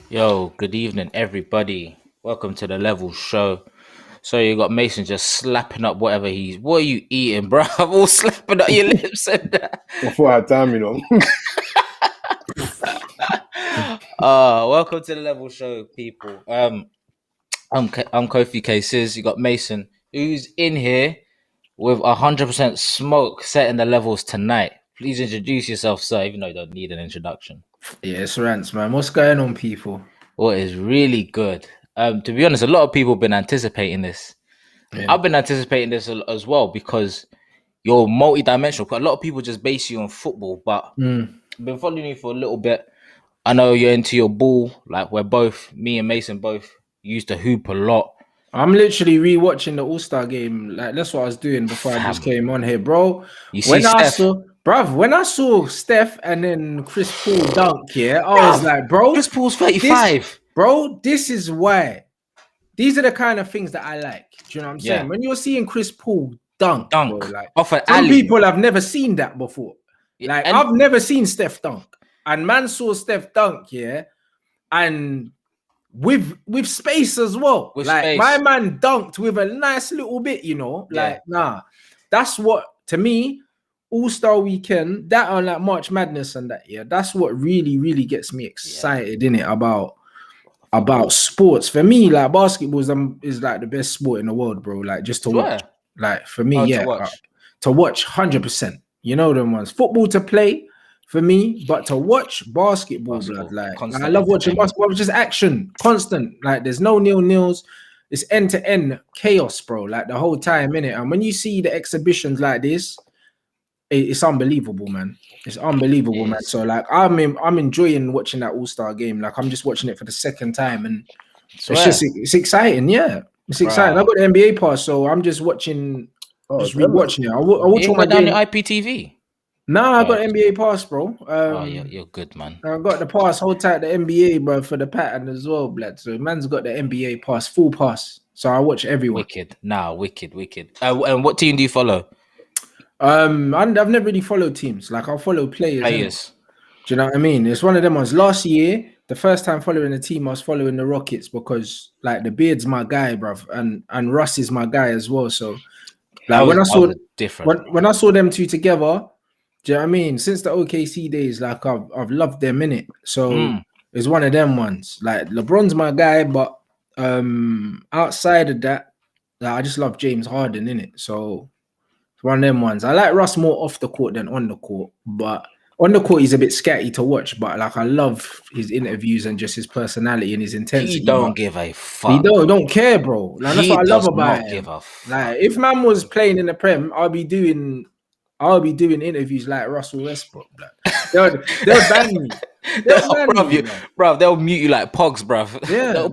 Yo, good evening, everybody. Welcome to the Level Show. So you got Mason just slapping up whatever he's. What are you eating, bro? I'm all slapping up your lips and that. Before I had time. Welcome to the Level Show, people. I'm Kofi Cases. You got Mason, who's in here with 100% smoke, setting the levels tonight. Please introduce yourself, sir. Even though you don't need an introduction. Yeah, it's Rants, man. What's going on, people? What is really good. To be honest, a lot of people have been anticipating this. Yeah. I've been anticipating this as well because you're multi-dimensional. A lot of people just base you on football, but I've been following you for a little bit. I know you're into your ball. Like me and Mason both used to hoop a lot. I'm literally rewatching the All-Star game. Like that's what I was doing before I just came on here, bro. You see Steph? When I saw Steph and then Chris Paul dunk, yeah, I was like, bro, Chris Paul's 35. This is why. These are the kind of things that I like. Do you know what I'm saying? When you're seeing Chris Paul dunk, bro, like off an some alley. people have never seen that before. Like I've never seen Steph dunk. And man saw Steph dunk, yeah, and with space as well. My man dunked with a nice little bit, you know. That's what, to me, All-Star Weekend, that on like March Madness and that, yeah, that's what really, really gets me excited, innit, about sports. For me, like basketball is like the best sport in the world, bro. Like just to watch. Like for me, to watch 100%. You know them ones. Football to play for me, but to watch basketball, blood, like I love watching basketball. It's just action, constant. Like there's no nils. It's end to end chaos, bro. Like the whole time, innit? And when you see the exhibitions like this, it's unbelievable, man. It's unbelievable, man. So like I'm enjoying watching that All-Star game. Like I'm just watching it for the second time, and it's exciting. Yeah, it's exciting. I got the NBA pass, so I'm just watching, just rewatching it. I watch all my down games. the IPTV. Nah, I got NBA pass, bro. You're good, man. I got the pass. Hold tight the NBA, bro, for the pattern as well, blood. So man's got the NBA pass, full pass. So I watch everyone. Wicked. And what team do you follow? I've never really followed teams. Like I'll follow players. Do you know what I mean? It's one of them ones. Last year, the first time following a team, I was following the Rockets because like the Beard's my guy, bruv, and Russ is my guy as well. So like when I saw them two together, do you know what I mean? Since the OKC days, like I've loved them in it. So it's one of them ones. Like LeBron's my guy, but outside of that, like, I just love James Harden in it. So it's one of them ones. I like Russ more off the court than on the court, but on the court he's a bit scatty to watch. But like I love his interviews and just his personality and his intensity. He don't give a fuck. He don't care, bro. Like, that's what I love about him. Like if man was playing in the Prem, I'll be doing interviews like Russell Westbrook. They'll ban me. They'll mute you like Pogs, bruv. Yeah,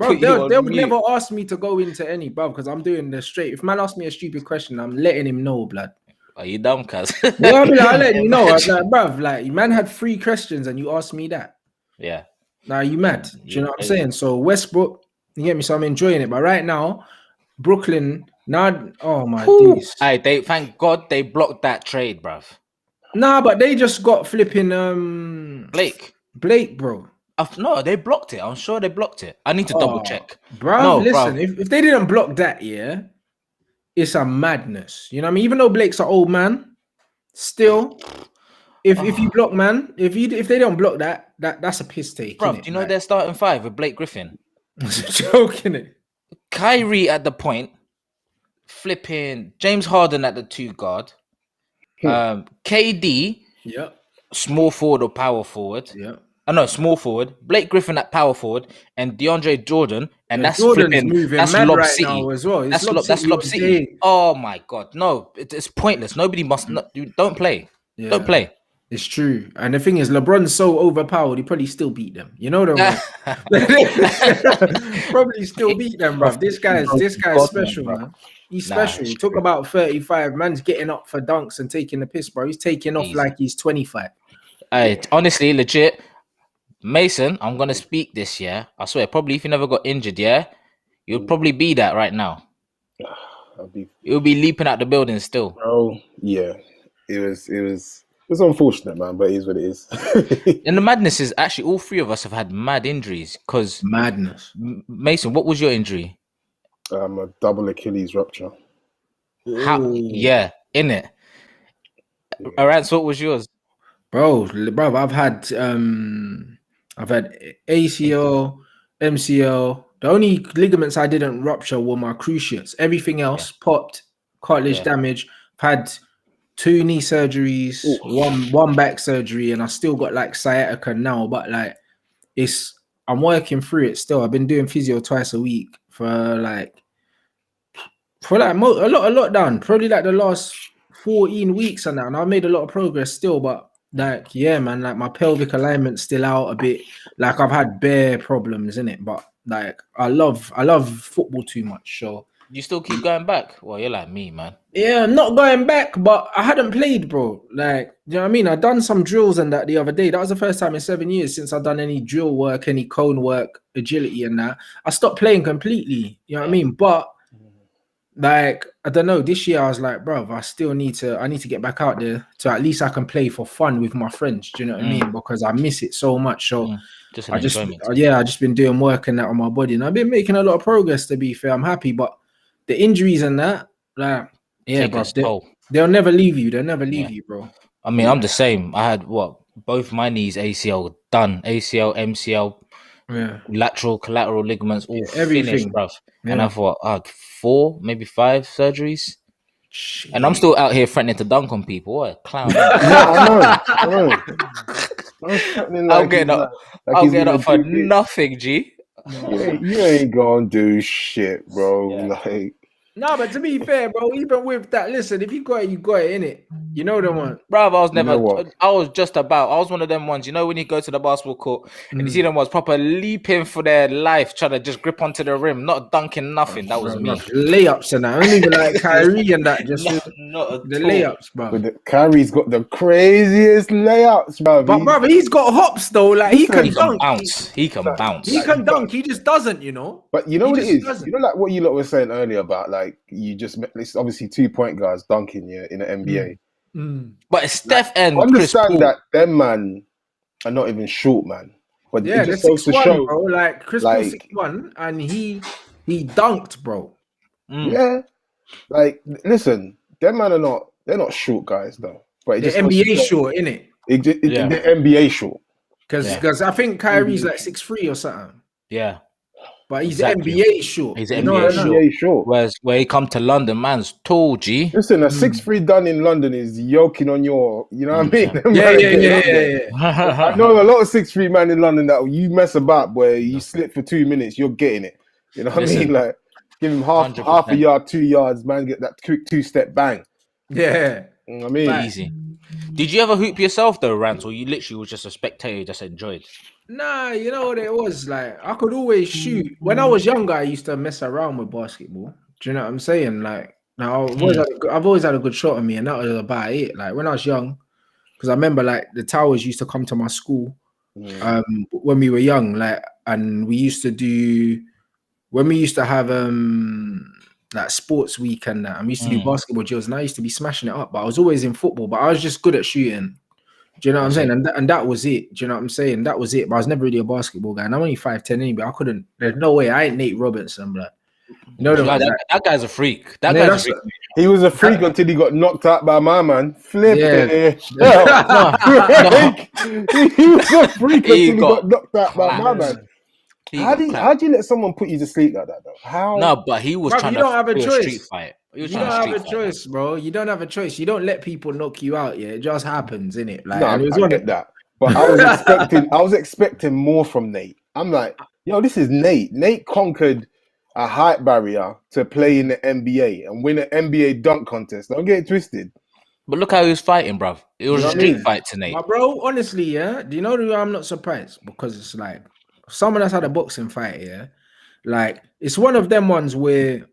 they'll never ask me to go into any, bruv, because I'm doing the straight. If man asks me a stupid question, I'm letting him know, blood. Are you dumb, cuz? Yeah, I'll let you know. I'm like, bruv, like, man had 3 questions and you asked me that. Yeah. Now, you mad? Do you know what I'm saying? So, Westbrook, you get me? So, I'm enjoying it. But right now, Brooklyn, oh my days. Thank God they blocked that trade, bruv. Nah, but they just got flipping Blake, bro. No, they blocked it. I'm sure they blocked it. I need to double check. Bro, listen, if they didn't block that, yeah, it's a madness. You know what I mean? Even though Blake's an old man, still, if you block, man, if they don't block that's a piss take. Bro, do you know they're starting 5 with Blake Griffin? Joking it. Kyrie at the point, flipping James Harden at the 2 guard, KD, small forward or power forward, small forward, Blake Griffin at power forward, and DeAndre Jordan, and that's flipping. That's Lob right City now as well. That's Lob City. Oh my God, no, it's pointless. Nobody must don't play. Yeah. Don't play. It's true. And the thing is, LeBron's so overpowered, he probably still beat them. You know them. Probably still beat them, bro. This guy's special, man. He's special. He took about 35. Man's getting up for dunks and taking the piss, bro. He's taking off like he's 25. Honestly, legit. Mason, I'm gonna speak this year. I swear, probably if you never got injured, you'll probably be that right now. You'll be leaping out the building still. Bro, yeah. It was It's unfortunate, man, but it is what it is. And the madness is actually all three of us have had mad injuries. Because madness. Mason, what was your injury? A double Achilles rupture. How? Yeah, in it. Rants, what was yours? Bro, I've had ACL, MCL. The only ligaments I didn't rupture were my cruciates. Everything else popped, cartilage damage. I've had 2 knee surgeries, one back surgery, and I still got like sciatica now. But like, I'm working through it still. I've been doing physio twice a week for a lot down. Probably like the last 14 weeks and that, and I've made a lot of progress still. But like, yeah, man, like my pelvic alignment's still out a bit. Like I've had bare problems in it, but like I love football too much. So you still keep going back? Well, you're like me, man. Yeah, I'm not going back, but I hadn't played, bro. Like, you know what I mean? I done some drills and that the other day. That was the first time in 7 years since I've done any drill work, any cone work, agility and that. I stopped playing completely. You know what I mean? But like, I don't know. This year I was like, bro, I need to get back out there so at least I can play for fun with my friends. Do you know what I mean? Because I miss it so much. So I just been doing work and that on my body, and I've been making a lot of progress. To be fair, I'm happy, but the injuries and that, like, yeah, bro, they'll never leave you. They'll never leave you, bro. I mean, I'm the same. I had both my knees ACL done, ACL, MCL. Lateral, collateral ligaments, all finished, bruv. And I thought I had 4, maybe 5 surgeries. Jeez. And I'm still out here threatening to dunk on people. What a clown. I know. I'll get up for nothing, G. You ain't gonna do shit, bro. Like, no, but to be fair, bro, even with that, listen, if you got it, you got it, innit? You know the one. Bro, I was one of them ones, you know, when you go to the basketball court and you see them ones proper leaping for their life, trying to just grip onto the rim, not dunking nothing. That was me. Layups and that. I don't even like Kyrie and that. Just not the layups, bro. But Kyrie's got the craziest layups, bro. But brother, he's got hops though. Like he can dunk. He can bounce. He can dunk. He just doesn't, you know. But you know what it is? Doesn't. You know, like what you lot were saying earlier about like it's obviously 2-point guards dunking in the NBA. But Steph and understand Chris that them man are not even short, man. But yeah, they're 6'1", bro. Like Chris Paul 6'1", and he dunked, bro. Yeah, like listen, them man they're not short guys though. But the NBA short, innit? The NBA short. Because I think Kyrie's like 6'3" or something. Yeah. But he's NBA short. He's NBA short. Whereas where he come to London, man's tall, G. Listen, a 6'3" done in London is yoking on your, you know what I mean? Yeah. I know a lot of 6'3" man in London that you mess about, where you slip for 2 minutes, you're getting it. You know what I mean? Like, give him half a yard, 2 yards, man, get that quick 2-step bang. Yeah. You know what I mean? Easy. Did you ever hoop yourself though, Rants, or you literally was just a spectator, you just enjoyed? Nah, you know what it was like. I could always shoot. When I was younger, I used to mess around with basketball. Do you know what I'm saying? Like, now I've always had a good shot on me, and that was about it. Like when I was young, because I remember like the Towers used to come to my school when we were young, like, and we used to have like sports week and that, and we used to do basketball drills, and I used to be smashing it up. But I was always in football, but I was just good at shooting. Do you know what I'm saying? And that was it. Do you know what I'm saying? That was it. But I was never really a basketball guy. And I'm only 5'10" anyway. I couldn't. There's no way. I ain't Nate Robinson, but that guy's a freak. He was a freak until he got knocked out by my man. Flip it. He was a freak until he got knocked out by my man. How do you let someone put you to sleep like that though? How? No, but he was trying to have a street fight. You don't have a choice, bro. You don't have a choice. You don't let people knock you out. Yeah, it just happens, innit? Like, I get that. But I was expecting more from Nate. I'm like, yo, this is Nate. Nate conquered a height barrier to play in the NBA and win an NBA dunk contest. Don't get it twisted. But look how he was fighting, bruv. It was a street fight to Nate. But bro, honestly, yeah. Do you know who I'm not surprised? Because it's like someone that's had a boxing fight, yeah. Like it's one of them ones where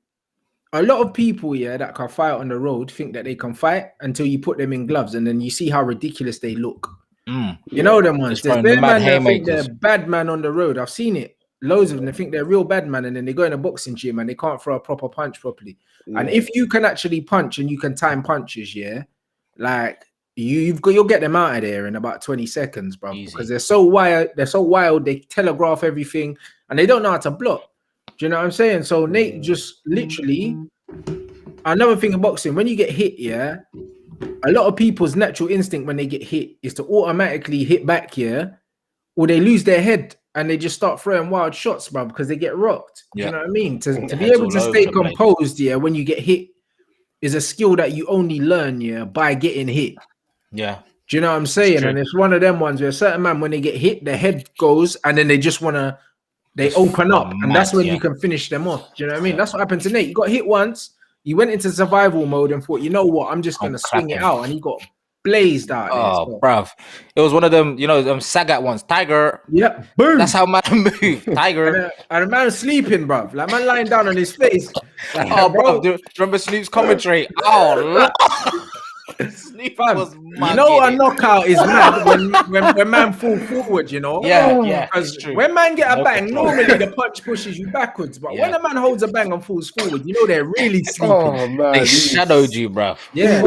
a lot of people, that can fight on the road think that they can fight until you put them in gloves, and then you see how ridiculous they look. You know them ones. There's bad man that think they're bad man on the road. I've seen it. Loads of them. They think they're real bad man, and then they go in a boxing gym and they can't throw a proper punch properly. And if you can actually punch and you can time punches, like you'll get them out of there in about 20 seconds, bro. Easy. Because they're so wild, they telegraph everything and they don't know how to block. Do you know what I'm saying? So Nate just literally, another thing in boxing, when you get hit, yeah, a lot of people's natural instinct when they get hit is to automatically hit back, yeah, or they lose their head and they just start throwing wild shots, bro, because they get rocked. Do you know what I mean? To be able to stay composed, yeah, when you get hit is a skill that you only learn, yeah, by getting hit. Yeah. Do you know what I'm saying? And it's one of them ones where a certain man, when they get hit, their head goes and then they just want to, they open up. And that's when you can finish them off. Do you know what I mean? That's what happened to Nate. You got hit once, you went into survival mode and thought, you know what, I'm just going to swing it out. And he got blazed out. Oh, bruv. It was one of them, Sagat ones. Tiger. Yeah, boom. That's how man move. Tiger. And a man sleeping, bruv. Like, man lying down on his face. Like, bro. Do you remember Snoop's commentary? Oh, Snoop was mad. You know a knockout is mad when man fall forward, you know? Yeah. Because when man get a bang, normally the punch pushes you backwards. But when a man holds a bang and falls forward, you know they're really sleeping. Oh, man. They shadowed you, bruv. Yeah,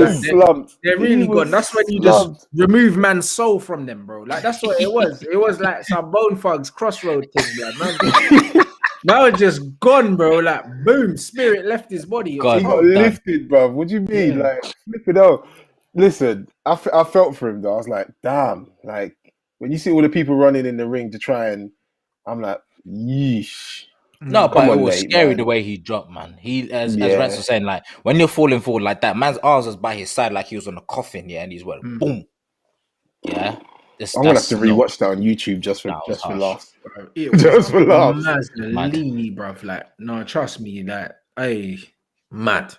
they're really good. That's when you just remove man's soul from them, bro. Like, that's what it was. It was like some Bone Thugs crossroad thing, man. Now it's just gone, bro. Like, boom, spirit left his body. He got lifted, bro. What do you mean? Yeah. Like, flip it out. Listen, I felt for him, though. I was like, damn. Like, when you see all the people running in the ring to try and, I'm like, yeesh. No, but it was scary, man. The way he dropped, man. He, as Rants was saying, like, when you're falling forward like that, man's arms was by his side like he was on a coffin, yeah, and he's went, boom. Yeah. I'm gonna have to rewatch that on YouTube just for laughs. Just for laughs. Bruv. Like, no, trust me, like, hey, mad.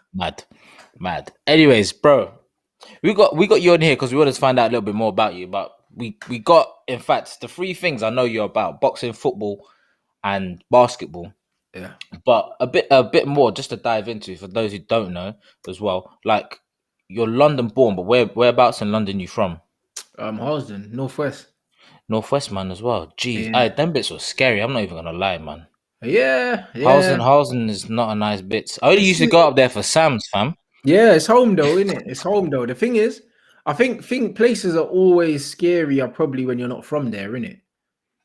Anyways, bro, we got you on here because we wanted to find out a little bit more about you. But we got, in fact, the three things I know you're about: boxing, football, and basketball. Yeah. But a bit more just to dive into for those who don't know as well. Like, you're London born, but whereabouts in London you from? Harlesden, Northwest, man, as well. Jeez, them bits were scary. I'm not even gonna lie, man. Yeah. Harlesden is not a nice bit. I only used to go up there for Sam's, fam. Yeah, it's home though, isn't it? It's home though. The thing is, I think places are always scarier probably when you're not from there, innit?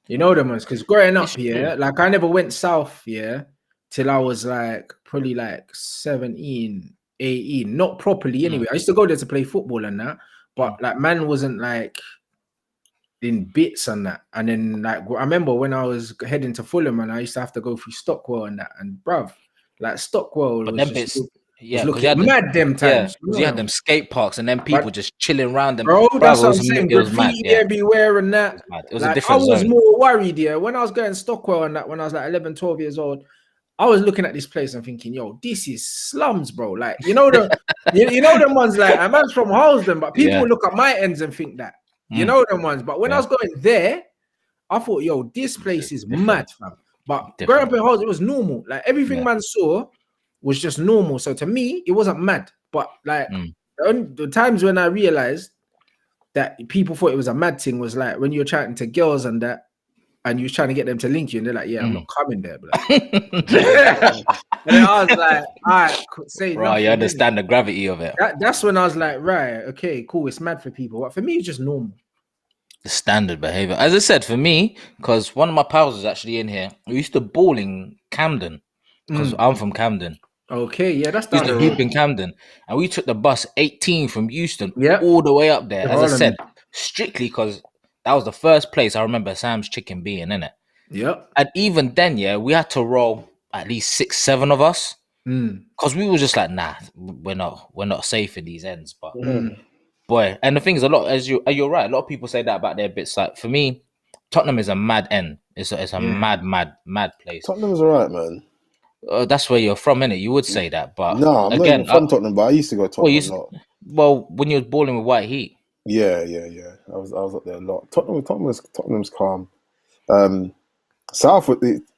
You know them ones, because growing up here, like, I never went south, till I was like probably like 17, 18, not properly anyway. I used to go there to play football and that. But like, man wasn't like in bits and that. And then, like, I remember when I was heading to Fulham and I used to have to go through Stockwell and that. And bruv, like, Stockwell was them bits, looking mad them times. You had them skate parks and then people just chilling around them. Bro, that's what I'm saying. Graffiti everywhere and that. It was a different zone. I was more worried, when I was going Stockwell and that, when I was like 11, 12 years old. I was looking at this place and thinking, yo, this is slums, bro. Like, you know them ones, like, a man's from Harlesden, but people look at my ends and think that. You know them ones. But when I was going there, I thought, yo, this place is mad, fam. But growing up in Harlesden, it was normal. Like, everything man saw was just normal. So to me, it wasn't mad. But like, the times when I realized that people thought it was a mad thing was like when you're chatting to girls and that, and you was trying to get them to link you, and they're like, "Yeah, I'm not coming there." But and then I was like, "I could say, bro, you understand the gravity of it." That's when I was like, "Right, okay, cool. It's mad for people, but for me, it's just normal." The standard behavior, as I said, for me, because one of my pals is actually in here. We used to ball in Camden because I'm from Camden. Okay, yeah, that's down the road. We used to hoop in Camden, and we took the bus 18 from Euston all the way up there. As I said, strictly because that was the first place I remember Sam's Chicken being, innit? Yep. And even then, we had to roll at least 6, 7 of us. Because we were just like, nah, we're not safe in these ends. But boy, and the thing is, you're right, a lot of people say that about their bits. Like, for me, Tottenham is a mad end. It's a mad place. Tottenham's alright, man. That's where you're from, innit? You would say that, but no, I'm not from Tottenham, but I used to go to Tottenham. Well, when you were balling with White Heat. Yeah. I was up there a lot. Tottenham's calm.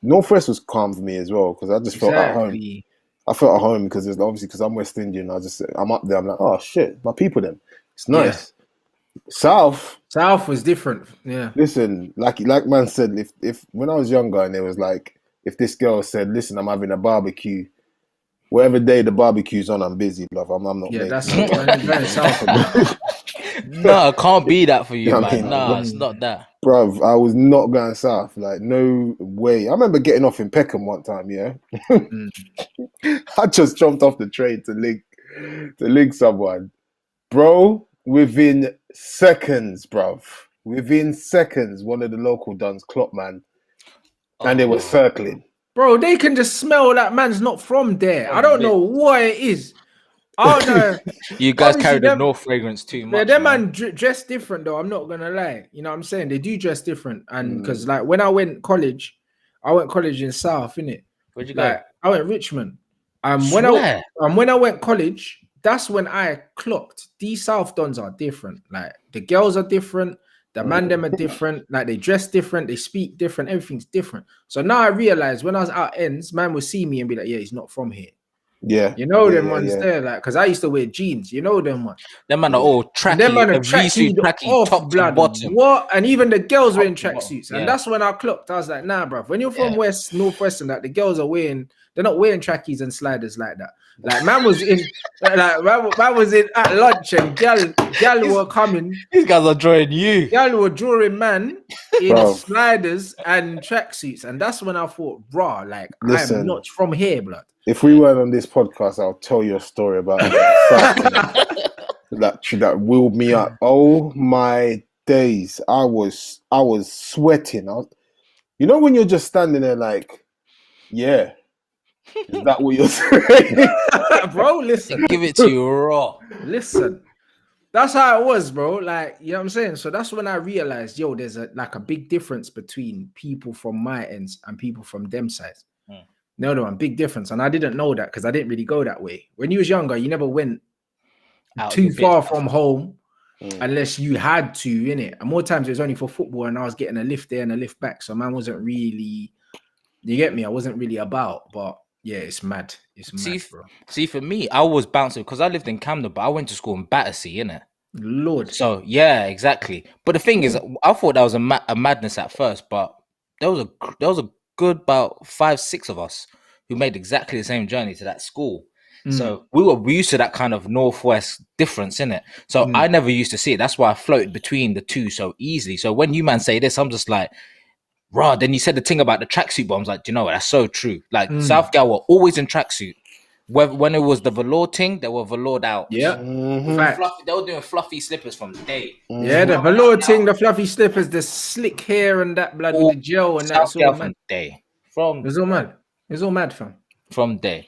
Northwest was calm for me as well because I just felt at home. I felt at home because obviously because I'm West Indian. I'm up there. I'm like, oh shit, my people. Then it's nice. Yeah. South was different. Yeah. Listen, like man said, if when I was younger and it was like, if this girl said, listen, I'm having a barbecue. Whatever day the barbecue's on, I'm busy, love. I'm not. Yeah, that's very South. No, it can't be that for you, You know man. what I mean? Nah, it's not that. Bruv, I was not going south. Like, no way. I remember getting off in Peckham one time, yeah? I just jumped off the train to link someone. Bro, within seconds, bruv. Within seconds, one of the local duns clocked, man. And they were circling. Bro, they can just smell that man's not from there. I don't know what it is. I don't know. You guys carry the North fragrance too much. Yeah, them man dress different though. I'm not gonna lie. You know what I'm saying? They do dress different. And because like when I went college in South, innit? Where'd you go? I went Richmond. When I went college, that's when I clocked these South Dons are different. Like the girls are different, the man them are different, like they dress different, they speak different, everything's different. So now I realize when I was out ends, man would see me and be like, yeah, he's not from here. Yeah, you know them ones there, like because I used to wear jeans. You know them ones. Them man are all tracky. Them man are tracky off top blood. to bottom. What? And even the girls wearing tracksuits. And that's when I clocked. I was like, nah, bro. When you're from Northwestern, like the girls are they're not wearing trackies and sliders like that. Like man was in, man was in at lunch and gal were coming. These guys are drawing you. Gal were drawing man in sliders and tracksuits, and that's when I thought, bro, like I'm not from here, blood. If we weren't on this podcast, I'll tell you a story about that willed me up. Oh my days! I was sweating. You know when you're just standing there like, yeah. Is that what you're saying? Bro, listen. Give it to you raw. Listen. That's how it was, bro. Like, you know what I'm saying? So that's when I realized, yo, there's a big difference between people from my ends and people from them sides. No, big difference. And I didn't know that because I didn't really go that way. When you was younger, you never went too far from home unless you had to, innit? And more times it was only for football and I was getting a lift there and a lift back. So man wasn't really, you get me? I wasn't really about, but yeah, it's mad. It's mad, bro. See, for me, I was bouncing because I lived in Camden, but I went to school in Battersea, innit? Lord. So, yeah, exactly. But the thing is, I thought that was a madness at first, but there was a good about 5-6 of us who made exactly the same journey to that school. So we were used to that kind of Northwest difference, innit? So I never used to see it. That's why I floated between the two so easily. So when you man say this, I'm just like, raw. Then you said the thing about the tracksuit, but I was like, do you know what? That's so true. Like South Gal were always in tracksuit. When it was the velour thing, they were veloured out. Yeah. Fluffy, they were doing fluffy slippers from the day. Yeah, the velour thing, the fluffy slippers, the slick hair and that blood with the gel and that's all from day. It's all mad. It's all mad, fam. From day.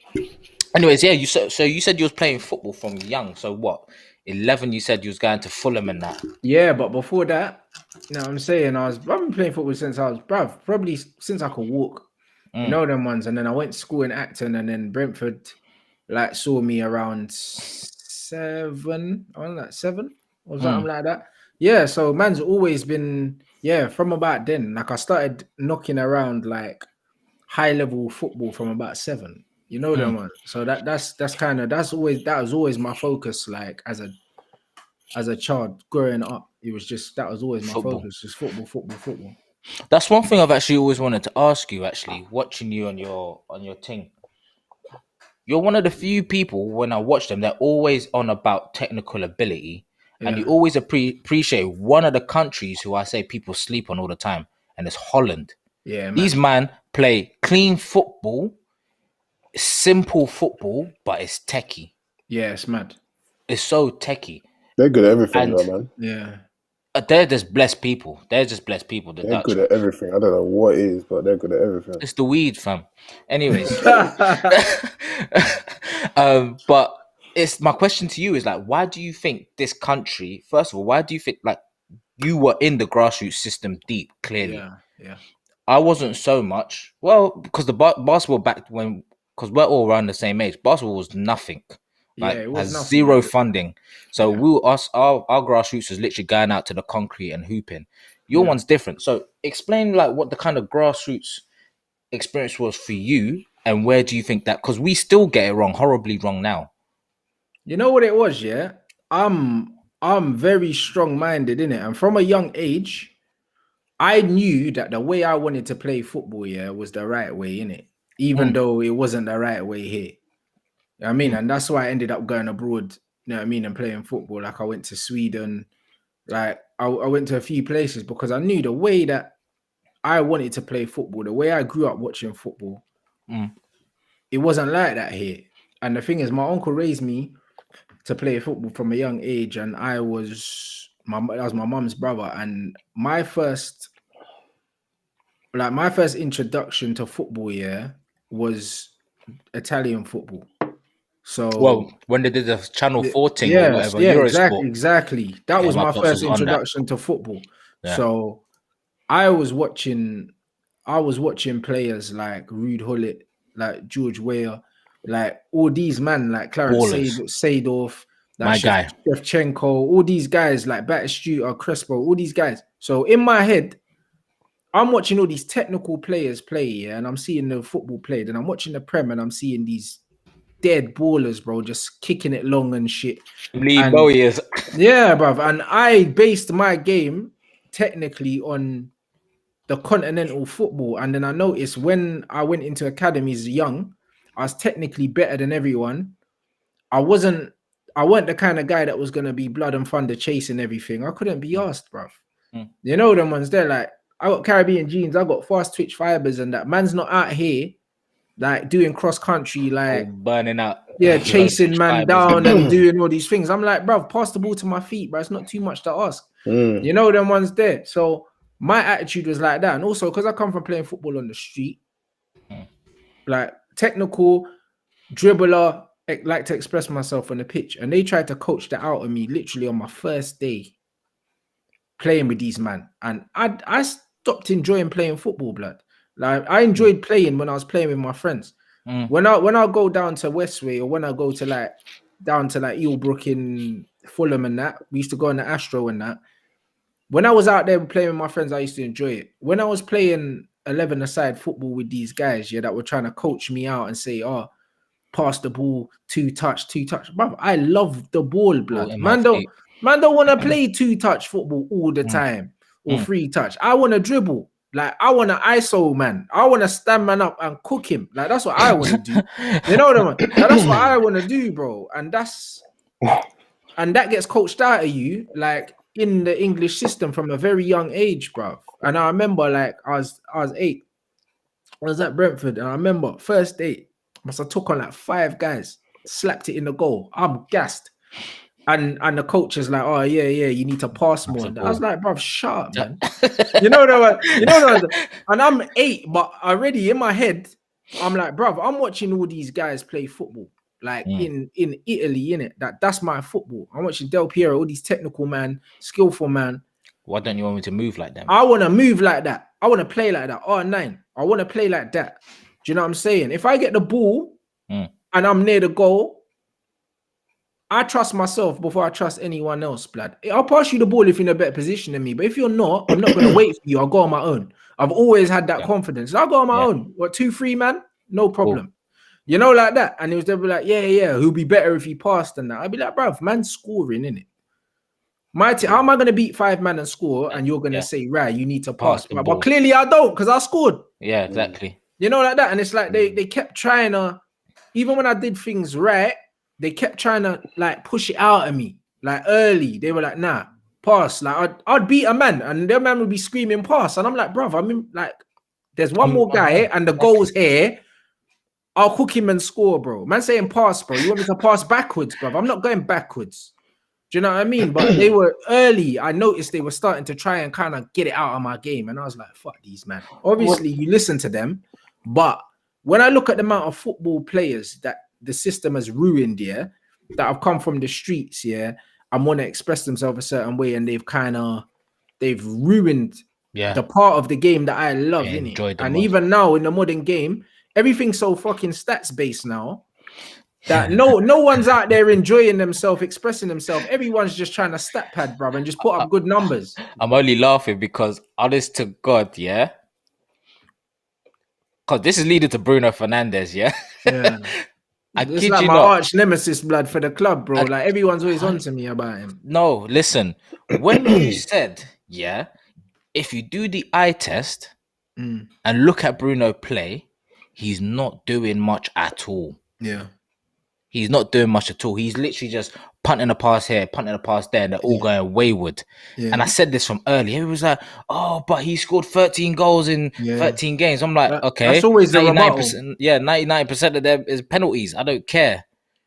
Anyways, yeah, you said you was playing football from young. So what? 11, you said you was going to Fulham and that. Yeah, but before that, you know what I'm saying? I've been playing football since I was probably since I could walk. You know them ones. And then I went to school in Acton and then Brentford like saw me around 7. I was like 7 or something like that. Yeah, so man's always been from about then. Like I started knocking around like high level football from about 7. You know them one. So that was always my focus. Like as a child growing up, that was always my focus. Just football. That's one thing I've actually always wanted to ask you. Actually, watching you on your thing, you're one of the few people when I watch them, they're always on about technical ability, and you always appreciate one of the countries who I say people sleep on all the time, and it's Holland. Yeah, man. These man play clean football. Simple football, but it's techie. Yeah, it's mad. It's so techie. They're good at everything, though, man. Yeah. They're just blessed people. They're good at everything. I don't know what it is, but they're good at everything. It's the weed, fam. Anyways. But it's my question to you is like, why do you think this country, first of all, why do you think like you were in the grassroots system deep, clearly? Yeah. I wasn't so much. Well, because the basketball back when, because we're all around the same age, basketball was nothing. Like, it was nothing. Zero funding. So our grassroots was literally going out to the concrete and hooping. Your one's different. So explain like what the kind of grassroots experience was for you, and where do you think that? Because we still get it wrong, horribly wrong now. You know what it was, yeah. I'm very strong-minded in it, and from a young age, I knew that the way I wanted to play football, was the right way in it, even though it wasn't the right way here. You know what I mean? And that's why I ended up going abroad, you know what I mean, and playing football. Like I went to Sweden, like I went to a few places because I knew the way that I wanted to play football, the way I grew up watching football, it wasn't like that here. And the thing is, my uncle raised me to play football from a young age, and that was my mum's brother. And my first introduction to football, was Italian football. So, well, when they did the Channel 14 or whatever, Eurosport. exactly. That was my first introduction to football. Yeah. So I was watching players like Ruud Gullit, like George Weah, like all these men, like Clarence Seedorf, like Shevchenko, all these guys like Batistuta, Crespo, all these guys. So in my head, I'm watching all these technical players play, and I'm seeing the football played, and I'm watching the Prem, and I'm seeing these dead ballers, bro, just kicking it long and shit. Yeah, bruv. And I based my game technically on the continental football. And then I noticed when I went into academies young, I was technically better than everyone. I weren't the kind of guy that was going to be blood and thunder chasing everything. I couldn't be asked, bruv. You know them ones, they're like, I got Caribbean genes, I got fast twitch fibers, and that man's not out here like doing cross country, like burning out, chasing man down and doing all these things. I'm like, bro, pass the ball to my feet, bro. It's not too much to ask. You know them ones there. So my attitude was like that, and also because I come from playing football on the street, like technical dribbler, like to express myself on the pitch, and they tried to coach that out of me literally on my first day playing with these men, and I stopped enjoying playing football, blood. Like I enjoyed playing when I was playing with my friends. When I go down to Westway, or when I go to like down to like Eelbrook in Fulham and that, we used to go in the Astro and that. When I was out there playing with my friends, I used to enjoy it. When I was playing 11-a-side football with these guys, that were trying to coach me out and say, "Oh, pass the ball, two touch." Bro, I love the ball, blood. Man don't want to play 2-touch football all the time or 3-touch. I want to dribble. Like, I want to ISO, man. I want to stand man up and cook him. Like, that's what I want to do. You know what I mean? Like, that's what I want to do, bro. And that gets coached out of you, like, in the English system from a very young age, bro. And I remember, like, I was 8. I was at Brentford, and I remember first day, I took on like 5 guys, slapped it in the goal. I'm gassed. And the coach is like, "Oh yeah, you need to pass more." I was like, "Bro, shut up, man." You know what? And I'm 8, but already in my head, I'm like, "Bro, I'm watching all these guys play football, like in Italy, innit? That's my football. I'm watching Del Piero, all these technical man, skillful man. Why don't you want me to move like that? I want to move like that. I want to play like that. R9. I want to play like that. Do you know what I'm saying? If I get the ball and I'm near the goal, I trust myself before I trust anyone else, blood. I'll pass you the ball if you're in a better position than me. But if you're not, I'm not going to wait for you. I'll go on my own. I've always had that confidence. I'll go on my own. What, 2-3, man? No problem. Cool. You know, like that. And they'll be like, yeah, who'll be better if he passed than that? I'd be like, bruv, man's scoring, innit? How am I going to beat 5 man and score? And you're going to say, right, you need to pass. But clearly I don't, because I scored. Yeah, exactly. You know, like that. And it's like they kept trying to, even when I did things right, they kept trying to like push it out of me. Like early, they were like, "Nah, pass." Like I'd beat a man, and their man would be screaming pass, and I'm like, "Bruv, I mean, like, there's one more guy, and the goal's here. I'll cook him and score, bro." Man saying pass, bro. You want me to pass backwards, bruv? I'm not going backwards. Do you know what I mean? But they were early. I noticed they were starting to try and kind of get it out of my game, and I was like, "Fuck these, man." Obviously, you listen to them, but when I look at the amount of football players that the system has ruined, that have come from the streets, and want to express themselves a certain way, and they've ruined the part of the game that I love, innit? And even now in the modern game, everything's so fucking stats based now that no one's out there enjoying themselves, expressing themselves. Everyone's just trying to stat pad, brother, and just put up good numbers. I'm only laughing because, honest to God, because this is leading to Bruno Fernandes, It's like my arch nemesis, blood, for the club, bro. Like, everyone's always on to me about him. No, listen. When you said, if you do the eye test and look at Bruno play, he's not doing much at all. Yeah. He's not doing much at all. He's literally just punting a pass here, punting a pass there, and they're all going wayward. Yeah. And I said this from earlier. It was like, oh, but he scored 13 goals in 13 games. I'm like, okay. That's always the 99%. Yeah, 99% of them is penalties. I don't care.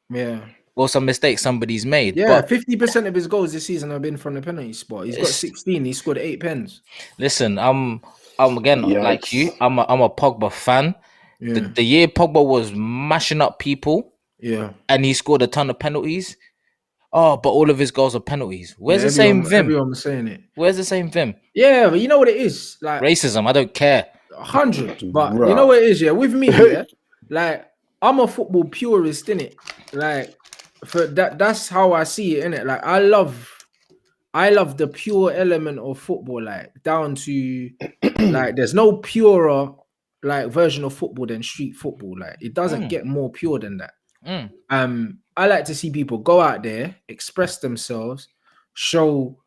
Yeah. Or some mistakes somebody's made. Yeah, 50% of his goals this season have been from the penalty spot. He's got 16. He scored 8 pens. Listen, I'm again like you. I'm a Pogba fan. Yeah. The year Pogba was mashing up people. Yeah. And he scored a ton of penalties. Oh, but all of his goals are penalties. Where's the same Vim? Everyone was saying it. Where's the same Vim? Yeah, but you know what it is? Like racism, I don't care. 100. But you know what it is, with me, like I'm a football purist, innit? Like for that's how I see it, innit? Like I love the pure element of football, like down to like there's no purer like version of football than street football. Like it doesn't get more pure than that. I like to see people go out there, express themselves, show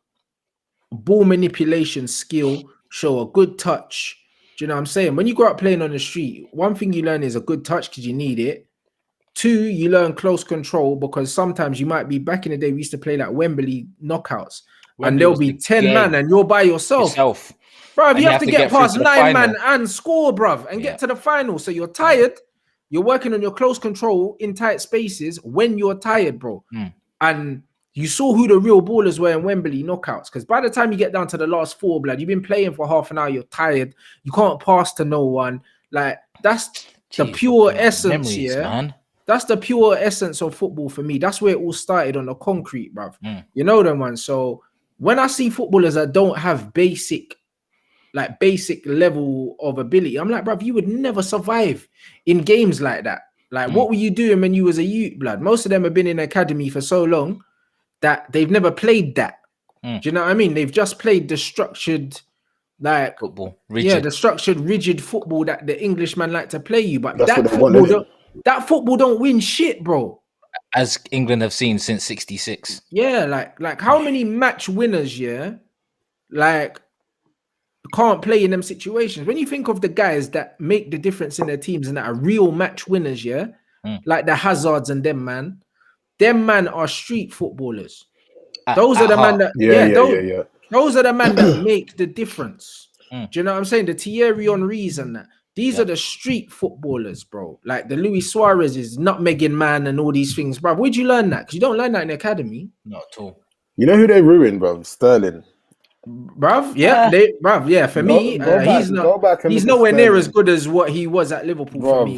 ball manipulation skill, show a good touch. Do you know what I'm saying? When you grow up playing on the street, one thing you learn is a good touch because you need it. 2, you learn close control because sometimes you might be, back in the day, we used to play like Wembley knockouts, and there'll be 10 man and you're by yourself. Bruv, you have to get past 9 man and score, bruv, and get to the final. So you're tired. You're working on your close control in tight spaces when you're tired, bro. And you saw who the real ballers were in Wembley knockouts. Because by the time you get down to the last 4, blood, you've been playing for half an hour. You're tired. You can't pass to no one. Like that's the pure essence, man. That's the pure essence of football for me. That's where it all started, on the concrete, bruv. You know them ones. So when I see footballers that don't have basic level of ability, I'm like, bruv, you would never survive in games like that. Like, what were you doing when you was a youth, blood? Most of them have been in academy for so long that they've never played that. Do you know what I mean? They've just played the structured, like football, rigid. the structured, rigid football that the Englishman like to play you. But that football don't win shit, bro. As England have seen since '66. Yeah, like how many match winners, like can't play in them situations. When you think of the guys that make the difference in their teams and that are real match winners, like the Hazards and them man are street footballers. Those are the man that those are the man that make the difference. Do you know what I'm saying? The Thierry Henrys and that. These are the street footballers, bro. Like the Luis Suarez is nutmegging man and all these things, bro. Where'd you learn that? Because you don't learn that in the academy. Not at all. You know who they ruined, bro? Sterling. Bruv, for me, he's nowhere near as good as what he was at Liverpool for me,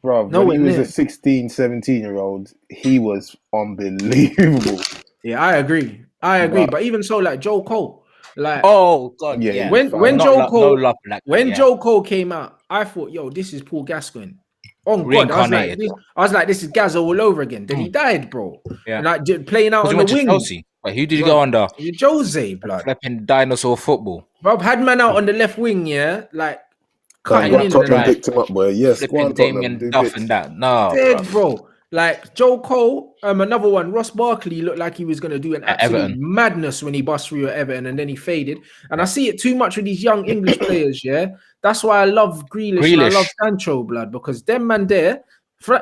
Bruv, when he was a 16, 17-year-old, he was unbelievable. Yeah, I agree. But even so, like Joe Cole, like oh god, when Joe Cole came out, I thought, yo, this is Paul Gascoigne. Oh god, I was like, this is Gazza all over again. Then he died, bro. Yeah, like playing out on the wing. Chelsea. Wait, who did he go under? Jose, blood. Flipping dinosaur football. Rob had man out on the left wing, like cutting in. Tottenham picked him up, boy. Yes, flipping Damien Duff and that. No, dead, bro. Like Joe Cole, another one. Ross Barkley looked like he was gonna do an absolute madness when he bust through at Everton, and then he faded. And I see it too much with these young English players. That's why I love Grealish. And I love Sancho, blood, because them man there,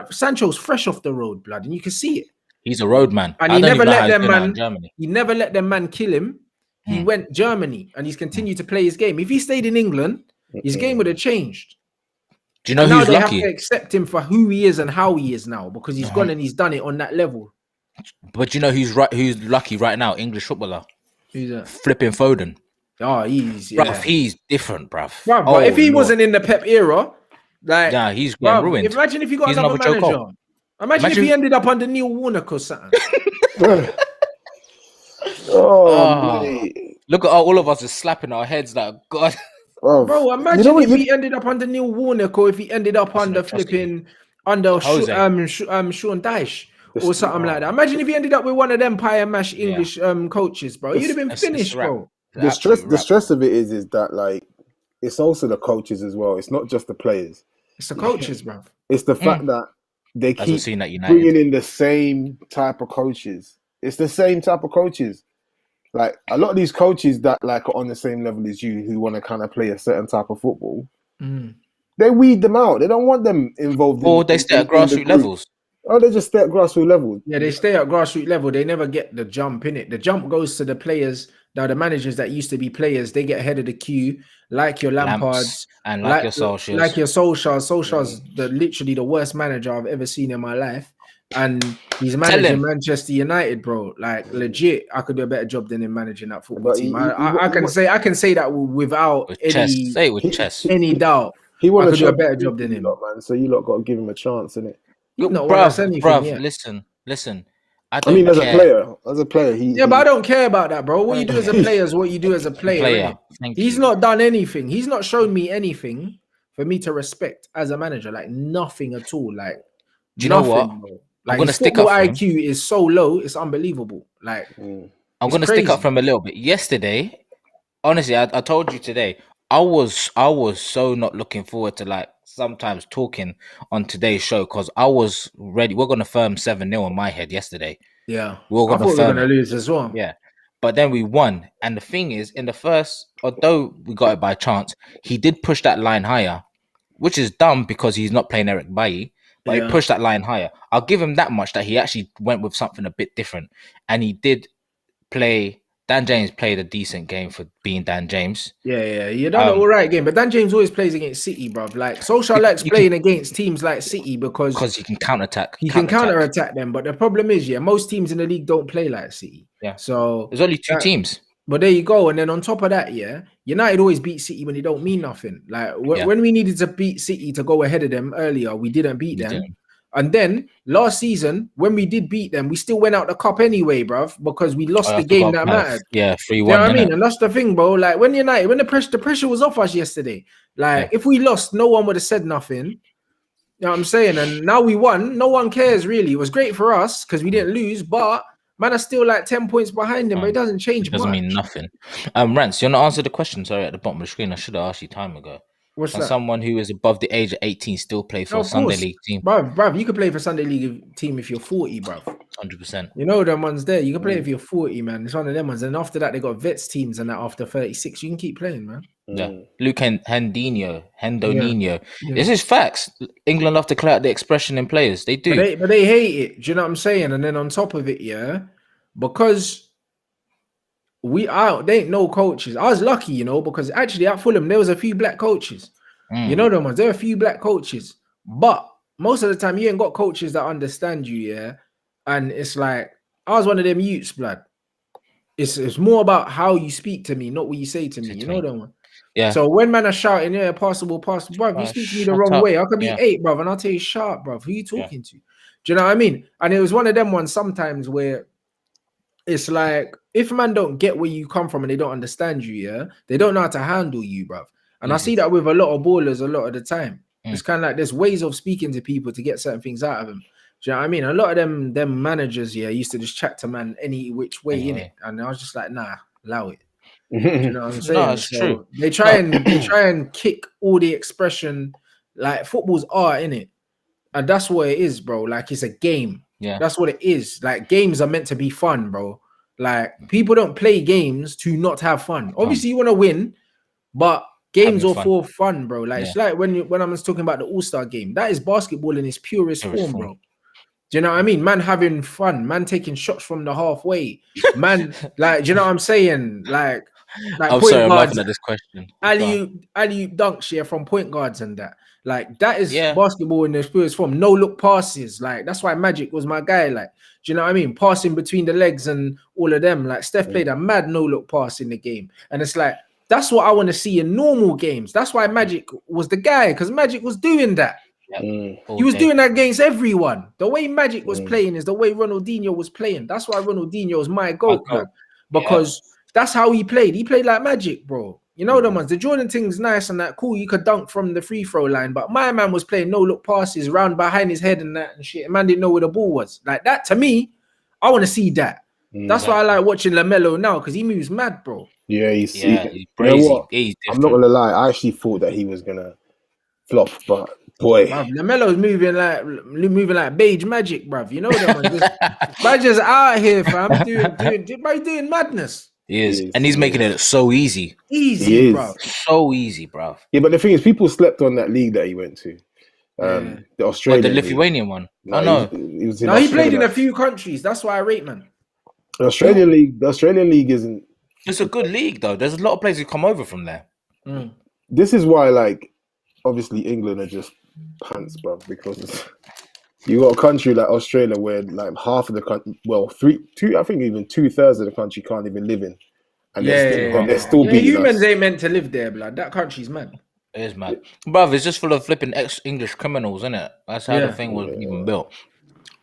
Sancho's fresh off the road, blood, and you can see it. He's a road man, and he never let them man. He never let them man kill him. He went Germany, and he's continued to play his game. If he stayed in England, his game would have changed. Do you know who's lucky? They have to accept him for who he is and how he is now, because he's gone and he's done it on that level. But you know who's lucky right now? English footballer. Who's that? Flipping Foden. Oh, he's different, bruv. But if he wasn't in the Pep era, like, he's getting ruined. Imagine if he got another manager. Imagine if he ended up under Neil Warnock or something. Look at all of us just slapping our heads like, God. Bro, imagine if he ended up under Neil Warnock, or if he ended up under flipping under Sean Dyche or something like that. Imagine if he ended up with one of them pie mash English coaches, bro. You'd have been finished, bro. The stress of it is that, like, it's also the coaches as well. It's not just the players. It's the coaches, bro. It's the fact that they keep bringing in the same type of coaches. It's the same type of coaches. Like, a lot of these coaches that like are on the same level as you, who want to kind of play a certain type of football, they weed them out. They don't want them involved. Or they stay at grassroots levels. Oh, they just stay at grassroots level. Yeah, they stay at grassroots level. They never get the jump in it. The jump goes to the players. Now the managers that used to be players, they get ahead of the queue, like your Lampards and like your Solskjaers. Solskjaer's literally the worst manager I've ever seen in my life, and he's managing Manchester United, bro. Like legit, I could do a better job than him managing that football team. I can say that without any doubt. He I could do a better job than him, man. So you lot got to give him a chance, innit? Bruv, listen. I mean, as a player, but I don't care about that, bro. What you do as a player is what you do as a player. He's not done anything. He's not shown me anything for me to respect as a manager. Like nothing at all. Like, do you know what? Bro. Like, his football IQ is so low, it's unbelievable. Like, I'm gonna stick up for him a little bit. Yesterday, honestly, I told you today, I was so not looking forward to like sometimes talking on today's show because I was ready. We're gonna firm 7-0 in my head yesterday. Yeah, we were gonna lose as well. Yeah, but then we won. And the thing is, in the first, although we got it by chance, he did push that line higher, which is dumb because he's not playing Eric Bailly. But he pushed that line higher. I'll give him that much that he actually went with something a bit different, and he did play. Dan James played a decent game for being Dan James. Yeah, you done an all right game. But Dan James always plays against City, bro. Like, Solskjaer likes playing against teams like City because he can counterattack. He can counterattack them. But the problem is, most teams in the league don't play like City. Yeah. So there's only 2 teams. But there you go. And then on top of that, United always beat City when they don't mean nothing. Like, when we needed to beat City to go ahead of them earlier, we didn't beat them. And then last season, when we did beat them, we still went out the cup anyway, bruv, because we lost the game that mattered. Yeah, 3-1. You know what I mean? And that's the thing, bro. Like when the pressure was off us yesterday. Like if we lost, no one would have said nothing. You know what I'm saying? And now we won. No one cares really. It was great for us because we didn't lose, but man are still like 10 points behind them. But it doesn't change. It doesn't mean nothing. Rants, you want to answer the question? Sorry, at the bottom of the screen. I should have asked you time ago. What's that? Someone who is above the age of 18 still play for a Sunday League team? Bruv, you can play for Sunday League team if you're 40, bruv. 100%. You know them ones there. You can play if you're 40, man. It's one of them ones. And after that, they got vets teams and that after 36. You can keep playing, man. Yeah. Luke Hendo Nino. This is facts. England love to clear out the expression in players. They do. But they hate it. Do you know what I'm saying? And then on top of it, because they ain't no coaches. I was lucky, because actually at Fulham, there was a few black coaches. You know them ones. There are a few black coaches. But most of the time, you ain't got coaches that understand you, And it's like, I was one of them youths, blood. It's more about how you speak to me, not what you say to me. You know them one? Yeah. So when man are shouting, pass the ball, bruv, you speak to me the wrong way. I could be 8, bruv, and I'll tell you, sharp, bruv. Who you talking to? Do you know what I mean? And it was one of them ones sometimes where it's like, if man don't get where you come from and they don't understand you, they don't know how to handle you, bruv. And I see that with a lot of ballers a lot of the time. It's kind of like there's ways of speaking to people to get certain things out of them. Do you know what I mean? A lot of them managers, used to just chat to man any which way in it. And I was just like, nah, allow it. Do you know what I'm saying? No, it's true. They try and kick all the expression, like football's art, innit? And that's what it is, bro. Like it's a game. Yeah. That's what it is. Like games are meant to be fun, bro. Like people don't play games to not have fun. Obviously you want to win, but games are for fun, bro. Like it's like when I was talking about the All-Star game. That is basketball in its purest form, bro. Do you know what I mean? Man having fun, man taking shots from the halfway, man. Like, do you know what I'm saying? Like I'm sorry, I'm laughing at this question. alley-oop dunks, from point guards and that. Like that is basketball in its purest form. No look passes. Like that's why Magic was my guy. Like, do you know what I mean? Passing between the legs and all of them. Like Steph played a mad no look pass in the game, and it's like that's what I want to see in normal games. That's why Magic was the guy, because Magic was doing that. He was doing that against everyone. The way Magic was playing is the way Ronaldinho was playing. That's why Ronaldinho is my GOAT, because that's how he played. He played like Magic, bro. You know the ones. The Jordan thing's nice and that cool. You could dunk from the free throw line, but my man was playing no look passes round behind his head and that and shit. Man didn't know where the ball was. Like that to me, I want to see that. That's why I like watching LaMelo now, because he moves mad, bro. Yeah, he's crazy. You know what? I'm not gonna lie. I actually thought that he was gonna flop, but boy, LaMelo's moving like beige magic, bruv. You know that man. Just out here, fam, doing madness. He is, and he's making it so easy. Easy, bro. So easy, bro. Yeah, but the thing is, people slept on that league that he went to. The Australian, the Lithuanian one. No, oh no, he was in he played in a few countries. That's why I rate, man. The Australian League isn't. It's a good league though. There's a lot of players who come over from there. This is why, like, obviously England are just pants, bro, because you got a country like Australia where like half of the country, well, I think even 2/3 of the country can't even live in, and they're still beating humans us. ain't meant to live there, blood. That country's mad. It is mad, bruv. It's just full of flipping ex-English criminals, isn't it? That's how the thing was even built.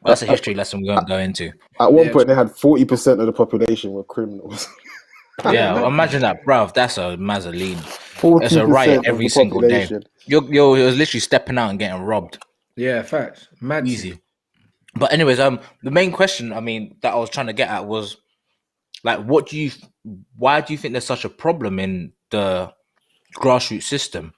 That's a history lesson we won't go into. At one point, they had 40% of the population were criminals. Yeah, imagine that, bruv. That's a mazzoline. It's a riot every single day. You're literally stepping out and getting robbed. Yeah, facts. Mad easy. But anyways, the main question, I mean, that I was trying to get at was, like, why do you think there's such a problem in the grassroots system?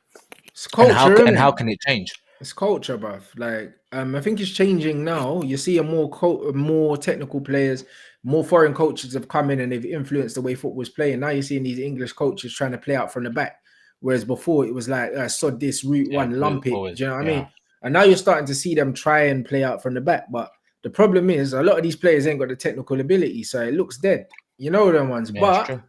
It's culture, and how can it change? It's culture, bruv. Like, I think it's changing now. You see more technical players, more foreign coaches have come in and they've influenced the way football's playing. Now you're seeing these English coaches trying to play out from the back, whereas before it was like, sod this, route one, lump it. Do you know what I mean? And now you're starting to see them try and play out from the back. But the problem is a lot of these players ain't got the technical ability, so it looks dead. You know them ones. Yeah, but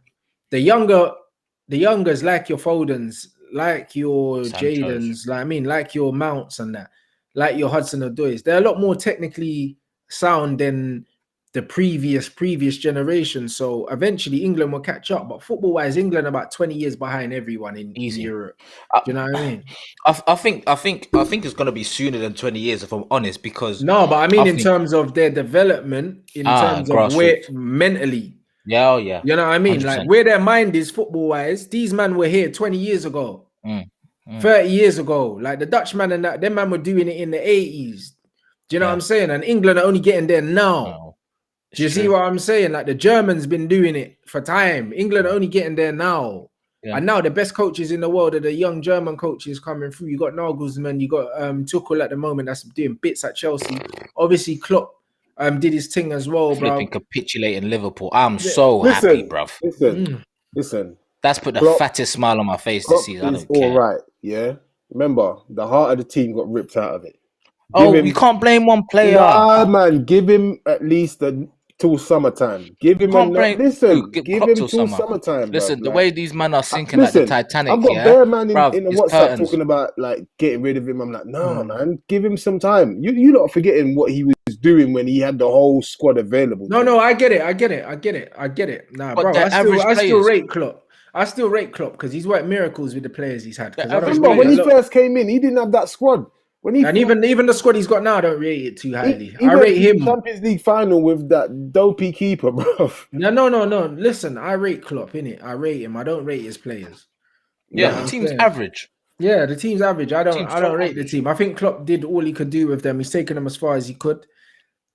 the youngers like your Fodens, like your Jadens, like your Mounts and that, like your Hudson-Odois, they're a lot more technically sound than the previous generation. So eventually England will catch up. But football-wise, England are about 20 years behind everyone in Europe. Do you know what I mean? I think it's gonna be sooner than 20 years, if I'm honest, because no, but I mean in terms of their development, in terms of where mentally. Yeah. You know what I mean? 100%. Like where their mind is football-wise, these men were here 20 years ago, 30 years ago. Like the Dutchman and that, them man were doing it in the 80s. Do you know what I'm saying? And England are only getting there now. Do you see what I'm saying? Like the Germans been doing it for time. England are only getting there now. Yeah. And now the best coaches in the world are the young German coaches coming through. You got Nagelsmann, you got Tuchel at the moment that's doing bits at Chelsea. Obviously Klopp did his thing as well, bro. Capitulating Liverpool. I'm so happy, bruv. Listen. That's put the fattest smile on my face this season. I don't care. All right, yeah. Remember, the heart of the team got ripped out of it. We can't blame one player. Nah, man, give him at least till summertime. Give him give him till summertime. Listen, the way these men are sinking like the Titanic. I've got bare man in the WhatsApp talking about like getting rid of him. I'm like, nah, man, give him some time. You not forgetting what he was doing when he had the whole squad available. No, I get it. Nah, but bro, I still rate Klopp. I still rate Klopp because he's worked miracles with the players he's had. Remember when he first came in, he didn't have that squad. Even the squad he's got now, I don't rate it too highly. I rate him. Champions League final with that dopey keeper, bro. No. Listen, I rate Klopp, innit? I rate him. I don't rate his players. Yeah, the team's average. Yeah, the team's average. I don't rate the team. I think Klopp did all he could do with them. He's taken them as far as he could,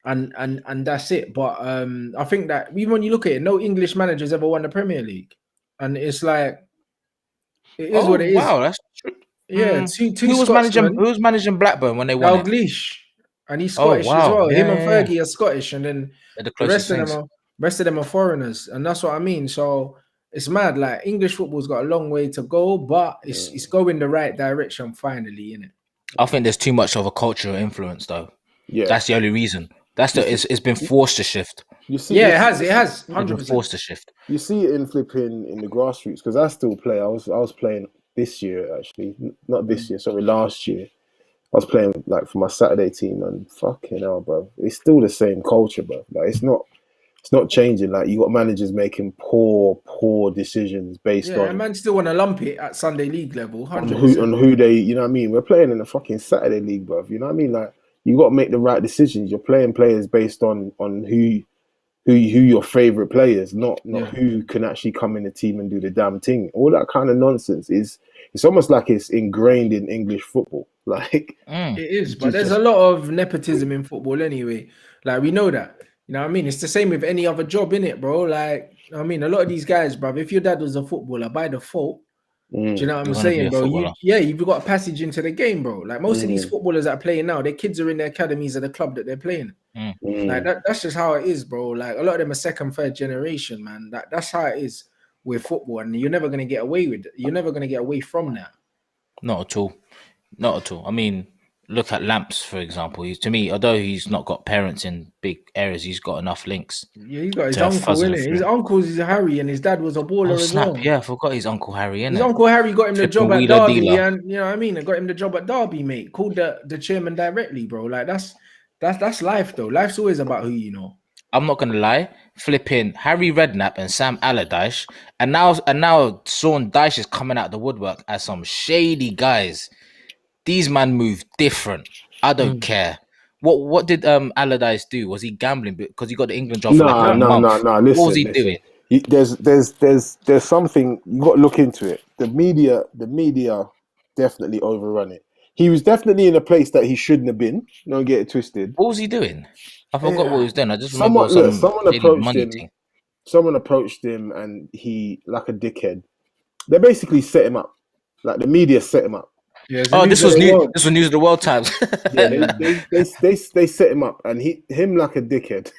and that's it. But I think that even when you look at it, no English managers ever won the Premier League, and it's like it is what it is. Wow, that's true. Yeah, who was managing Blackburn when they won? Dalglish, and he's Scottish as well. Him and Fergie are Scottish, and then the rest of them are foreigners, and that's what I mean. So it's mad. Like English football's got a long way to go, but it's going the right direction finally, innit? I think there's too much of a cultural influence, though. Yeah, that's the only reason. It's been forced to shift. You see, it has 100% forced to shift. You see it in the grassroots because I still play. I was playing this year, actually, not this year, sorry, last year. I was playing like for my Saturday team, and fucking hell, bro, it's still the same culture, bro. Like it's not changing. Like you got managers making poor decisions based on. Yeah, man, still want to lump it at Sunday League level, 100%. On who they, you know what I mean. We're playing in the fucking Saturday League, bro. You know what I mean? Like you got to make the right decisions. You're playing players based on who your favorite players, not who can actually come in the team and do the damn thing. All that kind of nonsense it's almost like it's ingrained in English football. Like it is, but there's a lot of nepotism in football anyway. Like we know that. You know what I mean? It's the same with any other job, innit, bro? Like, I mean, a lot of these guys, bro, if your dad was a footballer by default, do you know what I'm saying, bro? You've got a passage into the game, bro. Like most of these footballers that are playing now, their kids are in the academies of the club that they're playing. Like that's just how it is, bro. Like a lot of them are second, third generation, man. That's how it is with football, and you're never gonna get away with it. You're never gonna get away from that. Not at all. I mean, look at Lamps, for example. To me, although he's not got parents in big areas, he's got enough links. Yeah, he's got his uncle, innit? His uncle's Harry, and his dad was a baller as well. Yeah, I forgot his Uncle Harry, innit? His Uncle Harry got him the job at Derby, and you know what I mean? Got him the job at Derby, mate. Called the chairman directly, bro. Like that's life, though. Life's always about who you know. I'm not gonna lie, flipping Harry Redknapp and Sam Allardyce, and now Sean Dyche is coming out the woodwork as some shady guys. These men move different. I don't care. What did Allardyce do? Was he gambling because he got the England job for like a month? No. Listen, what was he doing? There's something you got to look into it. The media definitely overrun it. He was definitely in a place that he shouldn't have been. Don't get it twisted. What was he doing? I forgot what he was doing. I just remember someone approached him and he, like a dickhead, they basically set him up. Like the media set him up. Yeah, this was news. This was News of the World Times. they set him up, and him like a dickhead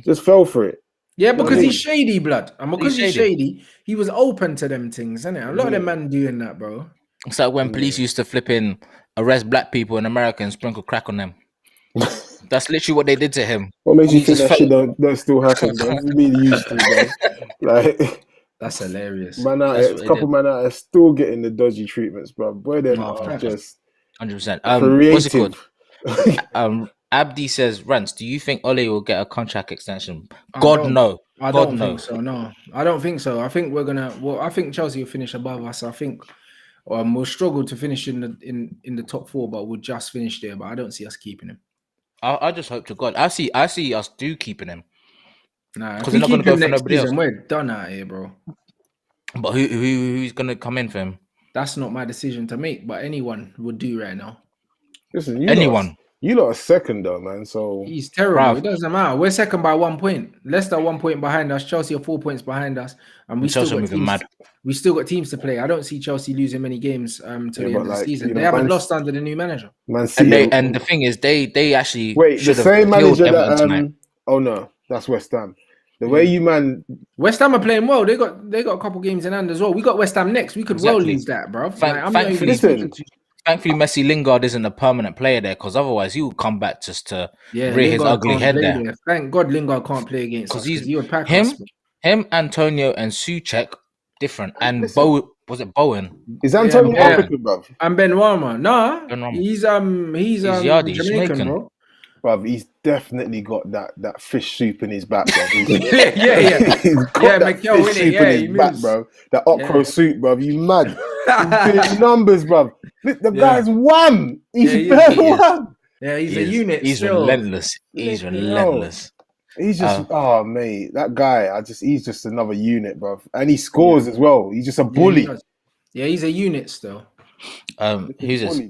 just fell for it. Yeah, because he's shady, blood, and because he's shady, he was open to them things, isn't it? A lot of them men doing that, bro. It's like when police used to flip in arrest black people in America and sprinkle crack on them. That's literally what they did to him. What makes you think that shit don't still happen, bro? We really used to, bro. Like, that's hilarious. A couple man out are still getting the dodgy treatments, bro. Boy, they're just 100%. What's it called? Abdi says, Rants, do you think Ole will get a contract extension? No. I don't think so. No, I don't think so. I think we're gonna. Well, I think Chelsea will finish above us. I think we'll struggle to finish in the top 4, but we'll just finish there. But I don't see us keeping him. I just hope to God. I see us keeping him. Nah, because they're not going to go for nobody else. We're done out here, bro. But who's going to come in for him? That's not my decision to make. But anyone would do right now. Listen, anyone. You lot are second though, man. So he's terrible. It doesn't matter. We're second by 1 point. Leicester 1 point behind us. Chelsea are 4 points behind us, and we still got teams to play. I don't see Chelsea losing many games to the end of the season. They haven't lost under the new manager. Man City, and the thing is, they actually the same manager that. Oh no, that's West Ham. The way you West Ham are playing well. They got a couple games in hand as well. We got West Ham next. We could well lose that, bro. Thankfully, Messi Lingard isn't a permanent player there, because otherwise he would come back just to rear his ugly head there. Thank God Lingard can't play against us, because he would pack him, Antonio, and Souček different. And was it Bowen? Is Antonio African, bro? And Benoit, nah. He's Yardy, Jamaican, bro. Bruv, he's definitely got that fish soup in his back, bro. He's got that fish soup in his back, bro. That okra soup, bro. You mad? He's numbers, bro. The guy's wham. He's wham. Yeah, he's a unit. He's relentless. He's relentless. He's just mate, that guy. He's just another unit, bro. And he scores as well. He's just a bully. He's a unit still. Who's this?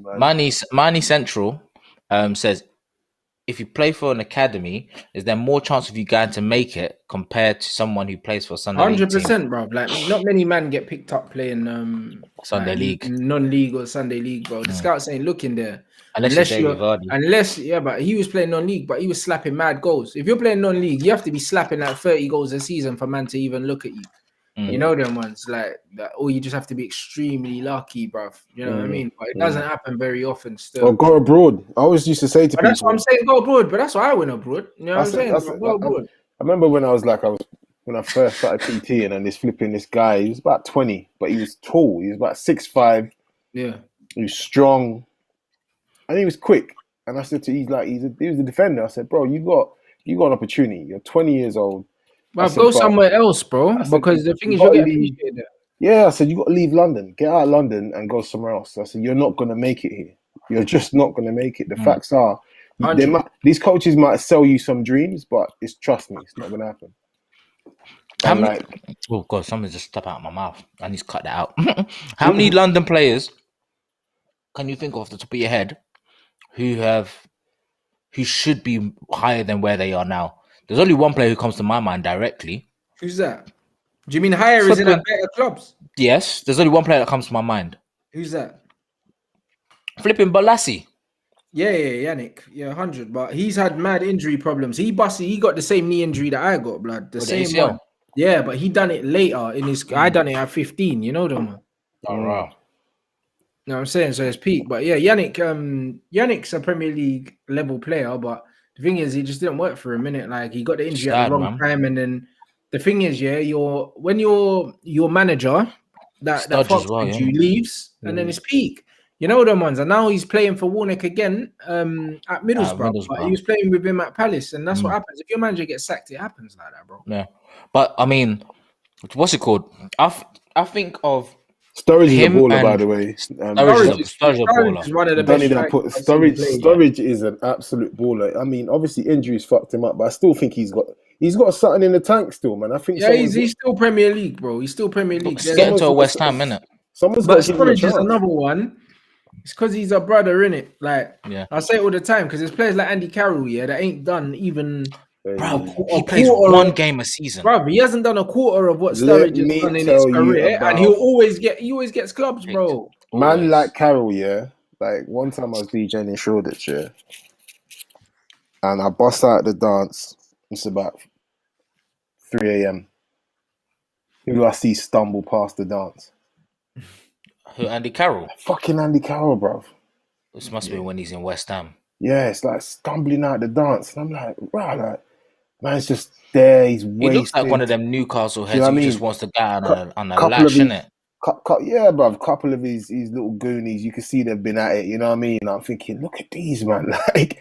Mani Central says, if you play for an academy, is there more chance of you going to make it compared to someone who plays for Sunday League? 100%, bro. Like, not many men get picked up playing Sunday League, non-league or Sunday League, bro. The scouts ain't looking there. Unless but he was playing non-league, but he was slapping mad goals. If you're playing non-league, you have to be slapping like 30 goals a season for man to even look at you. You know them ones like that, or you just have to be extremely lucky, bruv. You know what I mean? But it doesn't happen very often still. Or go abroad. I always used to say to people, that's what I'm saying, go abroad, but that's why I went abroad. You know what I'm saying? Go abroad. I remember when I first started PTing, and this guy, he was about 20, but he was tall. He was about 6'5". Yeah. He was strong. And he was quick. And I said to he was a defender. I said, bro, you got an opportunity. You're 20 years old. But go somewhere else, bro. Because the thing is, you'll get appreciated there. Yeah, I said, you got to leave London. Get out of London and go somewhere else. I said, you're not going to make it here. You're just not going to make it. The facts are, these coaches might sell you some dreams, but trust me, it's not going to happen. Oh, God, something just stepped out of my mouth. I need to cut that out. How many London players can you think of off the top of your head who should be higher than where they are now? There's only one player who comes to my mind directly. Who's that? Do you mean higher is in at better clubs? Yes, there's only one player that comes to my mind. Who's that? Flipping Balassi. Yeah, Yannick. Yeah, 100. But he's had mad injury problems. He got the same knee injury that I got, blood. The same one. Yeah, but he done it later in his. I done it at 15. You know them. Oh, wow. You know what I'm saying? So it's peak. But yeah, Yannick's a Premier League level player, but the thing is, he just didn't work for a minute. Like he got the injury at the wrong time, and then the thing is, yeah, when your manager that fucks with you leaves, and then it's peak. You know them ones, and now he's playing for Warnock again at Middlesbrough, but he was playing with him at Palace, and that's what happens. If your manager gets sacked, it happens like that, bro. Yeah, but I mean, what's it called? I think of Sturridge is a baller, by the way. Sturridge is a baller. Is one of the best. Sturridge is an absolute baller. I mean, obviously injuries fucked him up, but I still think he's got something in the tank still, man. I think he's still Premier League, bro. He's still Premier League. He's getting to a West Ham, innit? But Sturridge is another one. It's because he's a brother, innit? Like, I say it all the time because there's players like Andy Carroll, that ain't done even. Bro, he plays one game a season. Bro, he hasn't done a quarter of what Sturridge has done in his career, and he always gets clubs, bro. Man like Carroll, like one time I was DJing in Shoreditch, and I bust out the dance. It's about 3 a.m. Who do I see stumble past the dance? Who, Andy Carroll? Fucking Andy Carroll, bro. This must be when he's in West Ham. Yeah, it's like stumbling out the dance, and I'm like, wow, like. Man's just there. He's wasted. He looks like one of them Newcastle heads who just wants to get on a lash, innit? Yeah, bro. A couple of his little goonies, you can see they've been at it. You know what I mean? And I'm thinking, look at these, man. Like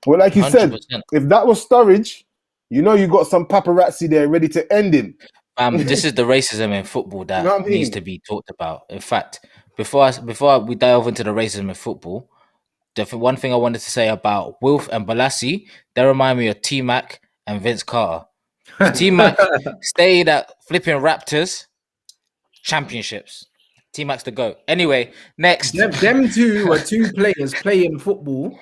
you 100%. Said, if that was Sturridge, you got some paparazzi there ready to end him. This is the racism in football that needs to be talked about. In fact, before we delve into the racism in football, the one thing I wanted to say about Wilf and Balassi, they remind me of T-Mac and Vince Carter. T-Mac stayed at flipping Raptors championships. T-Mac's the GOAT. Anyway, next. Them two were two players playing football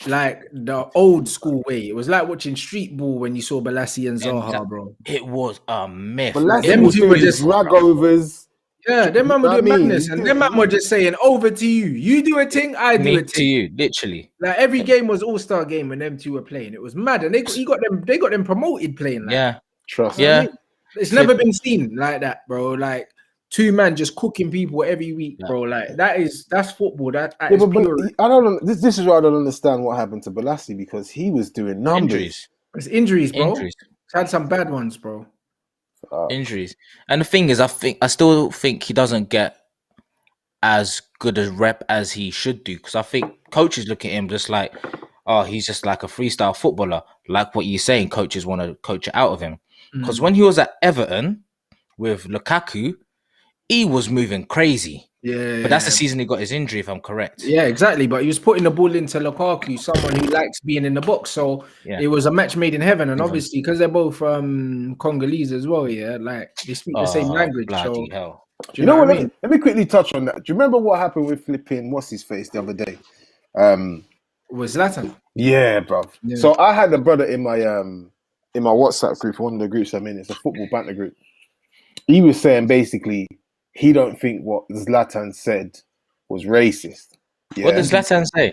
like the old school way. It was like watching street ball when you saw Balassi and Zaha, bro. It was a myth. Them two were just ragovers. Yeah, them man were doing madness, and them man were just saying, over to you. You do a thing, I do a thing. To you, literally. Like every game was all-star game when them two were playing. It was mad, and they got them promoted playing like that. Trust. Yeah. I mean? It's never been seen like that, bro. Like two men just cooking people every week, bro. Like that's football. That is pure. I don't. This is why I don't understand what happened to Balassi, because he was doing numbers. It's injuries, bro. He's had some bad ones, bro. Injuries, and the thing is, I still think he doesn't get as good a rep as he should do, because I think coaches look at him just like, oh, he's just like a freestyle footballer. Like what you're saying, coaches want to coach it out of him. Because when he was at Everton with Lukaku, he was moving crazy. Yeah, but that's the season he got his injury, if I'm correct. Yeah, exactly. But he was putting the ball into Lukaku, someone who likes being in the box. So it was a match made in heaven. And obviously, because they're both Congolese as well, like they speak the same language. Bloody hell. You know what? Let me quickly touch on that. Do you remember what happened with flipping what's his face the other day? Was Zlatan? Yeah, bro. Yeah. So I had a brother in my WhatsApp group, one of the groups I'm in. It's a football banter group. He was saying basically, he don't think what Zlatan said was racist. Yeah? What does Zlatan say?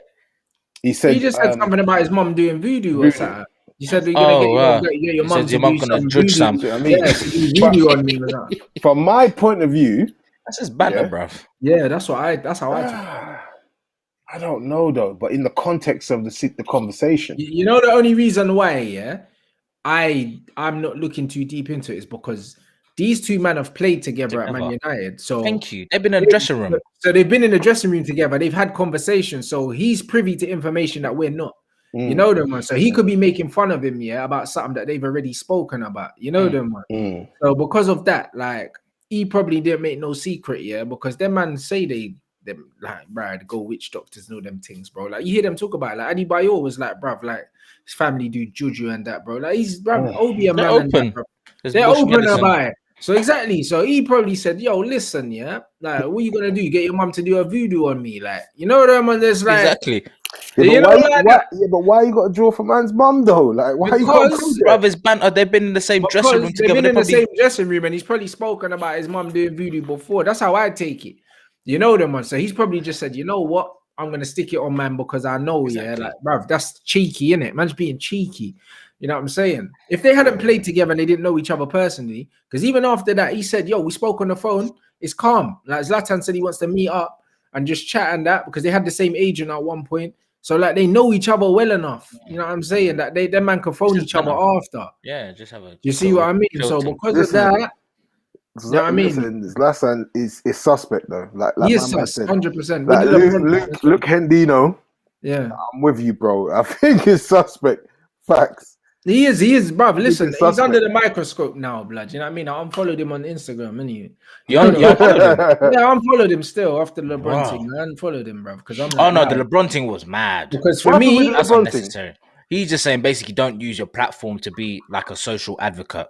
He just said something about his mum doing voodoo or something. You said you're gonna get your mum to do some judge something. I mean, voodoo on me. From my point of view, that's just banter, bruv. Yeah, that's how I took it. I don't know though, but in the context of the conversation, you know, the only reason why, I'm not looking too deep into it is because these two men have played together at Man United. So thank you. They've been in the dressing room. So they've been in the dressing room together. They've had conversations. So he's privy to information that we're not. You know them, man. So he could be making fun of him, about something that they've already spoken about. You know them, man. So because of that, like he probably didn't make no secret, because them man say them like, bro, the go witch doctors know them things, bro. Like you hear them talk about it. Like Adi Bayo was like, bruv, like his family do juju and that, bro. Like he's Obi a man. Open. They're open about it. So exactly. So he probably said, yo, listen, like what you gonna do? Get your mum to do a voodoo on me? Like, you know what I mean? There's like exactly. But why you got to draw for man's mum though? Like why you got to brothers banter? They've been in the same dressing room together. They've been in the same dressing room, and he's probably spoken about his mum doing voodoo before. That's how I take it. You know them, man. So he's probably just said, you know what? I'm gonna stick it on man because I know, like, bruv, that's cheeky, innit? Man's being cheeky. You know what I'm saying? If they hadn't played together and they didn't know each other personally, because even after that, he said, yo, we spoke on the phone, it's calm. Like Zlatan said he wants to meet up and just chat and that because they had the same agent at one point. So like they know each other well enough. You know what I'm saying? That them man can phone each other after. Yeah, just have a. You see what I mean? So because of that. You know what I mean? Listen, Zlatan is suspect though. Like he is sus, 100%. Like Luke Hendino. Yeah, I'm with you, bro. I think he's suspect. Facts. He is, bruv. Listen, he's under the microscope now, blood. You know what I mean? I unfollowed him on Instagram, anyway. You unfollowed him? Yeah, I unfollowed him still after the LeBron thing. I unfollowed him, bruv, because I'm like, no, the LeBron thing was mad. Because for me, that's unnecessary. He's just saying basically don't use your platform to be like a social advocate.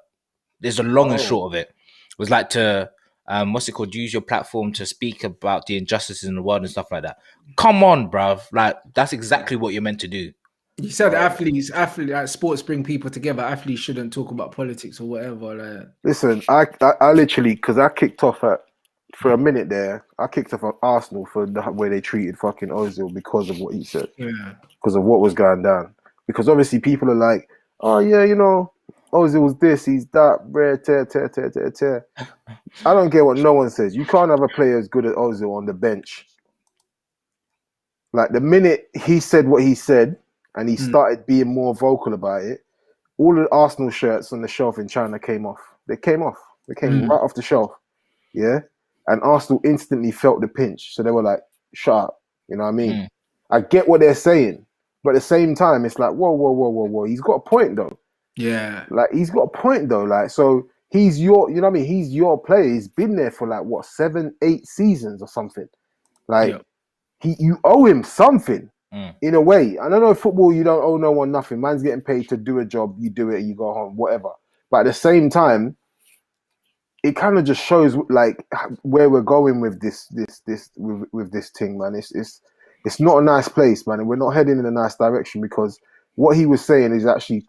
There's a long and short of it. It was like to what's it called? Use your platform to speak about the injustices in the world and stuff like that. Come on, bruv. Like that's exactly what you're meant to do. You said athletes, like sports bring people together. Athletes shouldn't talk about politics or whatever. Like, listen, I literally, because I kicked off for a minute there. I kicked off on Arsenal for the way they treated fucking Ozil because of what he said. Yeah. Because of what was going down. Because obviously people are like, oh yeah, you know, Ozil was this, he's that, rare, tear. I don't care what no one says. You can't have a player as good as Ozil on the bench. Like the minute he said what he said, and he started being more vocal about it, all the Arsenal shirts on the shelf in China came off. They came off. They came right off the shelf. Yeah? And Arsenal instantly felt the pinch. So they were like, shut up. You know what I mean? I get what they're saying. But at the same time, it's like, whoa. He's got a point, though. Yeah. Like, he's got a point, though. Like, so he's your, you know what I mean? He's your player. He's been there for like, 7-8 seasons or something. Like, you owe him something. In a way, I don't know, football, you don't owe no one nothing. Man's getting paid to do a job, you do it, you go home, whatever. But at the same time, it kind of just shows like where we're going with this thing, man. It's not a nice place, man, and we're not heading in a nice direction because what he was saying is actually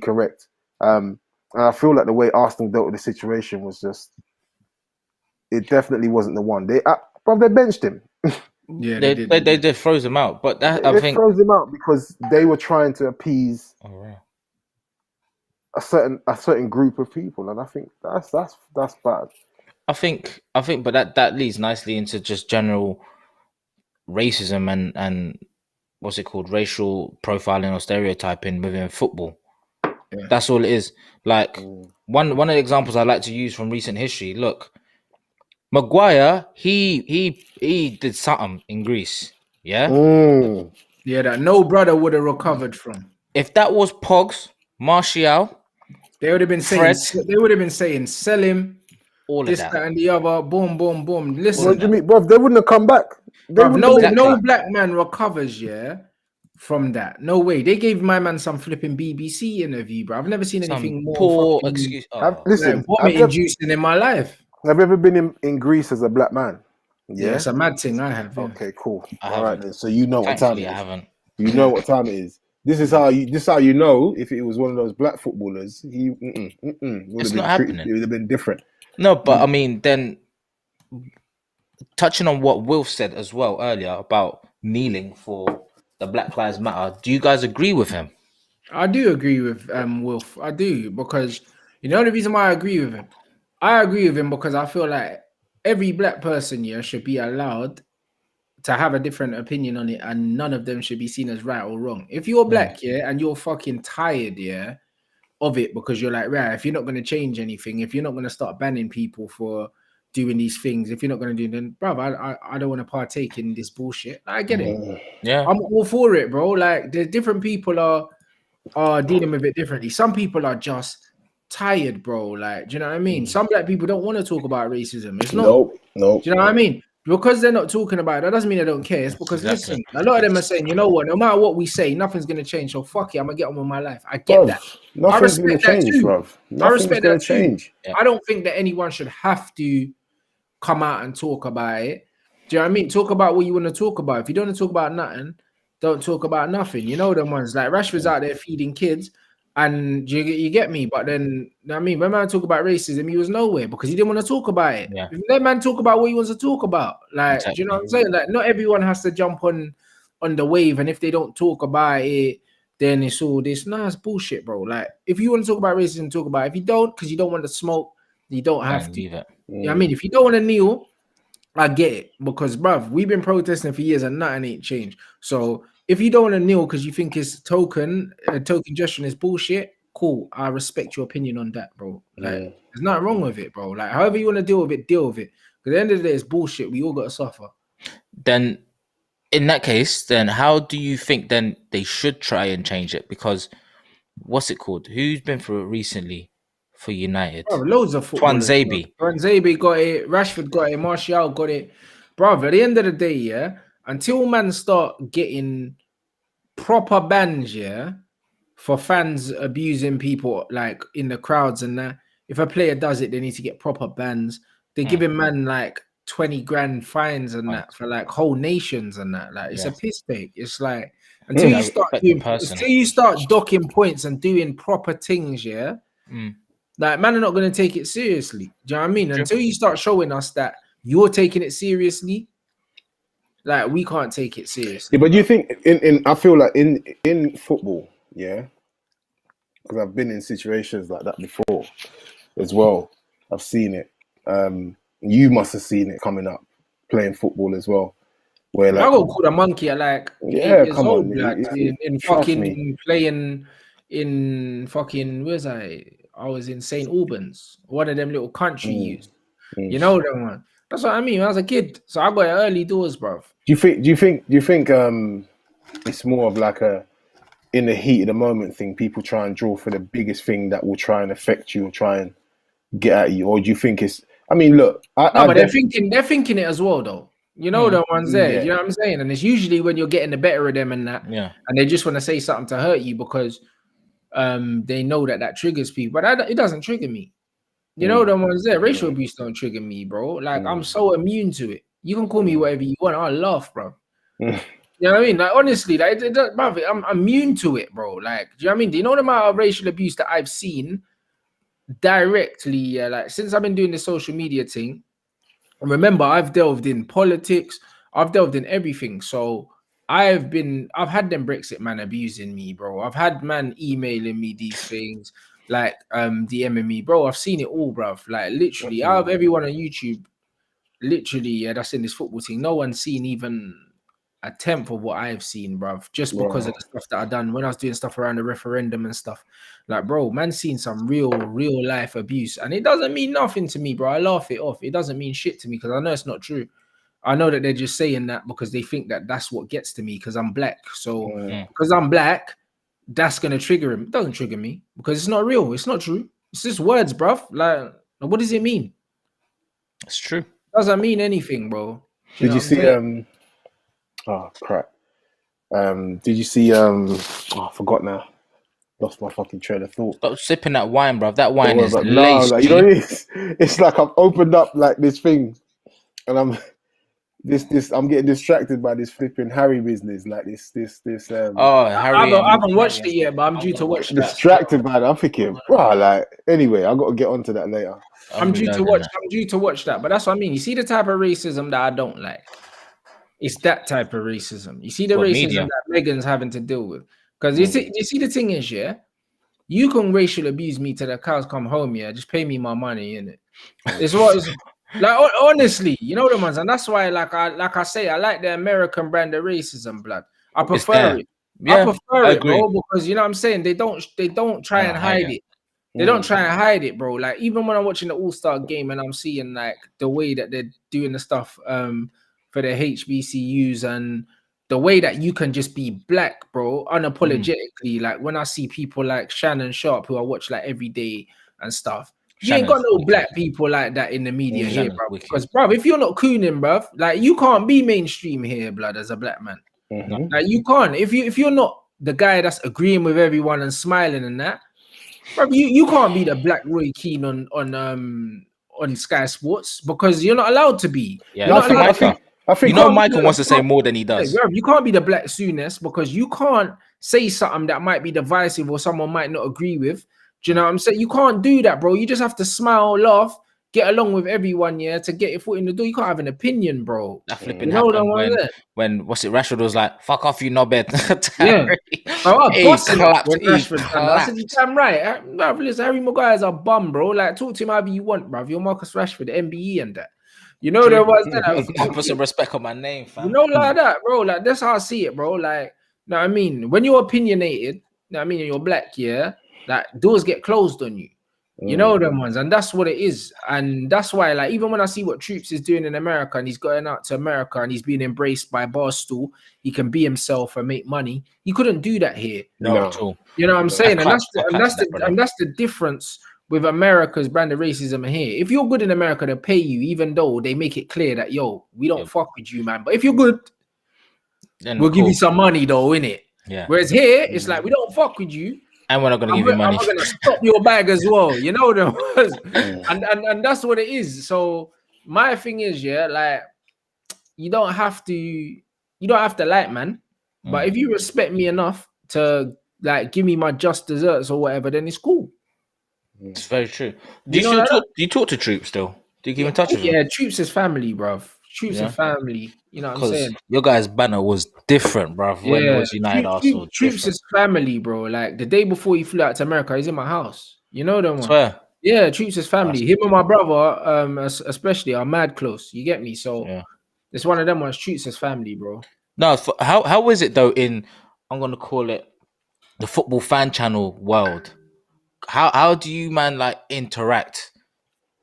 correct. And I feel like the way Arsenal dealt with the situation was just, it definitely wasn't the one. They benched him. Yeah, they froze him out, but that I think froze him out because they were trying to appease a certain group of people, and I think that's bad. I think, but that leads nicely into just general racism and what's it called, racial profiling or stereotyping within football. Yeah. That's all it is. Like one of the examples I like to use from recent history. Look. Maguire, he did something in Greece, yeah? Yeah, that no brother would have recovered from. If that was Pogs, Martial, they would have been saying, sell him, all this, that, and the other, boom. Listen. What do you mean, bro? They wouldn't have come back. No black man recovers, from that. No way. They gave my man some flipping BBC interview, bro. I've never seen anything more poor excuse. Listen, vomit-inducing in my life. Have you ever been in Greece as a black man? Yeah, it's a mad thing. I have. Yeah. Okay, cool. All right, then. So you know what time it is. I haven't. You know what time it is. This is how you know if it was one of those black footballers. He it's not happening. It would have been different. No, but I mean, then touching on what Wilf said as well earlier about kneeling for the Black Lives Matter. Do you guys agree with him? I do agree with Wilf. I do, because you know the reason why I agree with him. I agree with him because I feel like every black person should be allowed to have a different opinion on it, and none of them should be seen as right or wrong. If you're black, and you're fucking tired, of it because you're like, right, if you're not going to change anything, if you're not going to start banning people for doing these things, if you're not going to do, then bro, I don't want to partake in this bullshit. I get it. Yeah, I'm all for it, bro. Like, the different people are dealing with it differently. Some people are just tired, bro. Like, do you know what I mean? Some black people don't want to talk about racism. It's not. Nope. Do you know what I mean? Because they're not talking about it, that doesn't mean they don't care. It's because listen, a lot of them are saying, you know what? No matter what we say, nothing's gonna change. So fuck it, I'm gonna get on with my life. I get that. Nothing's gonna change, bro. I respect that too. I don't think that anyone should have to come out and talk about it. Do you know what I mean? Talk about what you want to talk about. If you don't want to talk about nothing, don't talk about nothing. You know them ones like Rashford's out there feeding kids. And you get me, but then I mean, when man talk about racism, he was nowhere because he didn't want to talk about it. Yeah. If that man talk about what he wants to talk about, like, do you know what I'm saying? Like, not everyone has to jump on the wave, and if they don't talk about it, then it's all this. Nah, it's bullshit, bro. Like, if you want to talk about racism, talk about it. If you don't, because you don't want to smoke, you don't have to. Leave it. You know what I mean? If you don't want to kneel I get it because, bruv, we've been protesting for years and nothing ain't changed. So if you don't want to kneel because you think it's token gesture is bullshit, cool. I respect your opinion on that, bro. Like, there's nothing wrong with it, bro. Like, however you want to deal with it, deal with it. Because at the end of the day, it's bullshit. We all got to suffer. Then, in that case, then how do you think then they should try and change it? Because what's it called? Who's been through it recently for United? Bro, loads of footballers. Tuanzebe got it. Rashford got it. Martial got it. Bro, at the end of the day, yeah, until man start getting proper bans, yeah, for fans abusing people like in the crowds and that, if a player does it, they need to get proper bans. They're giving man like 20 grand fines and that for like whole nations and that. Like, it's a piss take. It's like until you start docking points and doing proper things, yeah. Like, man are not going to take it seriously. Do you know what I mean? Until you start showing us that you're taking it seriously, like, we can't take it seriously. Yeah, but do you think I feel like in football, yeah, because I've been in situations like that before as well. I've seen it. You must have seen it coming up playing football as well. Where like, I got called a monkey at like 8 years old, like, in fucking playing in fucking I was in St. Albans, one of them little country youths. You know them, man. That's what I mean. When I was a kid, so I got early doors, bro. Do you think it's more of like a in the heat of the moment thing? People try and draw for the biggest thing that will try and affect you, or try and get at you, or do you think it's? I mean, look, but they're thinking it as well, though. You know, the ones there. You know what I'm saying? And it's usually when you're getting the better of them and that, and they just want to say something to hurt you because they know that triggers people. But it doesn't trigger me. You know, the ones there. Racial abuse don't trigger me, bro. Like, I'm so immune to it. You can call me whatever you want. I'll laugh, bro. You know what I mean? Like, honestly, like, I'm immune to it, bro. Like, do you know what I mean? Do you know the amount of racial abuse that I've seen directly? Like, since I've been doing the social media thing, and remember, I've delved in politics. I've delved in everything. So I've had them Brexit man abusing me, bro. I've had man emailing me these things, like DMing me, bro. I've seen it all, bro. Like, literally, out of everyone on YouTube, literally, that's in this football thing, no one's seen even a tenth of what I've seen, bruv, just because of the stuff that I've done when I was doing stuff around the referendum and stuff. Like, bro, man's seen some real life abuse, and it doesn't mean nothing to me, bro. I laugh it off. It doesn't mean shit to me because I know it's not true. I know that they're just saying that because they think that that's what gets to me because I'm black. So because I'm black, that's gonna trigger him. It doesn't trigger me because it's not real. It's not true. It's just words, bruv. Like, what does it mean? It's true. It doesn't mean anything, bro. Did you see oh crap. Did you see I forgot now. Lost my fucking train of thought. Stop sipping that wine, bruv. That wine is laced. No, like, you know, it's like I've opened up like this thing and I'm getting distracted by this flipping Harry business. Like this Harry. I haven't watched it yet, but I'm due to watch that. Distracted by that. I'm thinking, wow, like, anyway, I've got to get onto that later. I'm due to watch that, but that's what I mean. You see the type of racism that I don't like. It's that type of racism. You see the racism that Megan's having to deal with. Because you see the thing is, yeah, you can racial abuse me till the cows come home, yeah. Just pay me my money, innit? It's what it's like, honestly, you know the ones, and that's why, like I say, I like the American brand of racism, blood. I prefer it. Yeah, I prefer it, bro, because you know what I'm saying, they don't try and hide it. They don't try and hide it, bro. Like, even when I'm watching the All-Star game and I'm seeing like the way that they're doing the stuff for the HBCUs and the way that you can just be black, bro, unapologetically. Like, when I see people like Shannon Sharp, who I watch like every day and stuff, you ain't got no black people like that in the media here, bro. Because, bro, if you're not cooning, bro, like, you can't be mainstream here, blood, as a black man. Like, you can't. If you're not the guy that's agreeing with everyone and smiling and that, bro, you can't be the black Roy Keane on Sky Sports because you're not allowed to be. Yeah, I think Michael wants to say more than he does. You can't be the black Souness because you can't say something that might be divisive or someone might not agree with. Do you know what I'm saying? You can't do that, bro. You just have to smile, laugh, get along with everyone, yeah, to get your foot in the door. You can't have an opinion, bro. That flipping happened when what's it? Rashford was like, "Fuck off, you knobhead." Yeah, I bossed him when Rashford done that. I said, "You damn right." Listen, Harry Maguire's a bum, bro. Like, talk to him however you want, bro. You're Marcus Rashford, the MBE, and that. You know, there was that. Put some respect on my name, fam. You know, like that, bro. Like, that's how I see it, bro. Like, you know what I mean? When you're opinionated, you know what I mean, and you're black, yeah, like doors get closed on you. You know them ones, and that's what it is. And that's why, like, even when I see what Troops is doing in America and he's going out to America and he's being embraced by Barstool, he can be himself and make money. He couldn't do that here. No. You know what I'm saying? And that's the difference with America's brand of racism here. If you're good in America, they'll pay you, even though they make it clear that, yo, we don't fuck with you, man. But if you're good, then we'll give you some money, though, innit? Yeah. Whereas here, it's like, we don't fuck with you. And we're not going to give you money. I'm going to stop your bag as well. You know them. and that's what it is. So my thing is, yeah, like, you don't have to like, man. But if you respect me enough to, like, give me my just desserts or whatever, then it's cool. It's very true. Do you talk to Troops still? Do you keep in touch with him? Yeah, Troops is family, bruv. Troops is family. You know what I'm saying? Your guys' banner was different, bruv. When it was United Arsenal. Troops is family, bro. Like, the day before he flew out to America, he's in my house. You know them? Swear. Yeah, Troops is family. Him and my brother, especially, are mad close. You get me? So it's one of them ones. Troops is family, bro. No, how is it though in, I'm gonna call it, the football fan channel world? How do you, man, like, interact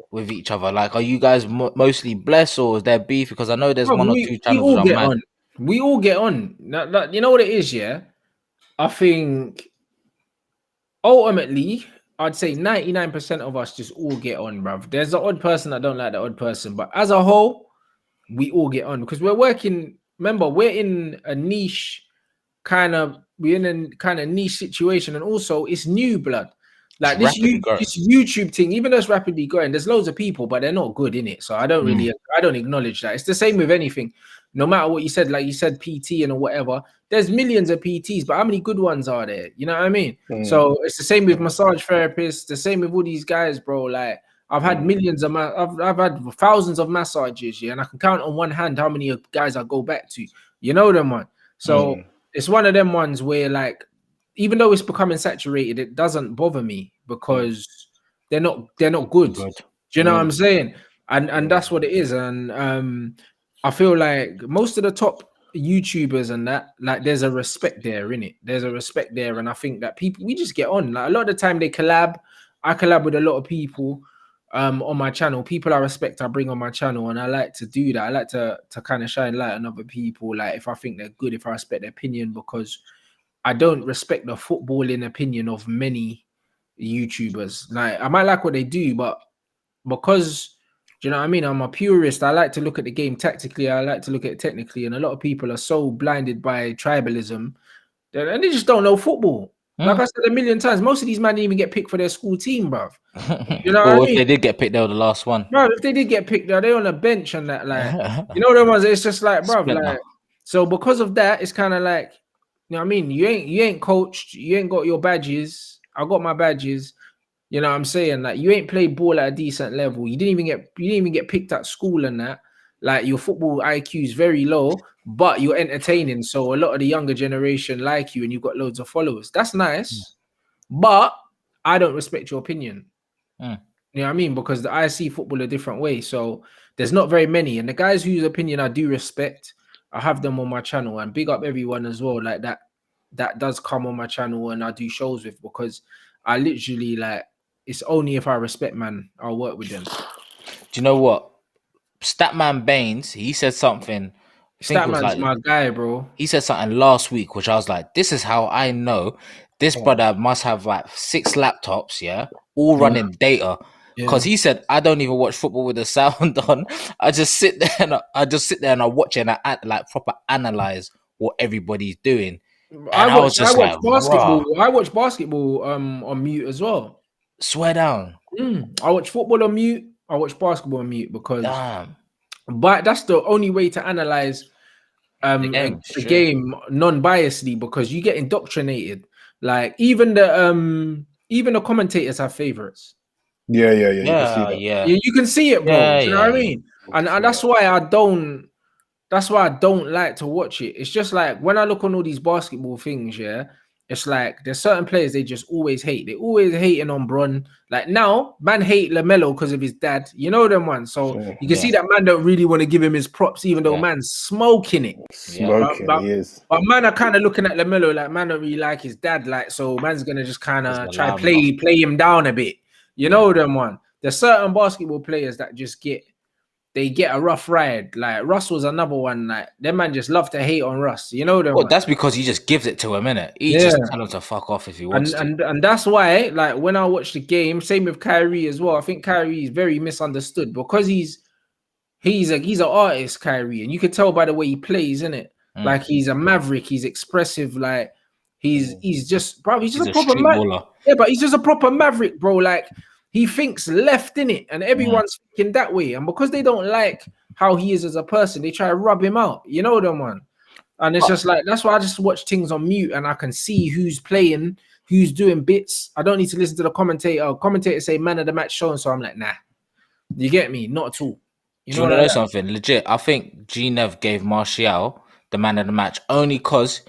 with each other? Like, are you guys mostly blessed, or is there beef? Because I know there's one or two channels that are mad. We all get on. Now, you know what it is, yeah? I think ultimately, I'd say 99% of us just all get on, bruv. There's an odd person that don't like the odd person, but as a whole, we all get on because we're working. Remember, we're in a niche niche situation, and also it's new blood. Like this YouTube thing, even though it's rapidly growing, there's loads of people, but they're not good in it. So I don't acknowledge that. It's the same with anything. No matter what you said, like you said, PT and or whatever, there's millions of PTs, but how many good ones are there? You know what I mean? So it's the same with massage therapists, the same with all these guys, bro. Like, I've had millions of I've had thousands of massages, yeah, and I can count on one hand how many guys I go back to. You know them, man. So it's one of them ones where, like, even though it's becoming saturated, it doesn't bother me because they're not good. Do you know what I'm saying? And that's what it is. And I feel like most of the top YouTubers and that, like, there's a respect there, innit? There's a respect there, and I think that we just get on. Like, a lot of the time they collab. I collab with a lot of people on my channel. People I respect, I bring on my channel, and I like to do that. I like to kind of shine light on other people. Like, if I think they're good, if I respect their opinion, because I don't respect the footballing opinion of many YouTubers. Like, I might like what they do, but because, do you know what I mean? I'm a purist. I like to look at the game tactically. I like to look at it technically. And a lot of people are so blinded by tribalism and they just don't know football. Like I said a million times, most of these men didn't even get picked for their school team, bruv. You know what I mean? If they did get picked, they were the last one. Bro, if they did get picked, they're on a bench and that, like, you know the ones. It's just like, bruv, like, so because of that, it's kind of like, you know what I mean? You ain't coached, you ain't got your badges. I got my badges. You know what I'm saying? Like, you ain't played ball at a decent level. You didn't even get picked at school and that. Like, your football IQ is very low, but you're entertaining. So a lot of the younger generation like you, and you've got loads of followers. That's nice, but I don't respect your opinion. You know what I mean? Because I see football a different way. So there's not very many, and the guys whose opinion I do respect, I have them on my channel, and big up everyone as well. Like that does come on my channel and I do shows with, because I literally, like, it's only if I respect, man, I'll work with them. Do you know what? Statman Baines, he said something. Statman's my guy, bro. He said something last week, which I was like, this is how I know this brother must have like 6 laptops, all running data. Because he said, I don't even watch football with the sound on. I just sit there and I watch it and I like proper analyze what everybody's doing. I watch basketball. I watch basketball on mute as well. Swear down. I watch football on mute. I watch basketball on mute because, but that's the only way to analyze the game non-biasedly, because you get indoctrinated. Like, even the commentators have favorites. Yeah. You can see that. Yeah. You can see it, bro. Do you know what I mean? And that's why I don't. That's why I don't like to watch it. It's just like when I look on all these basketball things, it's like there's certain players they just always hate. They always hating on Bron. Like now, man hate LaMelo because of his dad. You know them ones. So you can see that man don't really want to give him his props, even though man's smoking it. He is. But man are kind of looking at LaMelo like man don't really like his dad. Like so, man's gonna just kind of try play him down a bit. You know them one. There's certain basketball players that just get a rough ride. Like Russ was another one. Like them man just love to hate on Russ. You know them. Well, that's because he just gives it to him, innit? He just tell him to fuck off if he wants to. And that's why, like when I watch the game, same with Kyrie as well. I think Kyrie is very misunderstood because he's an artist, Kyrie, and you can tell by the way he plays, innit? Like he's a maverick. He's expressive. Like he's just a proper maverick. Yeah, but he's just a proper maverick, bro. Like. He thinks left in it, and everyone's thinking that way. And because they don't like how he is as a person, they try to rub him out. You know them one. And it's just like that's why I just watch things on mute and I can see who's playing, who's doing bits. I don't need to listen to the commentator. Commentator say man of the match show, and so I'm like, nah. You get me? Not at all. You know something? Legit. I think G-Nev gave Martial the man of the match only because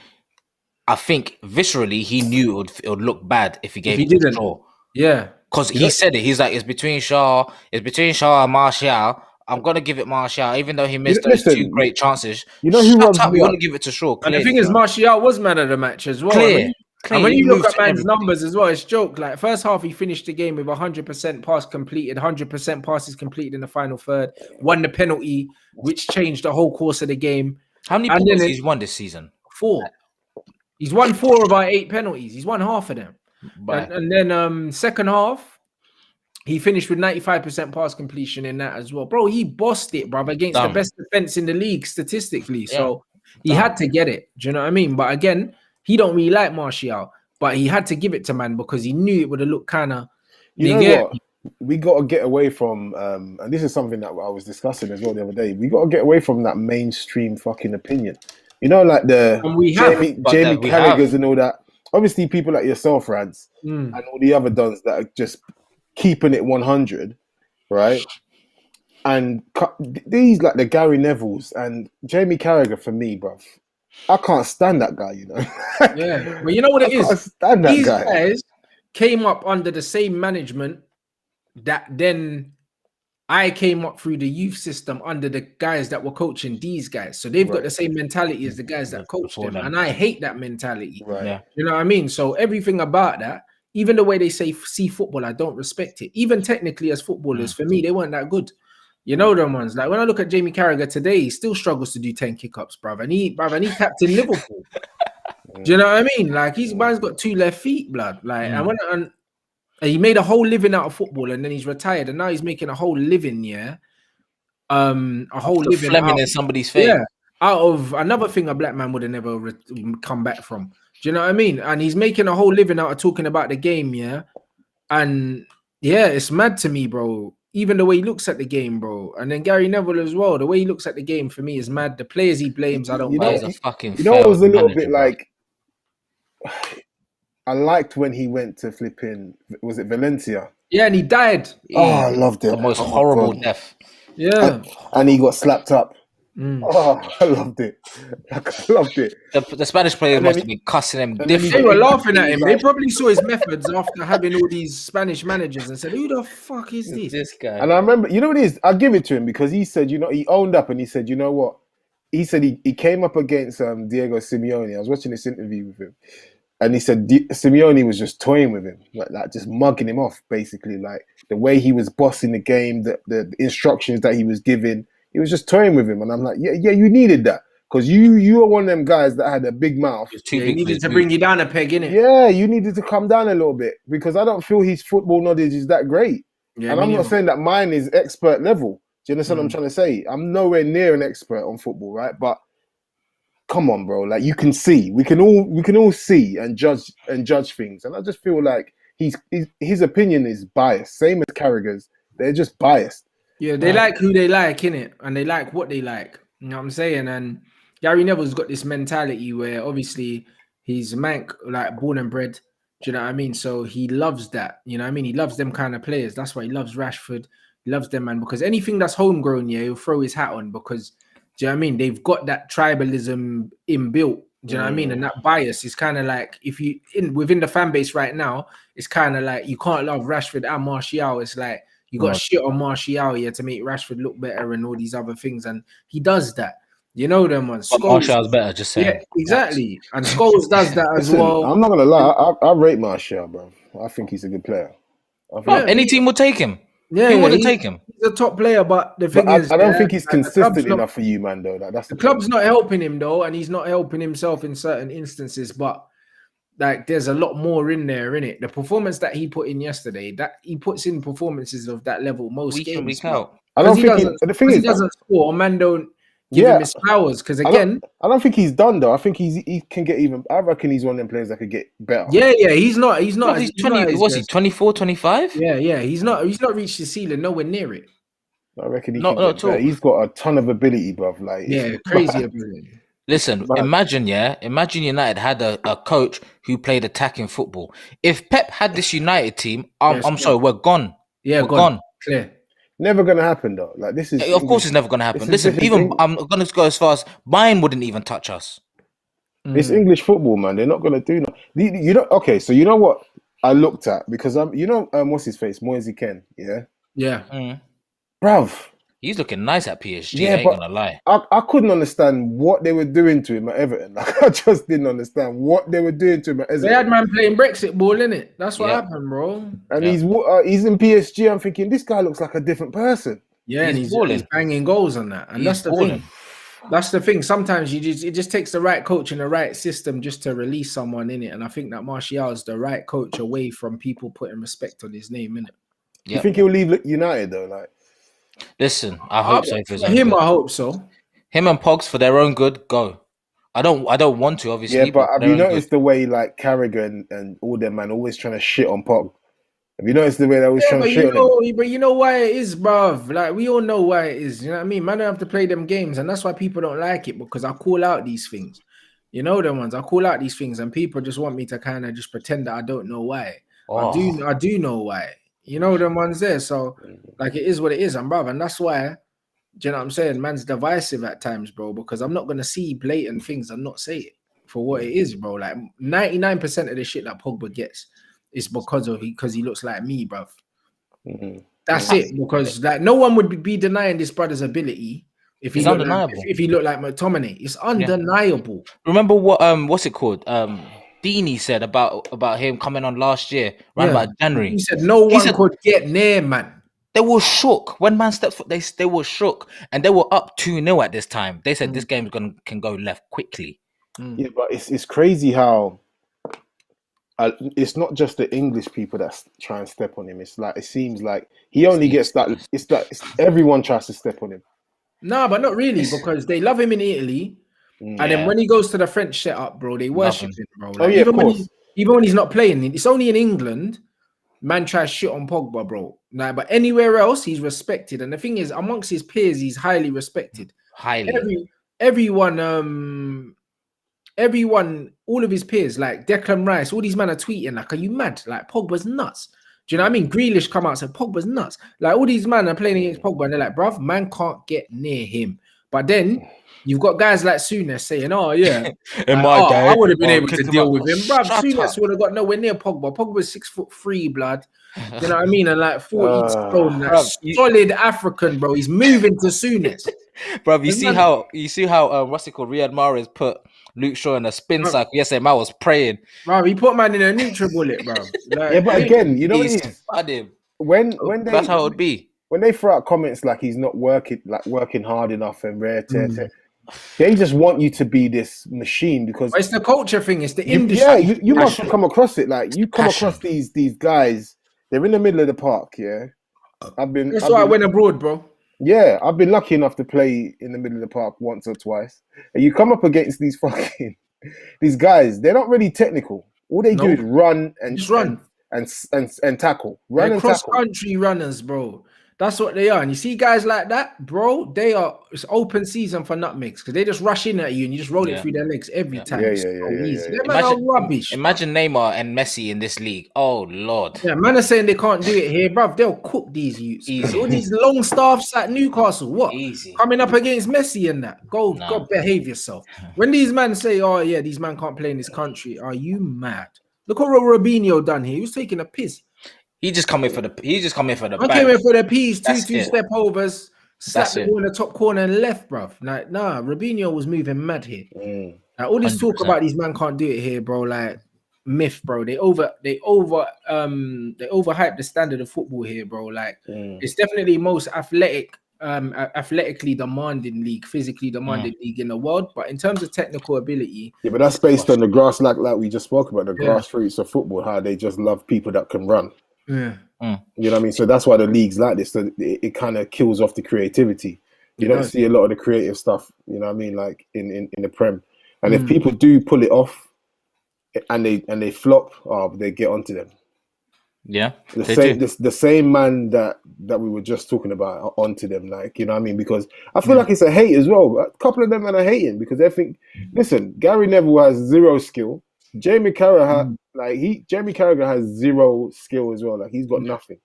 I think viscerally he knew it would look bad if he gave it to the draw. Yeah. Because he said it. He's like, it's between Shaw and Martial. I'm going to give it Martial, even though he missed those two great chances. You know who rubs me up? We want to give it to Shaw. And the thing is, Martial was man of the match as well. Clear. And when you look at man's numbers as well, it's joke. Like first half, he finished the game with 100% pass completed, 100% passes completed in the final third. Won the penalty, which changed the whole course of the game. How many penalties he's won this season? 4. He's won 4 of our 8 penalties. He's won half of them. And then second half, he finished with 95% pass completion in that as well. Bro, he bossed it, bro, against the best defense in the league statistically. So he had to get it. Do you know what I mean? But again, he don't really like Martial, but he had to give it to man because he knew it would have looked kind of. You know what? We got to get away from, and this is something that I was discussing as well the other day. We got to get away from that mainstream fucking opinion. You know, like the Jamie Carragher's and all that. Obviously, people like yourself, Rants, and all the other dons that are just keeping it 100, right? And these, like the Gary Nevilles and Jamie Carragher, for me, bruv, I can't stand that guy, you know? Yeah, well, you know what it is? These guys came up under the same management that then I came up through the youth system under the guys that were coaching these guys. So they've got the same mentality as the guys that coached them. And I hate that mentality. Right. Yeah. You know what I mean? So everything about that, even the way they see football, I don't respect it. Even technically as footballers, for me, they weren't that good. You know them ones. Like when I look at Jamie Carragher today, he still struggles to do 10 kick-ups, bruv. And he captain Liverpool. Do you know what I mean? Like he's man's got 2 left feet, blood. Like and he made a whole living out of football, and then he's retired, and now he's making a whole living, a whole living Fleming in somebody's face. Yeah, out of another thing a black man would have never come back from. Do you know what I mean? And he's making a whole living out of talking about the game, and it's mad to me, bro. Even the way he looks at the game, bro. And then Gary Neville as well. The way he looks at the game for me is mad. The players he blames, I don't know. It was a little bit like. I liked when he went to flipping, was it Valencia? Yeah, and he died. Oh, I loved it. The most horrible death. Yeah. And he got slapped up. Oh, I loved it. I loved it. The Spanish players must have been cussing him. They were laughing at him. They probably saw his methods after having all these Spanish managers and said, who the fuck is this guy? And I remember, you know what it is? I'll give it to him because he said, he owned up and he said, you know what? He said he came up against Diego Simeone. I was watching this interview with him. And he said Simeone was just toying with him, like just mugging him off, basically. Like the way he was bossing the game, the instructions that he was giving, he was just toying with him. And I'm like, yeah, you needed that because you are one of them guys that had a big mouth. He needed to bring you down a peg, innit? Yeah, you needed to come down a little bit because I don't feel his football knowledge is that great. Yeah, and I'm not saying that mine is expert level. Do you understand what I'm trying to say? I'm nowhere near an expert on football, right? But come on, bro. Like you can see, we can all see and judge things. And I just feel like his opinion is biased. Same as Carragher's. They're just biased. Yeah, they like who they like, innit? And they like what they like. You know what I'm saying? And Gary Neville's got this mentality where obviously he's Manc, like born and bred. Do Do you know what I mean? So he loves that. You know what I mean? He loves them kind of players. That's why he loves Rashford. He loves them, man. Because anything that's homegrown, yeah, he'll throw his hat on. Because do you know what I mean? They've got that tribalism inbuilt. Do you know what I mean? And that bias is kind of like if you within the fan base right now, it's kind of like you can't love Rashford and Martial. It's like you got shit on Martial here to make Rashford look better and all these other things, and he does that. You know them ones. Martial's better, just saying. Yeah, exactly. And Scholes does that as well. I'm not gonna lie, I rate Martial, bro. I think he's a good player. Any team would take him. Yeah, who wouldn't take him? He's a top player, but the thing is, I don't think he's consistent enough for you, man. Though that's the club's not helping him though, and he's not helping himself in certain instances. But like, there's a lot more in there, innit? The performance that he put in yesterday, that he puts in performances of that level most week games. in, week out. I don't think the thing is, he doesn't score. Man, don't give him his flowers because again, I don't think he's done though. I think he can get even. I reckon he's one of them players that could get better. Yeah, he's not. He's 20. Was he 24, 25? Yeah. He's not reached the ceiling. Nowhere near it. I reckon he can get better. He's got a ton of ability, bruv. Like crazy ability. Listen, imagine United had a coach who played attacking football. If Pep had this United team, I'm sorry, we're gone. Yeah, we're gone. Clear. Never gonna happen though. Like this is, of course, it's never gonna happen. Listen, even I'm gonna go as far as Bayern wouldn't even touch us. It's English football, man. They're not gonna do no. You know. Okay, so you know what I looked at because what's his face, Moise Ken. Yeah. Bruv. He's looking nice at PSG. I ain't gonna lie. I couldn't understand what they were doing to him at Everton. Like, I just didn't understand what they were doing to him at Everton. They had man playing Brexit ball, innit? That's what happened, bro. And he's in PSG. I'm thinking this guy looks like a different person. Yeah, and he's banging goals on that. And that's the thing. That's the thing. Sometimes it just takes the right coach and the right system just to release someone in it. And I think that Martial is the right coach away from people putting respect on his name, innit? You think he'll leave United though? Like, listen, I hope so. For him, I hope so. Him and Pogs, for their own good, go. I don't want to, obviously. Yeah, but have you noticed the way like Carragher and all them man always trying to shit on Pog? Have you noticed the way they're always trying to shit on him? But you know why it is, bruv. Like, we all know why it is. You know what I mean? Man don't have to play them games, and that's why people don't like it, because I call out these things. You know them ones. I call out these things, and people just want me to kind of just pretend that I don't know why. I do know why. You know them ones there. So, like, it is what it is, and bruv, and that's why, do you know what I'm saying? Man's divisive at times, bro, because I'm not going to see blatant things and not say it for what it is, bro. Like, 99% of the shit that Pogba gets is because he looks like me, bruv. That's it. Because like no one would be denying this brother's ability if he looked like McTominay. It's undeniable. Yeah. Remember what's it called? Deeney said about him coming on last year, around about January. He said no one could get near, man. They were shook when man stepped foot. They were shook, and they were up 2-0 at this time. They said this game can go left quickly. Yeah, but it's crazy how it's not just the English people that try and step on him. It's like it seems like he only gets that. It's like everyone tries to step on him. No, but not really, because they love him in Italy, and then when he goes to the French setup, bro, they worship him, bro. Like, even when he's not playing, it's only in England. Man tries shit on Pogba, bro. Nah, but anywhere else, he's respected. And the thing is, amongst his peers, he's highly respected. Everyone, all of his peers, like Declan Rice, all these men are tweeting, like, are you mad? Like, Pogba's nuts. Do you know what I mean? Grealish come out and said, Pogba's nuts. Like, all these men are playing against Pogba, and they're like, bruv, man can't get near him. But then you've got guys like Souness saying, oh, yeah. I would have been able to deal with him. Bruv, Souness would have got nowhere near Pogba. Pogba's 6'3", blood. You know what I mean? And like 40 stone, like solid African, bro. He's moving to Souness. Bruv, you see how what's it called? Riyad Mahrez put Luke Shaw in a spin cycle. Yesterday, man was praying. Bro, he put man in a neutral bullet, bro. Like, yeah, but again, you know what it is? When that's how it would be. When they throw out comments like he's not working hard enough and they just want you to be this machine because it's the culture thing. It's the industry. Yeah, you must have come across it. Like you come across these guys. They're in the middle of the park. Yeah, That's why I went abroad, bro. Yeah, I've been lucky enough to play in the middle of the park once or twice. And you come up against these guys. They're not really technical. All they do is run and tackle. They're cross country runners, bro. That's what they are. And you see guys like that, bro, it's open season for nutmegs because they just rush in at you and you just roll it through their legs every time. Yeah, it's so easy. yeah. Man are rubbish. Imagine Neymar and Messi in this league. Oh, Lord. Yeah, man are saying they can't do it here, bruv. They'll cook these youths. Easy. All these long staffs at Newcastle, what? Easy. Coming up against Messi and that. Go behave yourself. When these men say, oh, yeah, these men can't play in this country, are you mad? Look what Robinho done here. He was taking a piss. He just come in for the. I came in for the P's, two step overs, slapped the ball in the top corner and left, bruv. Like, nah, Robinho was moving mad here. Like, all this 100%. Talk about these men can't do it here, bro. Like, myth, bro. They overhype the standard of football here, bro. Like, it's definitely most athletically demanding league, physically demanding league in the world. But in terms of technical ability, but that's based on the grass, like we just spoke about the grassroots of football. How they just love people that can run. Yeah. You know what I mean? So that's why the league's like this. So it kind of kills off the creativity. You don't see a lot of the creative stuff, you know what I mean, like in the Prem. And if people do pull it off and they flop, they get onto them. Yeah. The same man that we were just talking about onto them, like, you know what I mean? Because I feel like it's a hate as well. A couple of them men are hating because they think, listen, Gary Neville has zero skill. Jamie Carragher has zero skill as well. Like, he's got nothing.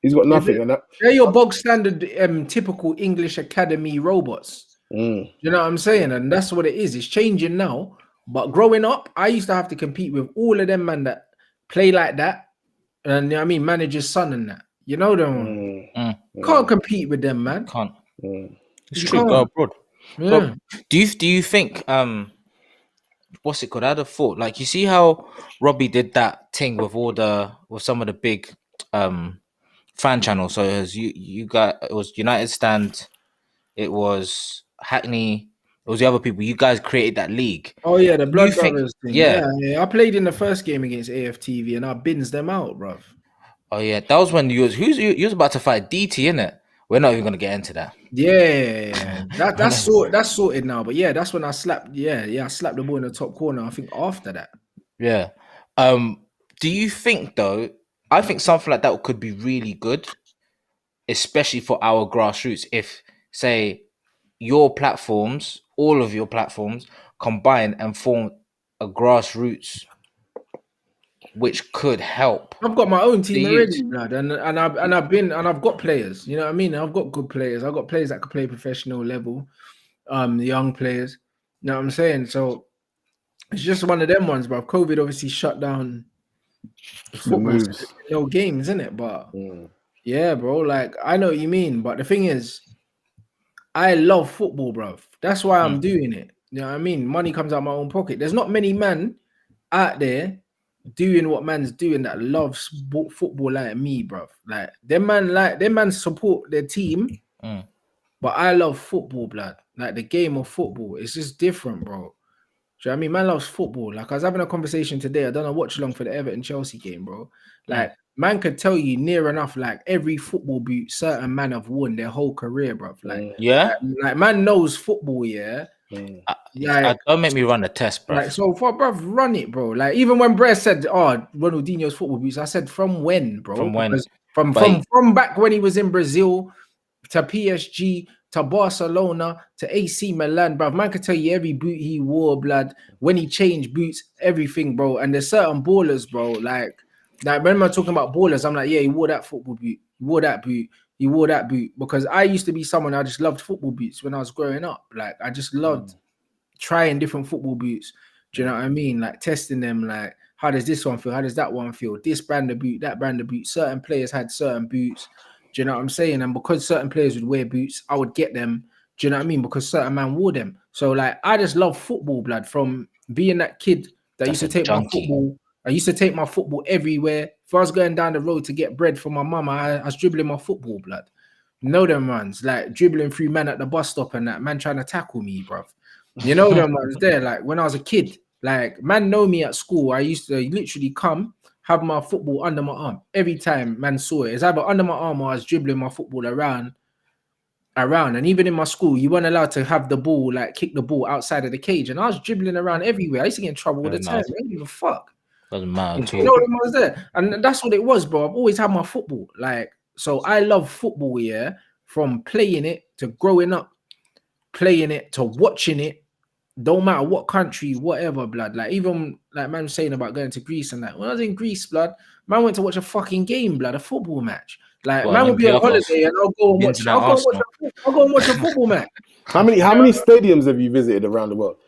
He's got nothing. They're your bog standard, typical English academy robots. You know what I'm saying? And that's what it is. It's changing now. But growing up, I used to have to compete with all of them man that play like that. And I mean, manager's son and that. You know them. Can't compete with them, man. Can't. It's true. Go abroad. Yeah. But do you think what's it called? I'd have thought, like, you see how Robbie did that thing with some of the big fan channels. So it was it was United Stand, it was Hackney, it was the other people. You guys created that league. Oh yeah, the Blood Brothers thing. Yeah. I played in the first game against AFTV and I bins them out, bruv. Oh yeah, that was when you was about to fight DT, innit? We're not even gonna get into that. Yeah. That's sorted now. But yeah, that's when I slapped. I slapped the ball in the top corner. I think after that. Yeah. Do you think though? I think something like that could be really good, especially for our grassroots. If, say, all of your platforms combine and form a grassroots, which could help. I've got my own team already, blood, and I've got players. You know what I mean? I've got good players. I've got players that can play professional level, young players. You know what I'm saying? So it's just one of them ones, bro. COVID obviously shut down football, no games, innit? But yeah, bro. Like, I know what you mean, but the thing is, I love football, bro. That's why I'm doing it. You know what I mean? Money comes out of my own pocket. There's not many men out there doing what man's doing that loves football like me, bro. Like, them man support their team, but I love football, blood. Like, the game of football, it's just different, bro. Do you know what I mean? Man loves football. Like, I was having a conversation today. I done a watch along for the Everton Chelsea game, bro. Like, man could tell you near enough, like, every football boot certain man have won their whole career, bro. Like, like man knows football, yeah. Don't make me run a test, bro. Like, so for bruv, run it, bro. Like, even when Brett said, Ronaldinho's football boots, I said, from when, bro? From when? From back when he was in Brazil to PSG to Barcelona to AC Milan, bruv. Man could tell you every boot he wore, blood, when he changed boots, everything, bro. And there's certain ballers, bro. Like when I'm talking about ballers, I'm like, yeah, he wore that football boot, he wore that boot. He wore that boot, because I used to be someone, I just loved football boots when I was growing up. Like, I just loved trying different football boots. Do you know what I mean? Like, testing them, like, how does this one feel? How does that one feel? This brand of boot, that brand of boot. Certain players had certain boots. Do you know what I'm saying? And because certain players would wear boots, I would get them. Do you know what I mean? Because certain man wore them. So, like, I just love football, blood, from being that kid that used to take my football. I used to take my football everywhere. If I was going down the road to get bread for my mum, I was dribbling my football, blood. You know them ones, like dribbling through man at the bus stop and that man trying to tackle me, bruv. You know them ones there. Like, when I was a kid, like, man know me at school. I used to literally come, have my football under my arm. Every time man saw it, it's either under my arm or I was dribbling my football around. And even in my school, you weren't allowed to have the ball, like, kick the ball outside of the cage. And I was dribbling around everywhere. I used to get in trouble all the time. I didn't give a fuck. Doesn't matter. You know what I was there, and that's what it was, bro. I've always had my football. Like, So I love football, yeah, from playing it to growing up, playing it to watching it. Don't matter what country, whatever, blood. Like even like man was saying about going to Greece and that. When I was in Greece, blood, man went to watch a fucking game, blood, a football match. Like man would be on holiday and I'll go and watch a football match. How many stadiums have you visited around the world?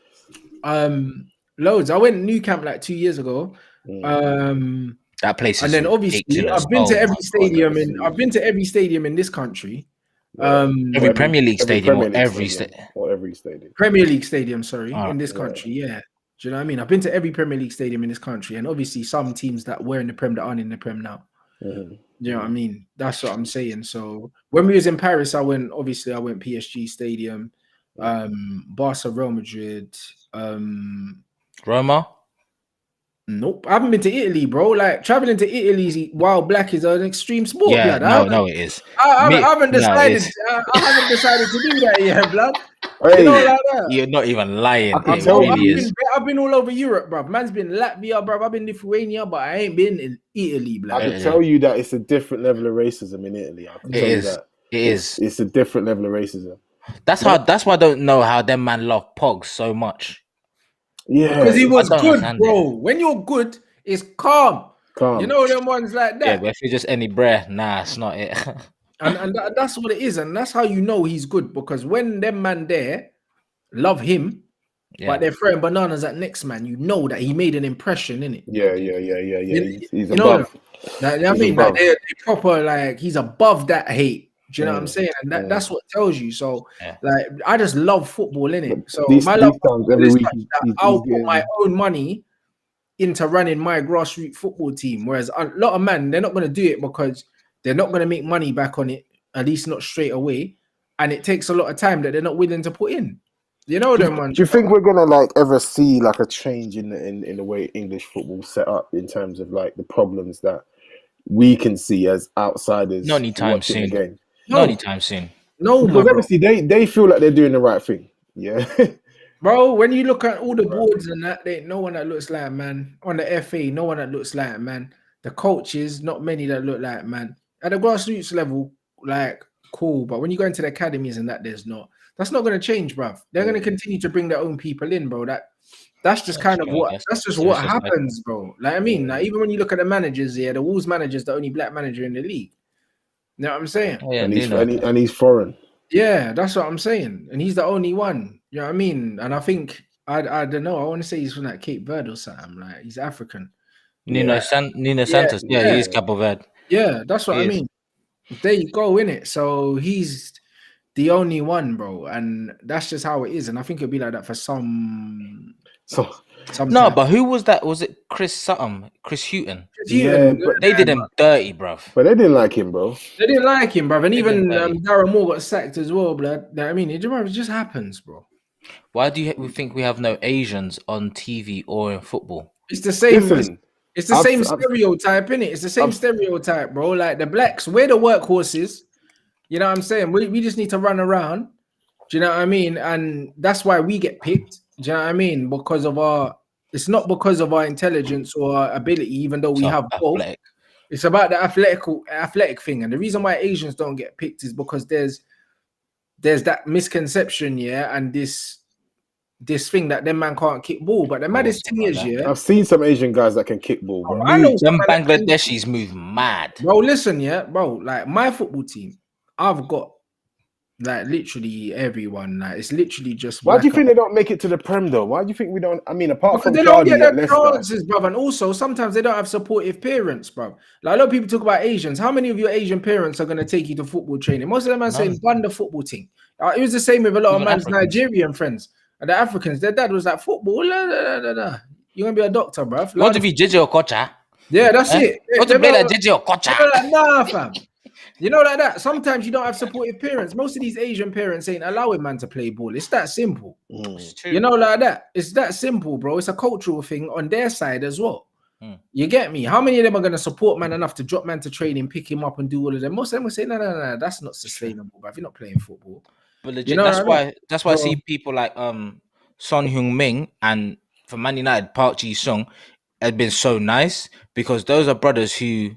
Loads. I went New Camp like 2 years ago. That place is and then obviously I've been to every stadium I've been to every stadium in this country. Every Premier League stadium or every stadium. Premier League stadium, sorry, in this country, yeah. Do you know what I mean? I've been to every Premier League stadium in this country, and obviously some teams that were in the Prem that aren't in the Prem now. You know what I mean? That's what I'm saying. So when we was in Paris, I went PSG Stadium, Barca, Real Madrid, Roma. Nope, I haven't been to Italy, bro. Like traveling to Italy while black is an extreme sport. Yeah, blood. No, it is. I haven't decided. I haven't decided to do that yet, blood. Hey, you know, like that. You're not even lying. I've been all over Europe, bro. Man's been Latvia, bro. I've been Lithuania, but I ain't been in Italy, blood. I can tell you that it's a different level of racism in Italy. It is. It's a different level of racism. That's why I don't know how them man love Pogs so much. Yeah, because he was good, bro. When you're good, it's calm. You know them ones like that. Yeah, but if you're just any breath, nah, it's not it. and that's what it is, and that's how you know he's good. Because when them man there love him, but they're throwing bananas at next man, you know that he made an impression, innit? Yeah. He's above. I mean, like they're proper, like he's above that hate. Do you know what I'm saying? And that's what tells you. So, like, I just love football, innit? So, my love every week, I'll put my own money into running my grassroots football team. Whereas a lot of men, they're not going to do it because they're not going to make money back on it, at least not straight away. And it takes a lot of time that they're not willing to put in. You know them ones. Do you think we're gonna like ever see like a change in the way English football's set up in terms of like the problems that we can see as outsiders? Not anytime soon. Game? No. Not anytime soon. No, because obviously they feel like they're doing the right thing. Yeah. Bro, when you look at all the boards and that, there ain't no one that looks like man. On the FA, no one that looks like man. The coaches, not many that look like man. At the grassroots level, like cool, but when you go into the academies and that, that's not going to change, bruv. They're going to continue to bring their own people in, bro. That's just kind of what what happens, bro. Like I mean, like even when you look at the managers, the Wolves manager's the only black manager in the league. You know what I'm saying? Oh, yeah, and he's foreign. Yeah, that's what I'm saying. And he's the only one. You know what I mean? And I think I don't know. I want to say he's from like Cape Verde or something. Like he's African. Nuno Santos. Yeah, he's Cape Verde. Yeah, that's what I mean. There you go, innit? So he's the only one, bro, and that's just how it is. And I think it'll be like that for some. No, but who was that? Was it Chris Houghton? Yeah, but they did him dirty, bruv. But they didn't like him, bro. And even Darren Moore got sacked as well, blood. I mean, it just happens, bro. Why do you think we have no Asians on TV or in football? It's the same. It's the same stereotype, innit? It's the same stereotype, bro. Like the blacks, we're the workhorses. You know what I'm saying? We just need to run around. Do you know what I mean? And that's why we get picked. Do you know what I mean? Because of it's not because of our intelligence or our ability, even though we have both. It's about the athletic thing. And the reason why Asians don't get picked is because there's that misconception, and this thing that them man can't kick ball. But the maddest thing is, I've seen some Asian guys that can kick ball, bro. I know some Bangladeshis move mad. Bro, listen, bro. Like my football team, I've got like literally everyone. Like it's literally just. Why do you think they don't make it to the Prem though? Why do you think we don't? I mean, apart from they don't get their chances, bro. And also sometimes they don't have supportive parents, bro. Like a lot of people talk about Asians. How many of your Asian parents are going to take you to football training? Most of them are saying run the football team. It was the same with a lot of man's Nigerian friends and the Africans. Their dad was like football. You're gonna be a doctor, bro. Want to be JJ Okocha? Yeah, that's it. Want to be like JJ Okocha? Like, nah, fam. You know, like that. Sometimes you don't have supportive parents. Most of these Asian parents ain't allowing man to play ball. It's that simple. You know, like that. It's that simple, bro. It's a cultural thing on their side as well. You get me? How many of them are going to support man enough to drop man to training, pick him up and do all of them? Most of them will say, no, that's not sustainable, bro. If you're not playing football. But legit, that's why I see people like Son Heung-min and for Man United, Park Ji-sung has been so nice because those are brothers who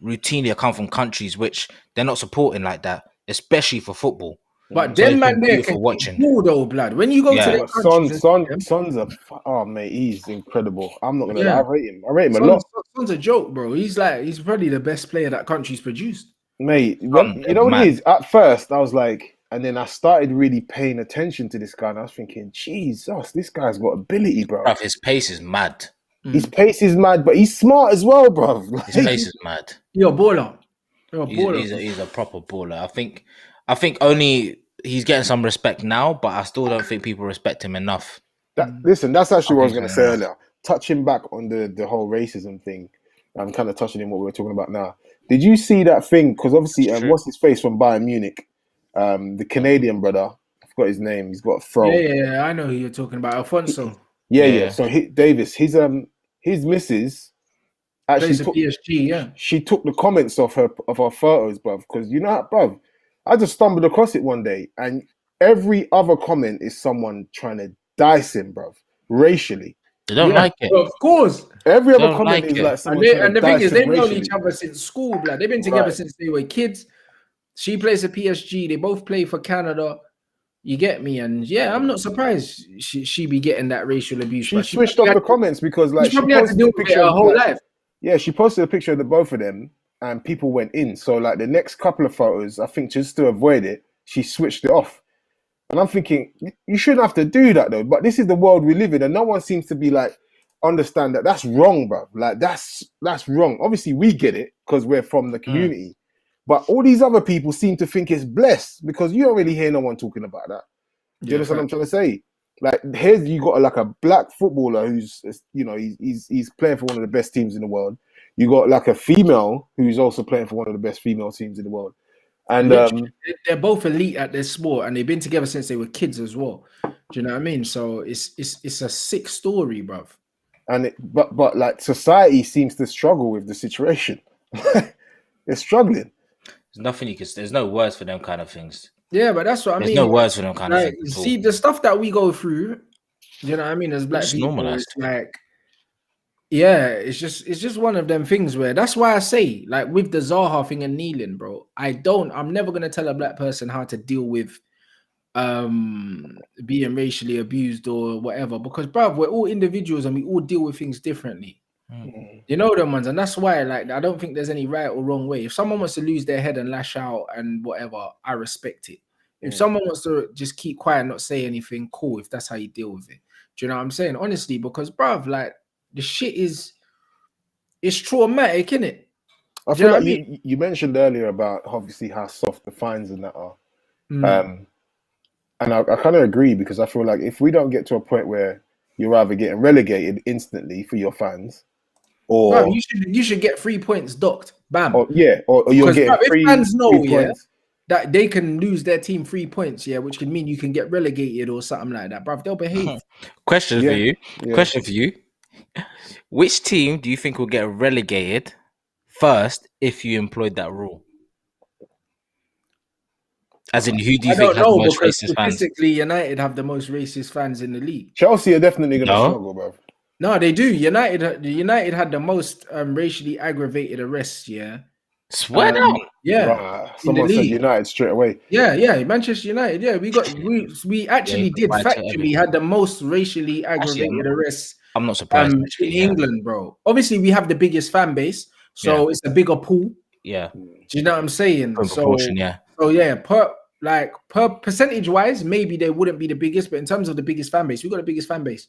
routinely come from countries which they're not supporting like that, especially for football. But them man there can watching though, blood. When you go to the Son's mate, he's incredible. I'm not gonna lie, I rate him a lot. Son's a joke, bro. He's probably the best player that country's produced. Mate, you know what it is? At first, I was like, and then I started really paying attention to this guy, and I was thinking, Jesus, this guy's got ability, bro. Bruv, his pace is mad. His pace is mad, but he's smart as well, bro. His pace is mad. You're a baller. He's a proper baller. I think only he's getting some respect now, but I still don't think people respect him enough. Listen, that's actually what I was going to say earlier. Touching back on the whole racism thing, I'm kind of touching on what we're talking about now. Did you see that thing? Because obviously, what's his face from Bayern Munich? The Canadian brother, I forgot his name. He's got a throw. Yeah, I know who you're talking about, Alfonso. Yeah. So Davis, his missus actually took PSG. Yeah, she took the comments of her photos, bruv. Because you know, bruv, I just stumbled across it one day, and every other comment is someone trying to dice him, bruv, racially. They don't like it. Of course. Every other comment is like someone and the thing is, they've known each other since school, blood. They've been together since they were kids. She plays at PSG. They both play for Canada. You get me? And yeah, I'm not surprised she be getting that racial abuse. She switched off the comments because like she probably had to deal with it her whole life. Yeah, she posted a picture of the both of them and people went in. So like the next couple of photos, I think just to avoid it, she switched it off. And I'm thinking, you shouldn't have to do that though. But this is the world we live in, and no one seems to be like understand that that's wrong, bro. Like that's wrong. Obviously, we get it because we're from the community. But all these other people seem to think it's blessed because you don't really hear no one talking about that. Do you understand what I'm trying to say? Like here you got like a black footballer who's, you know, he's playing for one of the best teams in the world. You got like a female who's also playing for one of the best female teams in the world. And they're both elite at their sport, and they've been together since they were kids as well. Do you know what I mean? So it's a sick story, bruv. And but like society seems to struggle with the situation. They're struggling. There's nothing you can. There's no words for them kind of things. Yeah, but that's what I mean. There's no words for them kind of things. See, the stuff that we go through, you know what I mean, as black people, normalized. it's like, yeah, it's just one of them things where that's why I say, like with the Zaha thing and kneeling, bro, I'm never gonna tell a black person how to deal with being racially abused or whatever, because bruv, we're all individuals and we all deal with things differently. You know them ones, and that's why, like, I don't think there's any right or wrong way. If someone wants to lose their head and lash out and whatever, I respect it. If someone wants to just keep quiet and not say anything, cool, if that's how you deal with it. Do you know what I'm saying? Honestly, because bruv, like, the shit it's traumatic, innit? I feel like you mentioned earlier about obviously how soft the fines and that are. And I kind of agree, because I feel like if we don't get to a point where you're either getting relegated instantly for your fans, or bro, you should get 3 points docked. Bam. Or you're getting if fans know, points, that they can lose their team 3 points, which can mean you can get relegated or something like that, bruv. They'll behave. Question for you. Which team do you think will get relegated first if you employed that rule? As in, who do you think has the most racist fans? Statistically, United have the most racist fans in the league. Chelsea are definitely going to struggle, bro. No, they do. United had the most racially aggravated arrests. Swear down. Someone said United straight away. Yeah. Manchester United. Yeah, we actually did factually had the most racially aggravated arrests. I'm not surprised. In England, bro. Obviously, we have the biggest fan base, so it's a bigger pool. Yeah. Do you know what I'm saying? Proportion, per percentage wise, maybe they wouldn't be the biggest, but in terms of the biggest fan base, we got the biggest fan base.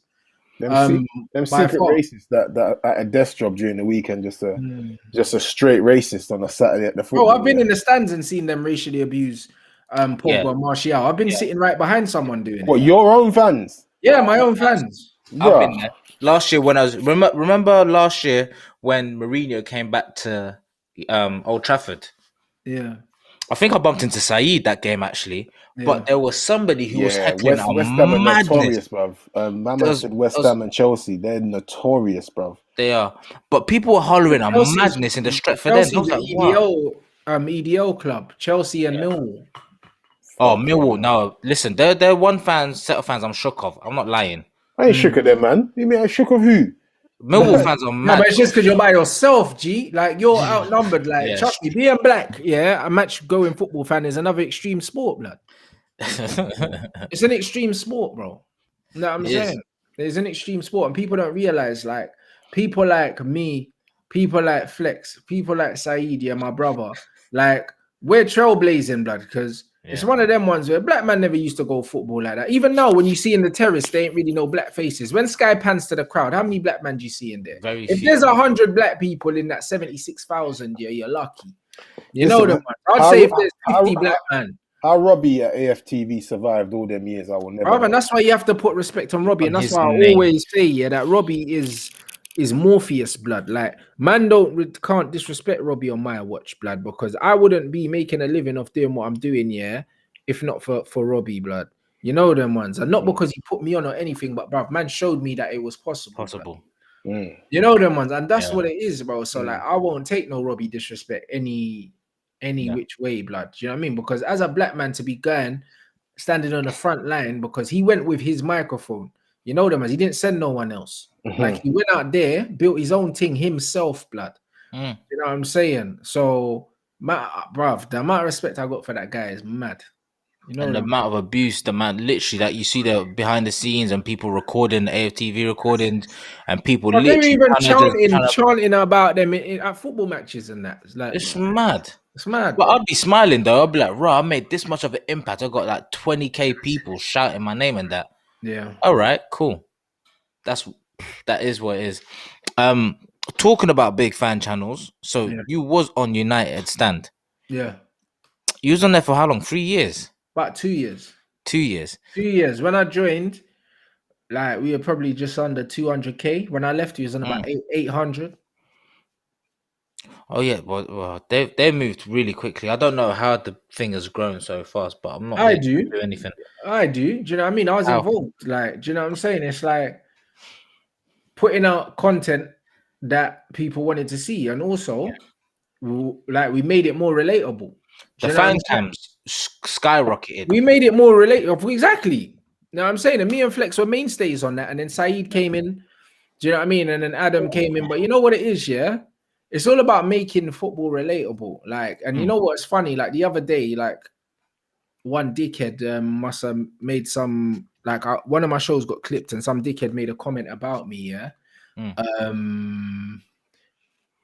Them secret racists that at a desk job during the weekend, just a straight racist on a Saturday at the football. I've been in the stands and seen them racially abuse Pogba and Martial. I've been sitting right behind someone doing it. What, your own fans? Yeah, my own fans. I've been there. Last year when I was remember last year when Mourinho came back to Old Trafford. Yeah. I think I bumped into Saeed that game actually, but there was somebody who was heckling West Ham are notorious, bruv. Mama said West Ham and Chelsea, they're notorious, bruv. They are, but people were hollering a madness in the Stretford end. I was like, EDO club, Chelsea and Millwall. Oh, Millwall! No, listen, they're one set of fans I'm shook of. I'm not lying. I ain't shook of them, man. You mean I shook of who? Millwall fans are mad. No, but it's just because you're by yourself, G. Like, you're outnumbered. Like, trust me, being black, a match-going football fan is another extreme sport, blood. It's an extreme sport, bro. You know what I'm saying? It's an extreme sport, and people don't realize, like, people like me, people like Flex, people like Saeed, my brother, like, we're trailblazing, blood, because it's one of them ones where black man never used to go football like that. Even now, when you see in the terrace, they ain't really no black faces. When Sky pans to the crowd, how many black men do you see in there? If there's 100 black people in that 76,000, you're lucky. You know them, man. I'd say if there's 50 black men. How Robbie at AFTV survived all them years, I will never. Brother, and that's why you have to put respect on Robbie, and that's why I always say, that Robbie is Morpheus, blood. Like, man can't disrespect Robbie on my watch, blood, because I wouldn't be making a living off doing what I'm doing, if not for Robbie, blood. You know them ones, and not because he put me on or anything, but bruv, man showed me that it was possible. You know them ones, and that's what it is, bro. So like, I won't take no Robbie disrespect any which way, blood. Do you know what I mean? Because as a black man to be standing on the front line, because he went with his microphone, you know them as he didn't send no one else. Like, he went out there, built his own thing himself, blood. You know what I'm saying? So, bruv, the amount of respect I got for that guy is mad. You know, and the amount of abuse, the man literally that you see there behind the scenes, and people recording the AFTV recordings, and people literally even chanting about them at football matches and that. It's like, it's mad. It's mad. But I'd be smiling though. I'd be like, "Right, I made this much of an impact. I got like 20k people shouting my name and that." Yeah. All right, cool. That is what it is. Talking about big fan channels. So you was on United Stand. Yeah. You was on there for how long? 3 years. About 2 years. 2 years. 2 years. When I joined, like, we were probably just under 200k. When I left, we was on about 800. Oh yeah, well, they moved really quickly. I don't know how the thing has grown so fast, but I'm not. I do. Do anything. I do. Do you know what I mean? I was involved. Like, do you know what I'm saying? It's like putting out content that people wanted to see, and also, like, we made it more relatable. The fan cams skyrocketed. We made it more relatable. Exactly. Now I'm saying, and me and Flex were mainstays on that, and then Saeed came in. Do you know what I mean? And then Adam came in. But you know what it is, it's all about making football relatable. Like, and you know what's funny? Like, the other day, like, one dickhead must have made some, like, one of my shows got clipped, and some dickhead made a comment about me.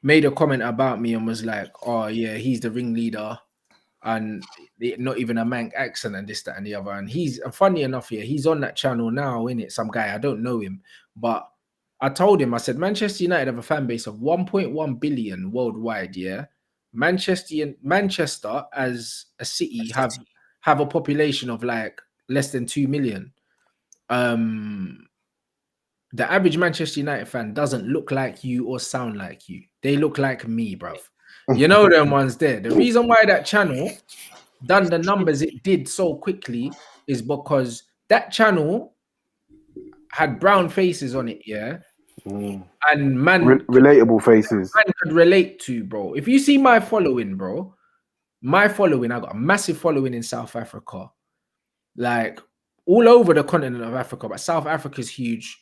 Made a comment about me and was like, "Oh yeah, he's the ringleader, and not even a Manc accent, and this, that, and the other." And he's funny enough, he's on that channel now, innit? Some guy, I don't know him, but I told him, I said, Manchester United have a fan base of 1.1 billion worldwide. Manchester as a city have a population of like less than 2 million. The average Manchester United fan doesn't look like you or sound like you. They look like me, bruv. You know them ones there. The reason why that channel done the numbers it did so quickly is because that channel had brown faces on it, and man, relatable faces. Man could relate to, bro. If you see my following, bro, I got a massive following in South Africa, like all over the continent of Africa, but South Africa's huge.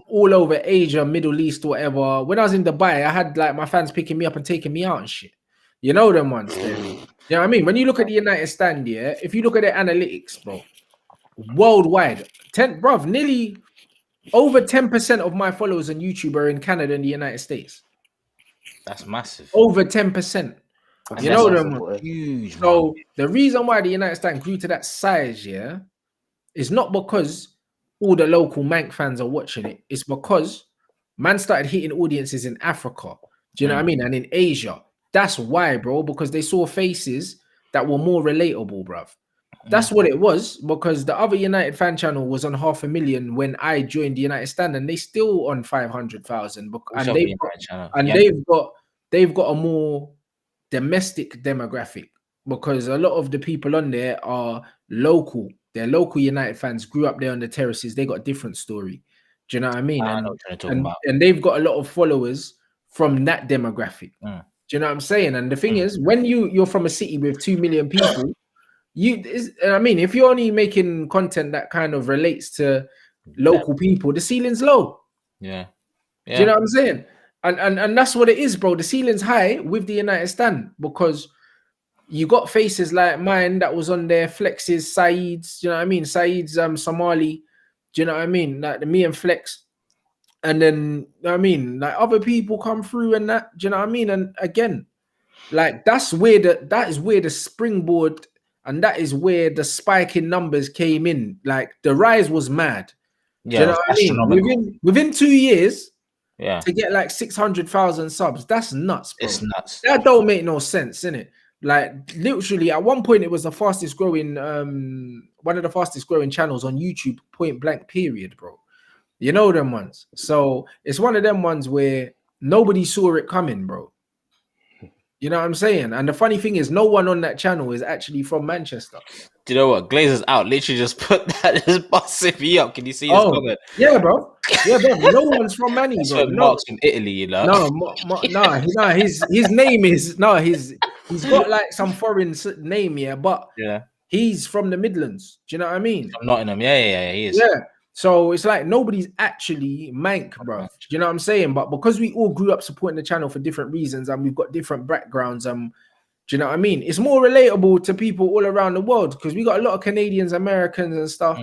All over Asia, Middle East, whatever. When I was in Dubai, I had like my fans picking me up and taking me out and shit. You know them ones there. You know what I mean? When you look at the United Stand, if you look at their analytics, bro, worldwide, nearly over 10% of my followers on YouTube are in Canada and the United States. That's massive. Over 10%. You know them huge. So the reason why the United Stand grew to that size, is not because all the local Manc fans are watching it. It's because man started hitting audiences in Africa. Do you know what I mean? And in Asia. That's why, bro, because they saw faces that were more relatable, bruv. That's what it was, because the other United fan channel was on 500,000 when I joined the United Stand, and they still on 500,000. And they've got a more domestic demographic, because a lot of the people on there are local. They're local United fans, grew up there on the terraces. They got a different story. Do you know what I mean? And they've got a lot of followers from that demographic. Do you know what I'm saying? And the thing is, when you're from a city with 2 million people, if you're only making content that kind of relates to local people, the ceiling's low. Yeah. Do you know what I'm saying? And that's what it is, bro. The ceiling's high with the United stand because you got faces like mine that was on there, Flex's, Saeed's, do you know what I mean? Saeed's Somali, do you know what I mean? Like me and Flex. And then, you know what I mean? Like other people come through and that, do you know what I mean? And again, like that is where the springboard and that is where the spike in numbers came in. Like the rise was mad. Do you know what I mean? Within 2 years, to get like 600,000 subs, that's nuts, bro. It's nuts. That don't make no sense, innit? Like literally, at one point, it was the fastest growing, one of the fastest growing channels on YouTube, point blank, period, bro. You know them ones. So it's one of them ones where nobody saw it coming, bro. You know what I'm saying? And the funny thing is, no one on that channel is actually from Manchester. Do you know what? Glazer's out. Literally just put that, just busted me up. Can you see his comment? Yeah, bro. Yeah, bro. No one's from Manny, bro. Mark's from Italy, you know? No. His name is he's got like some foreign name, yeah, but he's from the Midlands. Do you know what I mean? From Nottingham. Yeah, he is. Yeah. So it's like nobody's actually Mank, bro. Do you know what I'm saying? But because we all grew up supporting the channel for different reasons and we've got different backgrounds, do you know what I mean? It's more relatable to people all around the world because we got a lot of Canadians, Americans, and stuff.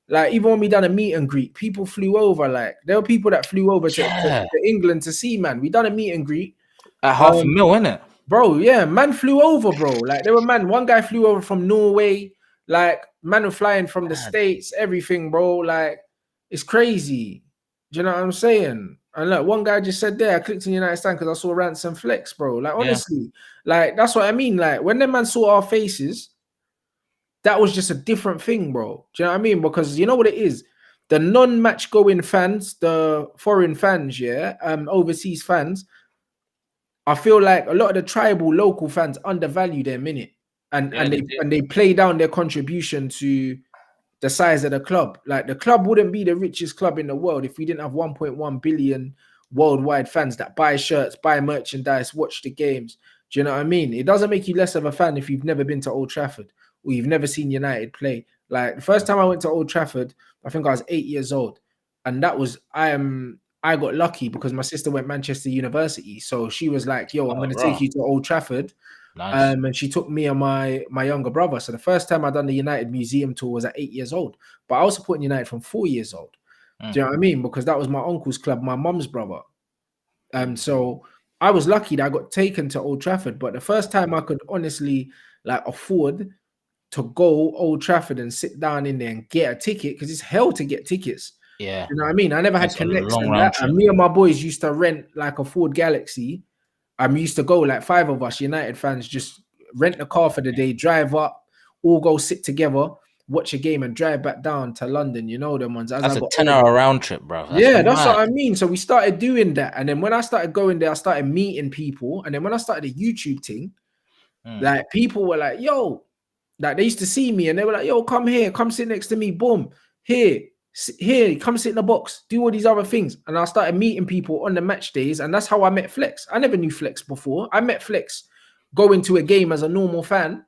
Like even when we done a meet and greet, people flew over. Like there were people that flew over to England to see, man. We done a meet and greet at $500,000, innit? Bro, yeah, man flew over, bro. Like there were one guy flew over from Norway. Like man were flying from the States, everything, bro. Like it's crazy. Do you know what I'm saying? And look, one guy just said there, I clicked on United Stand because I saw Rants and Flex, bro. Like honestly, like that's what I mean. Like when them man saw our faces, that was just a different thing, bro. Do you know what I mean? Because you know what it is? The non-match going fans, the foreign fans, overseas fans, I feel like a lot of the tribal local fans undervalue their minute. And they play down their contribution to the size of the club. Like the club wouldn't be the richest club in the world if we didn't have 1.1 billion worldwide fans that buy shirts, buy merchandise, watch the games. Do you know what I mean? It doesn't make you less of a fan if you've never been to Old Trafford or you've never seen United play. Like the first time I went to Old Trafford, I think I was 8 years old, and that was I got lucky because my sister went Manchester University, so she was like, "Yo, I'm going to take you to Old Trafford." Nice. And she took me and my younger brother. So the first time I done the United Museum tour was at 8 years old. But I was supporting United from 4 years old. Do you know what I mean? Because that was my uncle's club, my mum's brother. So I was lucky that I got taken to Old Trafford. But the first time I could honestly like afford to go Old Trafford and sit down in there and get a ticket, because it's hell to get tickets. Yeah. You know what I mean? I never had connects in that. And me and my boys used to rent like a Ford Galaxy. We used to go, like 5 of us United fans, just rent a car for the day, drive up, all go sit together, watch a game and drive back down to London. You know them ones. That's a 10-hour round trip, bro. That's what I mean. So we started doing that. And then when I started going there, I started meeting people. And then when I started a YouTube thing, like people were like, yo, like they used to see me and they were like, yo, come here, come sit next to me. Boom. Here, come sit in the box, do all these other things. And I started meeting people on the match days, and that's how I met Flex. I never knew Flex before. I met Flex going to a game as a normal fan,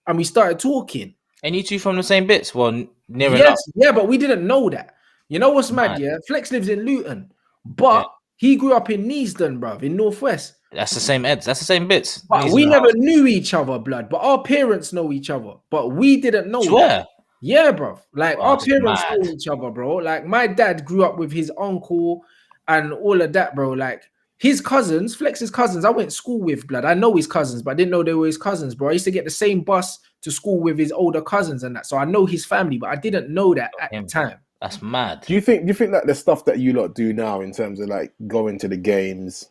and we started talking. And you two from the same bits? Well, near enough. Yeah, but we didn't know that. You know what's mad, yeah? Flex lives in Luton, but he grew up in Neasden, bruv, in Northwest. That's the same eds. That's the same bits. But we never knew each other, blood. But our parents know each other. But we didn't know that. Yeah, bro. Like our parents know each other, bro. Like my dad grew up with his uncle and all of that, bro. Like his cousins, Flex's cousins, I went to school with, blood. I know his cousins, but I didn't know they were his cousins, bro. I used to get the same bus to school with his older cousins and that. So I know his family, but I didn't know that at the time. That's mad. Do you think that the stuff that you lot do now in terms of like going to the games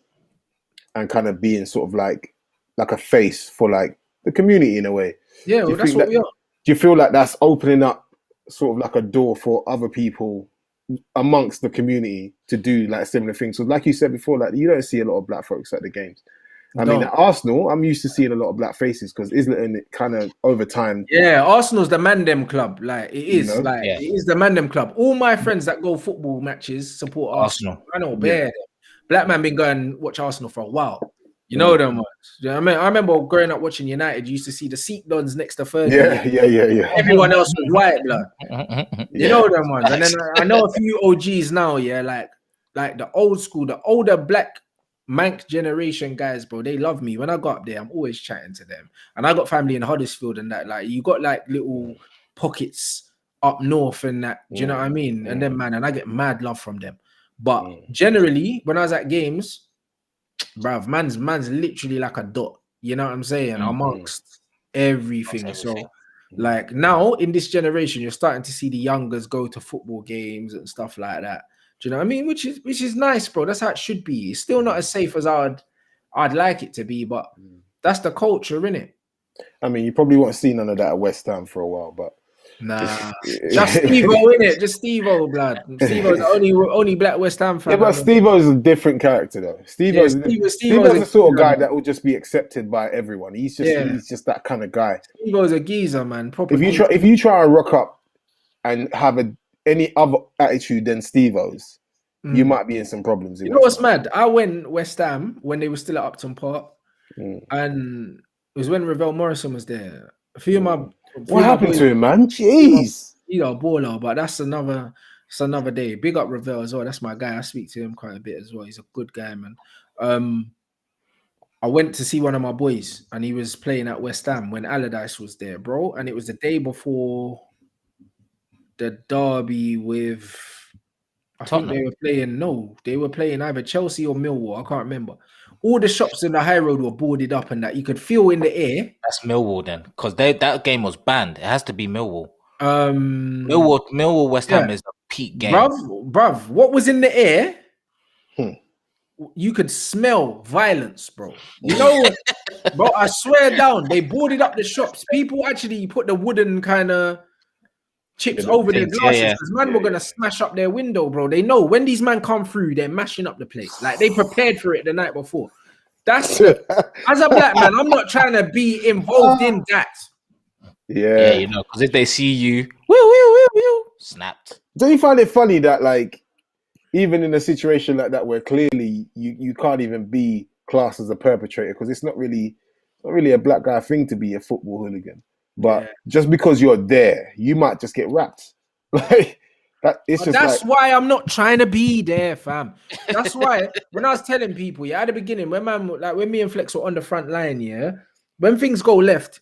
and kind of being sort of like a face for like the community in a way? Yeah, well, that's what we are. Do you feel like that's opening up sort of like a door for other people amongst the community to do like similar things? So like you said before, like you don't see a lot of black folks at the games. I mean, at Arsenal, I'm used to seeing a lot of black faces because Islington kind of over time. Yeah, Arsenal's the Mandem club. Like it is, it is the Mandem club. All my friends that go football matches support Arsenal. I know, black man been going watch Arsenal for a while. You know them ones. You know what I mean? I remember growing up watching United. You used to see the seat dons next to Fergie. Yeah. Everyone else was white blood. You know them ones. And then I know a few OGs now. Yeah, like like the old school, the older black Manc generation guys, bro, they love me. When I got up there, I'm always chatting to them. And I got family in Huddersfield and that. Like, you got like little pockets up north and that. Do you know what I mean? And then, man, and I get mad love from them. But generally, when I was at games, bruv, man's literally like a dot. You know what I'm saying? Amongst everything. So, like, now in this generation, you're starting to see the youngers go to football games and stuff like that. Do you know what I mean? Which is nice, bro. That's how it should be. It's still not as safe as I'd like it to be, but that's the culture, innit? I mean, you probably won't see none of that at West Ham for a while, but nah, just Steve-O, innit? Just Steve-O, blood. Steve-O's the only black West Ham fan. Yeah, but Steve-O's a different character, though. Steve-O's the sort of guy that will just be accepted by everyone. He's just that kind of guy. Steve-O's a geezer, man. If you try and rock up and have any other attitude than Steve-O's, you might be in some problems. You know what's mad? I went West Ham when they were still at Upton Park, and it was when Ravel Morrison was there. A few of my what happened to him, man? Jeez, he's a baller, but that's another day. Big up Ravel as well. That's my guy. I speak to him quite a bit as well. He's a good guy, man. I went to see one of my boys, and he was playing at West Ham when Allardyce was there, bro. And it was the day before the derby with, I think they were playing either Chelsea or Millwall. I can't remember. All the shops in the high road were boarded up and that you could feel in the air. That's Millwall then, because that game was banned. It has to be Millwall. Millwall West Ham is a peak game. Bruv, what was in the air? You could smell violence, bro. You know, bro, I swear down, they boarded up the shops. People actually put the wooden kind of chips over their glasses because man were gonna smash up their window, bro. They know when these men come through, they're mashing up the place. Like they prepared for it the night before. That's as a black man, I'm not trying to be involved in that. Yeah, you know, because if they see you, woo, snapped. Don't you find it funny that, like, even in a situation like that where clearly you can't even be classed as a perpetrator because it's not really a black guy thing to be a football hooligan. But just because you're there, you might just get wrapped. Like that. That's why I'm not trying to be there, fam. That's why when I was telling people, at the beginning, when me and Flex were on the front line, when things go left,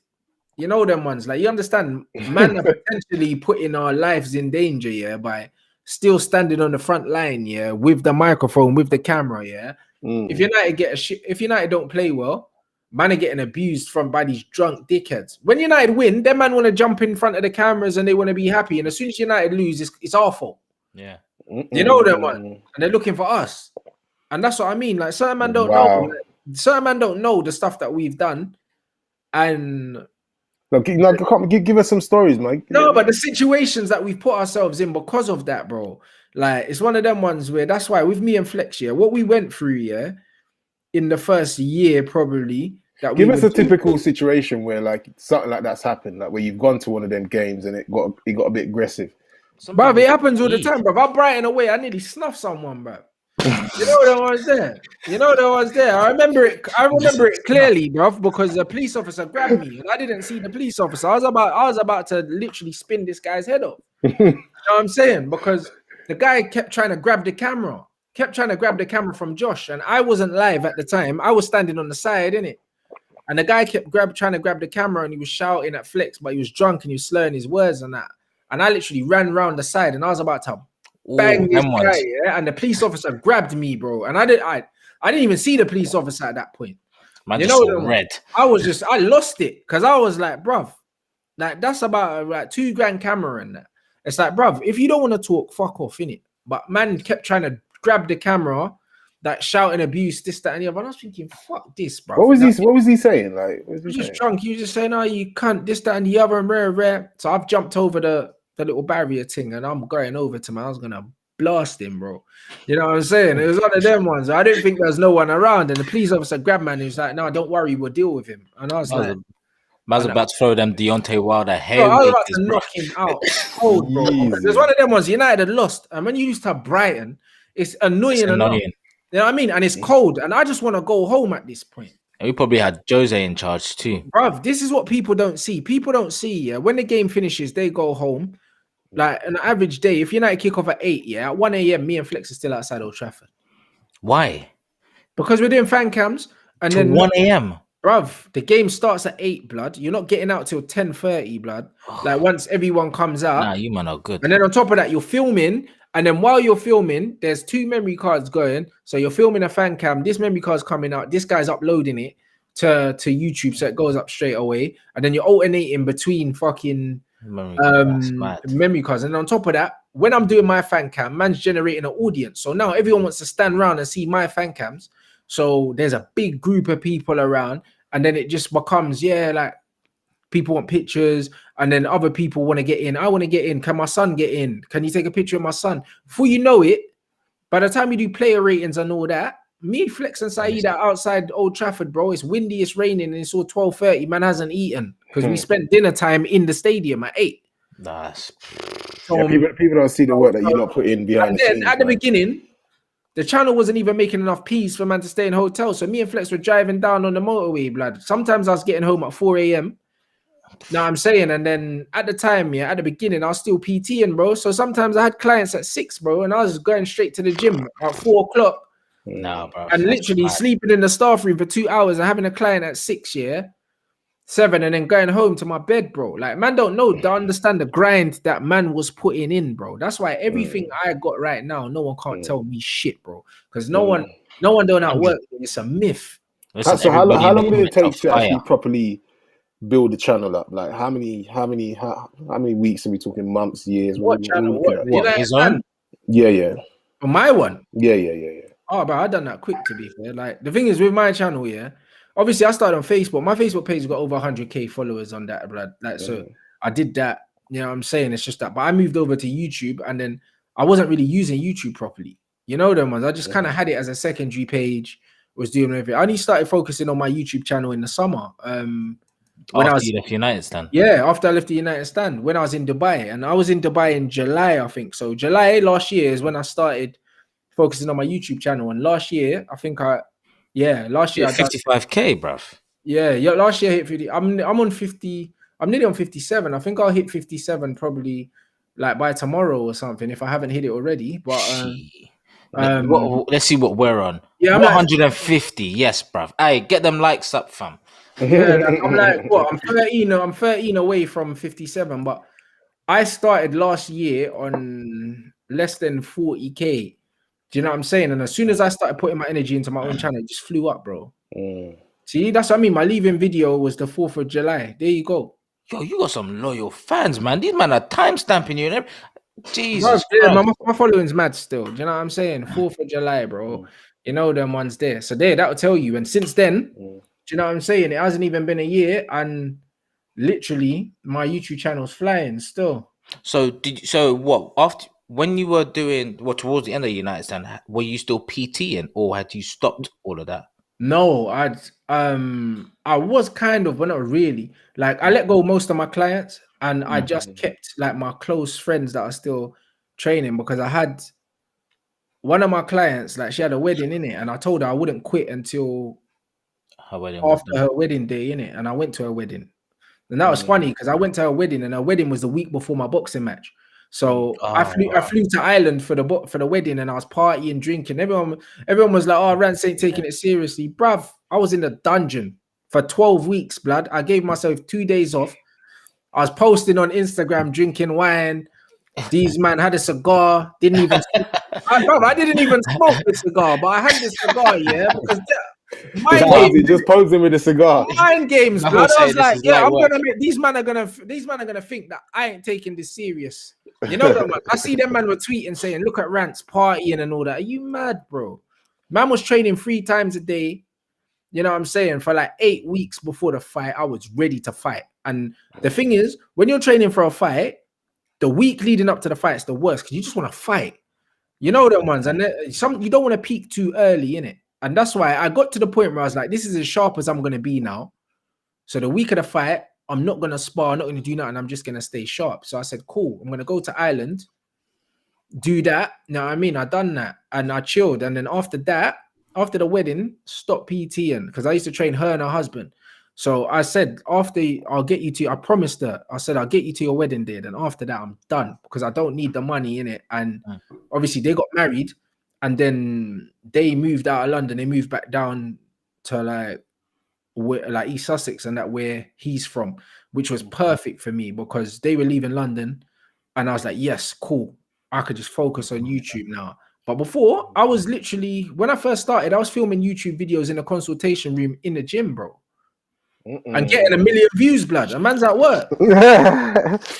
you know them ones. Like you understand, man, are potentially putting our lives in danger, by still standing on the front line, with the microphone, with the camera, If United don't play well, man are getting abused by these drunk dickheads. When United win, them man want to jump in front of the cameras and they want to be happy. And as soon as United lose, it's our fault. Yeah. You know them, man. And they're looking for us. And that's what I mean. Like, certain man don't know. Like, certain man don't know the stuff that we've done. And... give us some stories, Mike. No, but the situations that we've put ourselves in because of that, bro. Like, it's one of them ones where that's why with me and Flex, what we went through, in the first year, probably. Give us a typical situation where like something like that's happened, like where you've gone to one of them games and it got a bit aggressive. Bruv, it happens all the time, bruv. I'm brighten away. I nearly snuffed someone, bruv. You know that was there. I remember it clearly, bruv, because the police officer grabbed me and I didn't see the police officer. I was about to literally spin this guy's head off. You know what I'm saying? Because the guy kept trying to grab the camera. From Josh, and I wasn't live at the time. I was standing on the side, innit? And the guy kept trying to grab the camera, and he was shouting at Flex, but he was drunk and he was slurring his words and that. And I literally ran round the side, and I was about to bang this guy, and the police officer grabbed me, bro. And I didn't even see the police officer at that point. Man, you know, red. I lost it because I was like, bruv, like that's about like $2,000 camera and that. It's like, bruv, if you don't want to talk, fuck off, innit? But man kept trying to grab the camera, that shouting abuse, this, that, and the other. And I was thinking, fuck this, bro. What was he saying? Like, he was just drunk. He was just saying, "Oh, you can't this, that, and the other, and rare." So I've jumped over the little barrier thing, and I'm going over to him. I was gonna blast him, bro. You know what I'm saying? It was one of them ones. I didn't think there was no one around, and the police officer grabbed man. He was like, "No, don't worry, we'll deal with him." And I was like, I was about to throw them Deontay Wilder hair. I was about to knock him out cold, bro. There's one of them ones. United had lost, and when you used to have Brighton, it's annoying. You know what I mean? And it's cold, and I just want to go home at this point. And we probably had Jose in charge too. Bruv, this is what people don't see. People don't see, when the game finishes, they go home. Like an average day, if United kick off at 8, at 1 a.m, me and Flex are still outside Old Trafford. Why? Because we're doing fan cams, and then 1 a.m. Bruv, the game starts at 8, blood. You're not getting out till 10:30, blood. Like once everyone comes out. Nah, you man are good. And then on top of that, you're filming. And then while you're filming, there's 2 memory cards going. So you're filming a fan cam. This memory card's coming out. This guy's uploading it to YouTube, so it goes up straight away. And then you're alternating between fucking memory cards. And on top of that, when I'm doing my fan cam, man's generating an audience. So now everyone wants to stand around and see my fan cams. So there's a big group of people around, and then it just becomes, like people want pictures, and then other people want to get in. I want to get in. Can my son get in? Can you take a picture of my son? Before you know it, by the time you do player ratings and all that, me, Flex, and Saeed are outside Old Trafford, bro. It's windy, it's raining, and it's all 12:30. Man hasn't eaten because we spent dinner time in the stadium at 8. Nice. People don't see the work that you're not putting behind the scenes. At the beginning, the channel wasn't even making enough peas for man to stay in hotels. So me and Flex were driving down on the motorway, blood. Sometimes I was getting home at 4 a.m. Now I'm saying, and then at the time, at the beginning, I was still PTing, bro. So sometimes I had clients at 6, bro, and I was going straight to the gym at 4 o'clock. Nah, bro. And literally sleeping in the staff room for 2 hours and having a client at 6, 7, and then going home to my bed, bro. Like, man don't understand the grind that man was putting in, bro. That's why everything I got right now, no one can't tell me shit, bro. Because no one don't know how it works. It's a myth. Listen, so how long did it take to actually properly build the channel up? Like how many weeks are we talking? Months, years? What channel? What? His own? Yeah. My one? Yeah. Oh, bro, I done that quick, to be fair. Like, the thing is with my channel, obviously I started on Facebook. My Facebook page got over 100k followers on that, blood. Like, so I did that. You know what I'm saying? It's just that. But I moved over to YouTube, and then I wasn't really using YouTube properly. You know them ones. I just kind of had it as a secondary page. Was doing everything. I only started focusing on my YouTube channel in the summer. When after you left United Stand. Yeah, after I left the United Stand, when I was in Dubai, and I was in Dubai in July, I think. So July last year is when I started focusing on my YouTube channel. And last year, I think last year I 55k, bruv. Yeah, last year I hit 50. I'm on 50. I'm nearly on 57. I think I'll hit 57 probably like by tomorrow or something if I haven't hit it already. But let's see what we're on. Yeah, I'm 150. Yes, bruv. Hey, get them likes up, fam. Yeah, I'm like, what? I'm 13. I'm 13 away from 57. But I started last year on less than 40k. Do you know what I'm saying? And as soon as I started putting my energy into my own channel, it just flew up, bro. See, that's what I mean. My leaving video was the 4th of July. There you go. Yo, you got some loyal fans, man. These man are time stamping you and everything. Jesus. Bro, my following's mad still. Do you know what I'm saying? 4th of July, bro. You know them ones there. So that will tell you. And since then, do you know what I'm saying? It hasn't even been a year, and literally my YouTube channel's flying still. So what after when you were doing towards the end of the United Stand, were you still PTing or had you stopped all of that? No, I was kind of, but not really. Like, I let go most of my clients, and I just kept like my close friends that are still training, because I had one of my clients, like, she had a wedding in it, and I told her I wouldn't quit until after her wedding day in it, and I went to her wedding. And that was funny because I went to her wedding, and her wedding was the week before my boxing match. So I flew to Ireland for the wedding, and I was partying, drinking. Everyone was like, "Oh, Rants ain't taking it seriously, bruv." I was in the dungeon for 12 weeks, blood. I gave myself 2 days off. I was posting on Instagram, drinking wine. These man had a cigar. I didn't even smoke the cigar, but I had this cigar, because just posing with a cigar. Mind games, blood. I was like, I'm gonna make these men are gonna think that I ain't taking this serious. You know that, man. I see them man were tweeting saying, "Look at Rants partying and all that." Are you mad, bro? Man was training 3 times a day. You know what I'm saying? For like 8 weeks before the fight, I was ready to fight. And the thing is, when you're training for a fight, the week leading up to the fight is the worst because you just want to fight. You know them ones, and you don't want to peak too early in it. And that's why I got to the point where I was like, this is as sharp as I'm going to be now. So the week of the fight, I'm not going to spar, I'm not going to do nothing. I'm just going to stay sharp. So I said, cool, I'm going to go to Ireland, do that. You know what I mean? I done that and I chilled. And then after that, after the wedding, stopped PTing because I used to train her and her husband. So I said, after I'll get you to, I promised her, I said, I'll get you to your wedding day. Then after that, I'm done because I don't need the money in it. And obviously they got married and then they moved out of London. They moved back down to like East Sussex and that where he's from, which was perfect for me because they were leaving London. And I was like, yes, cool. I could just focus on YouTube now. But before, I was literally, when I first started, I was filming YouTube videos in a consultation room in the gym, bro. And getting 1 million views, blood. A man's at work.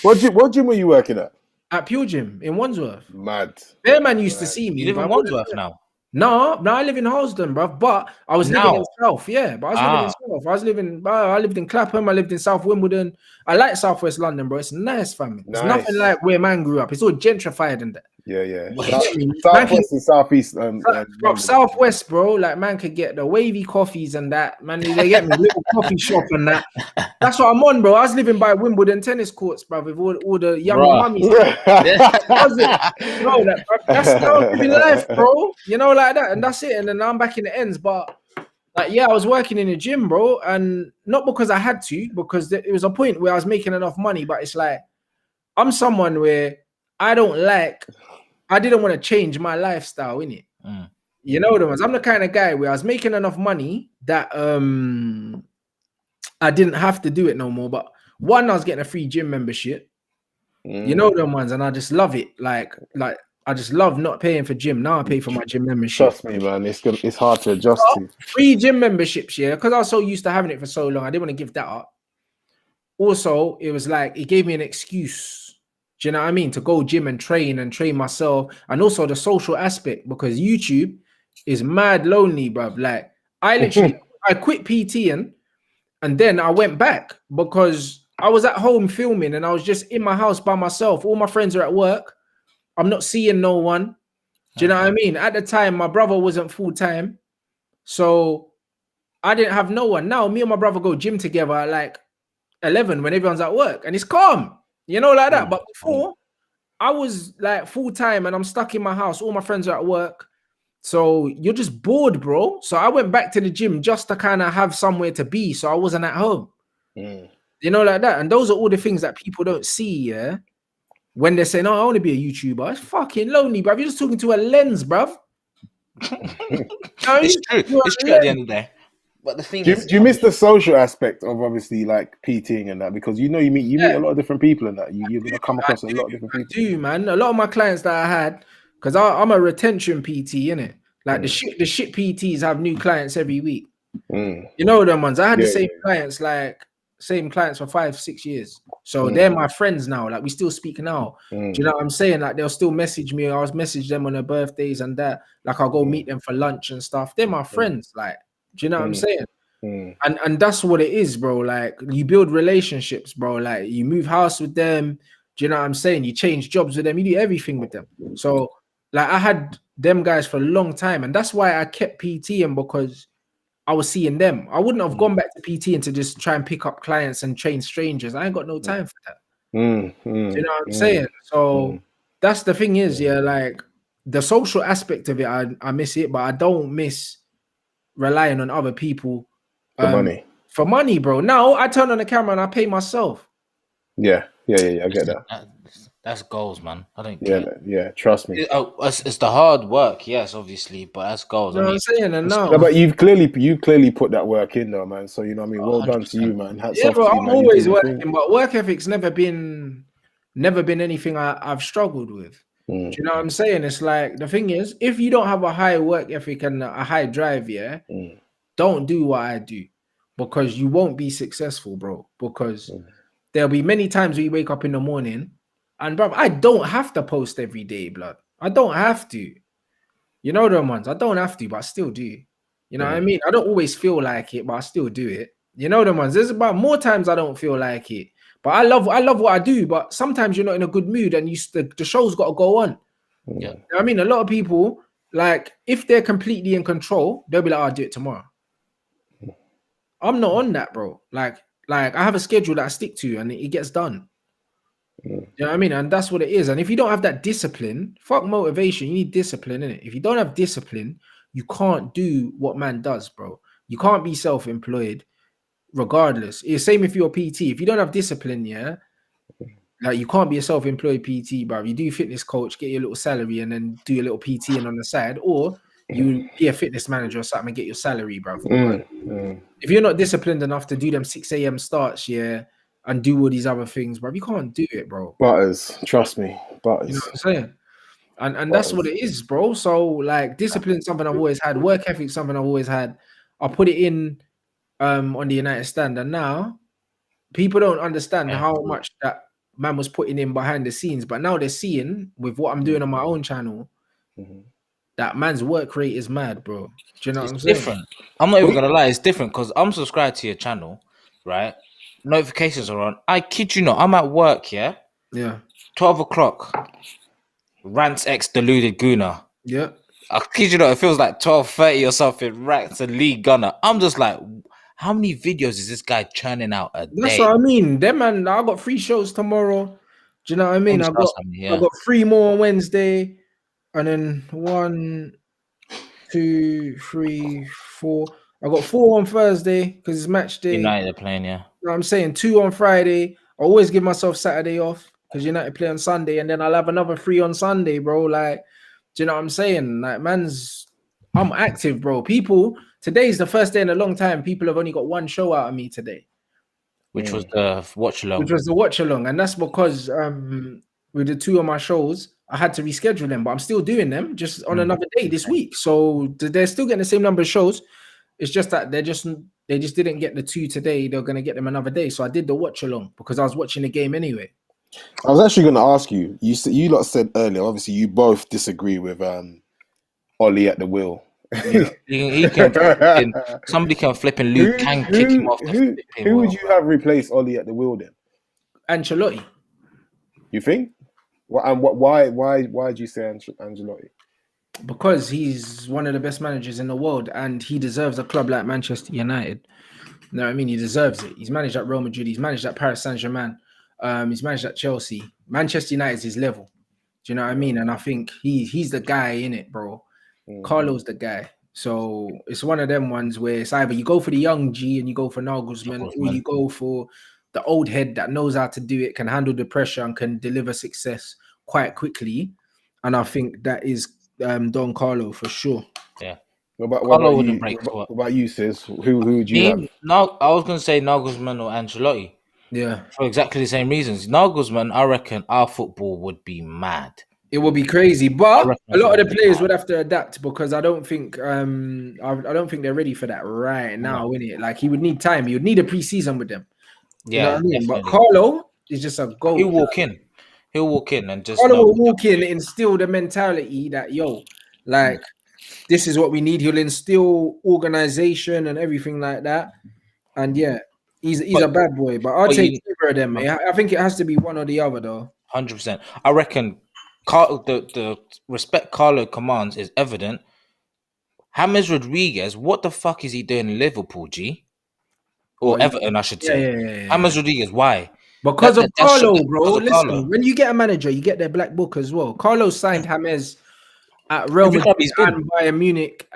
What gym were you working at? At Pure Gym in Wandsworth. Mad. Their man used to see me. You live in Wandsworth now? No, I live in Halsden, bro. But I was living in South, yeah. But I was living in South. I lived in Clapham. I lived in South Wimbledon. I like Southwest London, bro. It's nice, family. It's nothing like where man grew up. It's all gentrified and that. Yeah. Southwest and Southeast. Southwest, bro. Like man could get the wavy coffees and that. Man, they get me little coffee shop and that. That's what I'm on, bro. I was living by Wimbledon tennis courts, bro, with all the young mummies. Bro, that's how living life, bro. You know, like that, and that's it. And then now I'm back in the ends, but like, yeah, I was working in a gym, bro, and not because I had to, because it was a point where I was making enough money. But it's like I'm someone where I didn't want to change my lifestyle, innit? You know the ones. I'm the kind of guy where I was making enough money that I didn't have to do it no more. But one, I was getting a free gym membership. You know them ones, and I just love it. Like I just love not paying for gym. Now I pay for my gym membership. Trust me, man. It's hard to adjust to. Free gym memberships, yeah, because I was so used to having it for so long. I didn't want to give that up. Also, it was like it gave me an excuse. Do you know what I mean? To go gym and train myself, and also the social aspect, because YouTube is mad lonely, bruv. Like I literally I quit PTing and then I went back because I was at home filming and I was just in my house by myself. All my friends are at work. I'm not seeing no one. Do you know what I mean? At the time, my brother wasn't full time, so I didn't have no one. Now me and my brother go gym together at like 11 when everyone's at work, and it's calm. You know, like that. But before, I was like full time and I'm stuck in my house. All my friends are at work. So you're just bored, bro. So I went back to the gym just to kind of have somewhere to be. So I wasn't at home. You know, like that. And those are all the things that people don't see, yeah? When they're saying, oh, I want to be a YouTuber. It's fucking lonely, bruv. You're just talking to a lens, bruv. It's true. It's true at the end of the day. But the thing is, do you miss the social aspect of obviously like PTing and that? Because you meet a lot of different people and that you're gonna come across a lot of different people. I do, man. A lot of my clients that I had, because I'm a retention PT, innit? Like the shit PTs have new clients every week. You know them ones. I had the same clients for 5-6 years. So they're my friends now. Like we still speak now. Do you know what I'm saying? Like they'll still message me. I was message them on their birthdays and that. Like I'll go meet them for lunch and stuff. They're my friends. Like. Do you know what I'm saying? And that's what it is, bro. Like you build relationships, bro. Like you move house with them. Do you know what I'm saying? You change jobs with them. You do everything with them. So like I had them guys for a long time, and that's why I kept PTing, because I was seeing them. I wouldn't have gone back to PTing to just try and pick up clients and train strangers. I ain't got no time for that. Do you know what I'm saying? So that's the thing is, yeah, like the social aspect of it, I miss it, but I don't miss relying on other people for money, bro. Now I turn on the camera and I pay myself. Yeah, I get that. That's goals, man. I don't care. Yeah, trust me. It's the hard work, yes, obviously, but that's goals. You know what I'm saying? And now, but you've clearly put that work in though, man. So you know what I mean. Well 100%. Done to you, man. Hats off bro. to you, I'm man. always working, but work ethic's never been anything I've struggled with. Do you know what I'm saying? It's like the thing is, if you don't have a high work ethic and a high drive, don't do what I do, because you won't be successful, bro. Because there'll be many times where you wake up in the morning and, bro, I don't have to post every day, blood. I don't have to. You know them ones. I don't have to, but I still do. You know what I mean? I don't always feel like it, but I still do it. You know them ones. There's about more times I don't feel like it. But I love what I do, but sometimes you're not in a good mood and the show's got to go on. Yeah. You know what I mean? A lot of people, like, if they're completely in control, they'll be like, I'll do it tomorrow. I'm not on that, bro. Like I have a schedule that I stick to and it gets done. You know what I mean? And that's what it is. And if you don't have that discipline, fuck motivation, you need discipline, innit? If you don't have discipline, you can't do what man does, bro. You can't be self-employed. regardless. It's same if you're a PT. If you don't have discipline, yeah, like you can't be a self-employed PT, bro. You do fitness coach, get your little salary, and then do a little PT and on the side, or you be a fitness manager or something and get your salary, bro. If you're not disciplined enough to do them 6 a.m. starts, yeah, and do all these other things, bro, you can't do it, bro. Butters, trust me, butters. You know what I'm saying? And that's what it is, bro. So like discipline, something I've always had. Work ethic, something I've always had. I put it in on the United Stand, and now people don't understand how much that man was putting in behind the scenes. But now they're seeing with what I'm doing on my own channel, that man's work rate is mad, bro. Do you know what I'm saying? Different. I'm not even gonna lie, it's different because I'm subscribed to your channel, right? Notifications are on. I kid you not, I'm at work, yeah? 12 o'clock. Rants X deluded Guna. Yeah. I kid you not, it feels like 12:30 or something. Rants and Lee Gunner. I'm just like, how many videos is this guy churning out a day? That's what I mean. Them man, I got 3 shows tomorrow. Do you know what I mean? I got 3 more on Wednesday, and then 1, 2, 3, 4. I got 4 on Thursday because it's match day. United are playing, yeah. You know what I'm saying? 2 on Friday. I always give myself Saturday off because United play on Sunday, and then I'll have another 3 on Sunday, bro. Like, do you know what I'm saying? Like, I'm active, bro. Today's the first day in a long time. People have only got 1 show out of me today, which was the watch along. And that's because with the 2 of my shows, I had to reschedule them, but I'm still doing them just on another day this week. So they're still getting the same number of shows. It's just that they just didn't get the 2 today. They're gonna get them another day. So I did the watch along because I was watching the game anyway. I was actually going to ask you. You lot said earlier. Obviously, you both disagree with Ollie at the wheel. Yeah. Somebody can flip and Luke can kick him off. Who would you have replaced Ollie at the wheel then? Ancelotti. You think? Why do you say Ancelotti? Because he's one of the best managers in the world, and he deserves a club like Manchester United. You know what I mean? He deserves it. He's managed at Real Madrid. He's managed at Paris Saint-Germain. He's managed at Chelsea. Manchester United is his level. Do you know what I mean? And I think he's the guy in it, bro. Carlo's the guy. So it's one of them ones where it's either you go for the young G and you go for Nagelsmann, or you go for the old head that knows how to do it, can handle the pressure, and can deliver success quite quickly. And I think that is Don Carlo for sure. Yeah. What about you, sis? Who would you have? No, I was going to say Nagelsmann or Ancelotti. Yeah. For exactly the same reasons. Nagelsmann, I reckon our football would be mad. It would be crazy, but a lot of the players would have to adapt because I don't think I don't think they're ready for that right now, innit? Like he would need time. He would need a preseason with them. Yeah, you know what I mean? But Carlo is just a goal. He'll walk in and just Carlo will walk in, instill the mentality that like this is what we need. He'll instill organization and everything like that. And yeah, he's a bad boy. But I'll take either of them. I think it has to be one or the other, though. 100%. I reckon the respect Carlo commands is evident. James Rodriguez, what the fuck is he doing in Liverpool, G? Or Everton, I should say. Yeah. James Rodriguez, why? Because of Carlo, bro. Listen, when you get a manager, you get their black book as well. Carlo signed James at Real Madrid and Bayern Munich.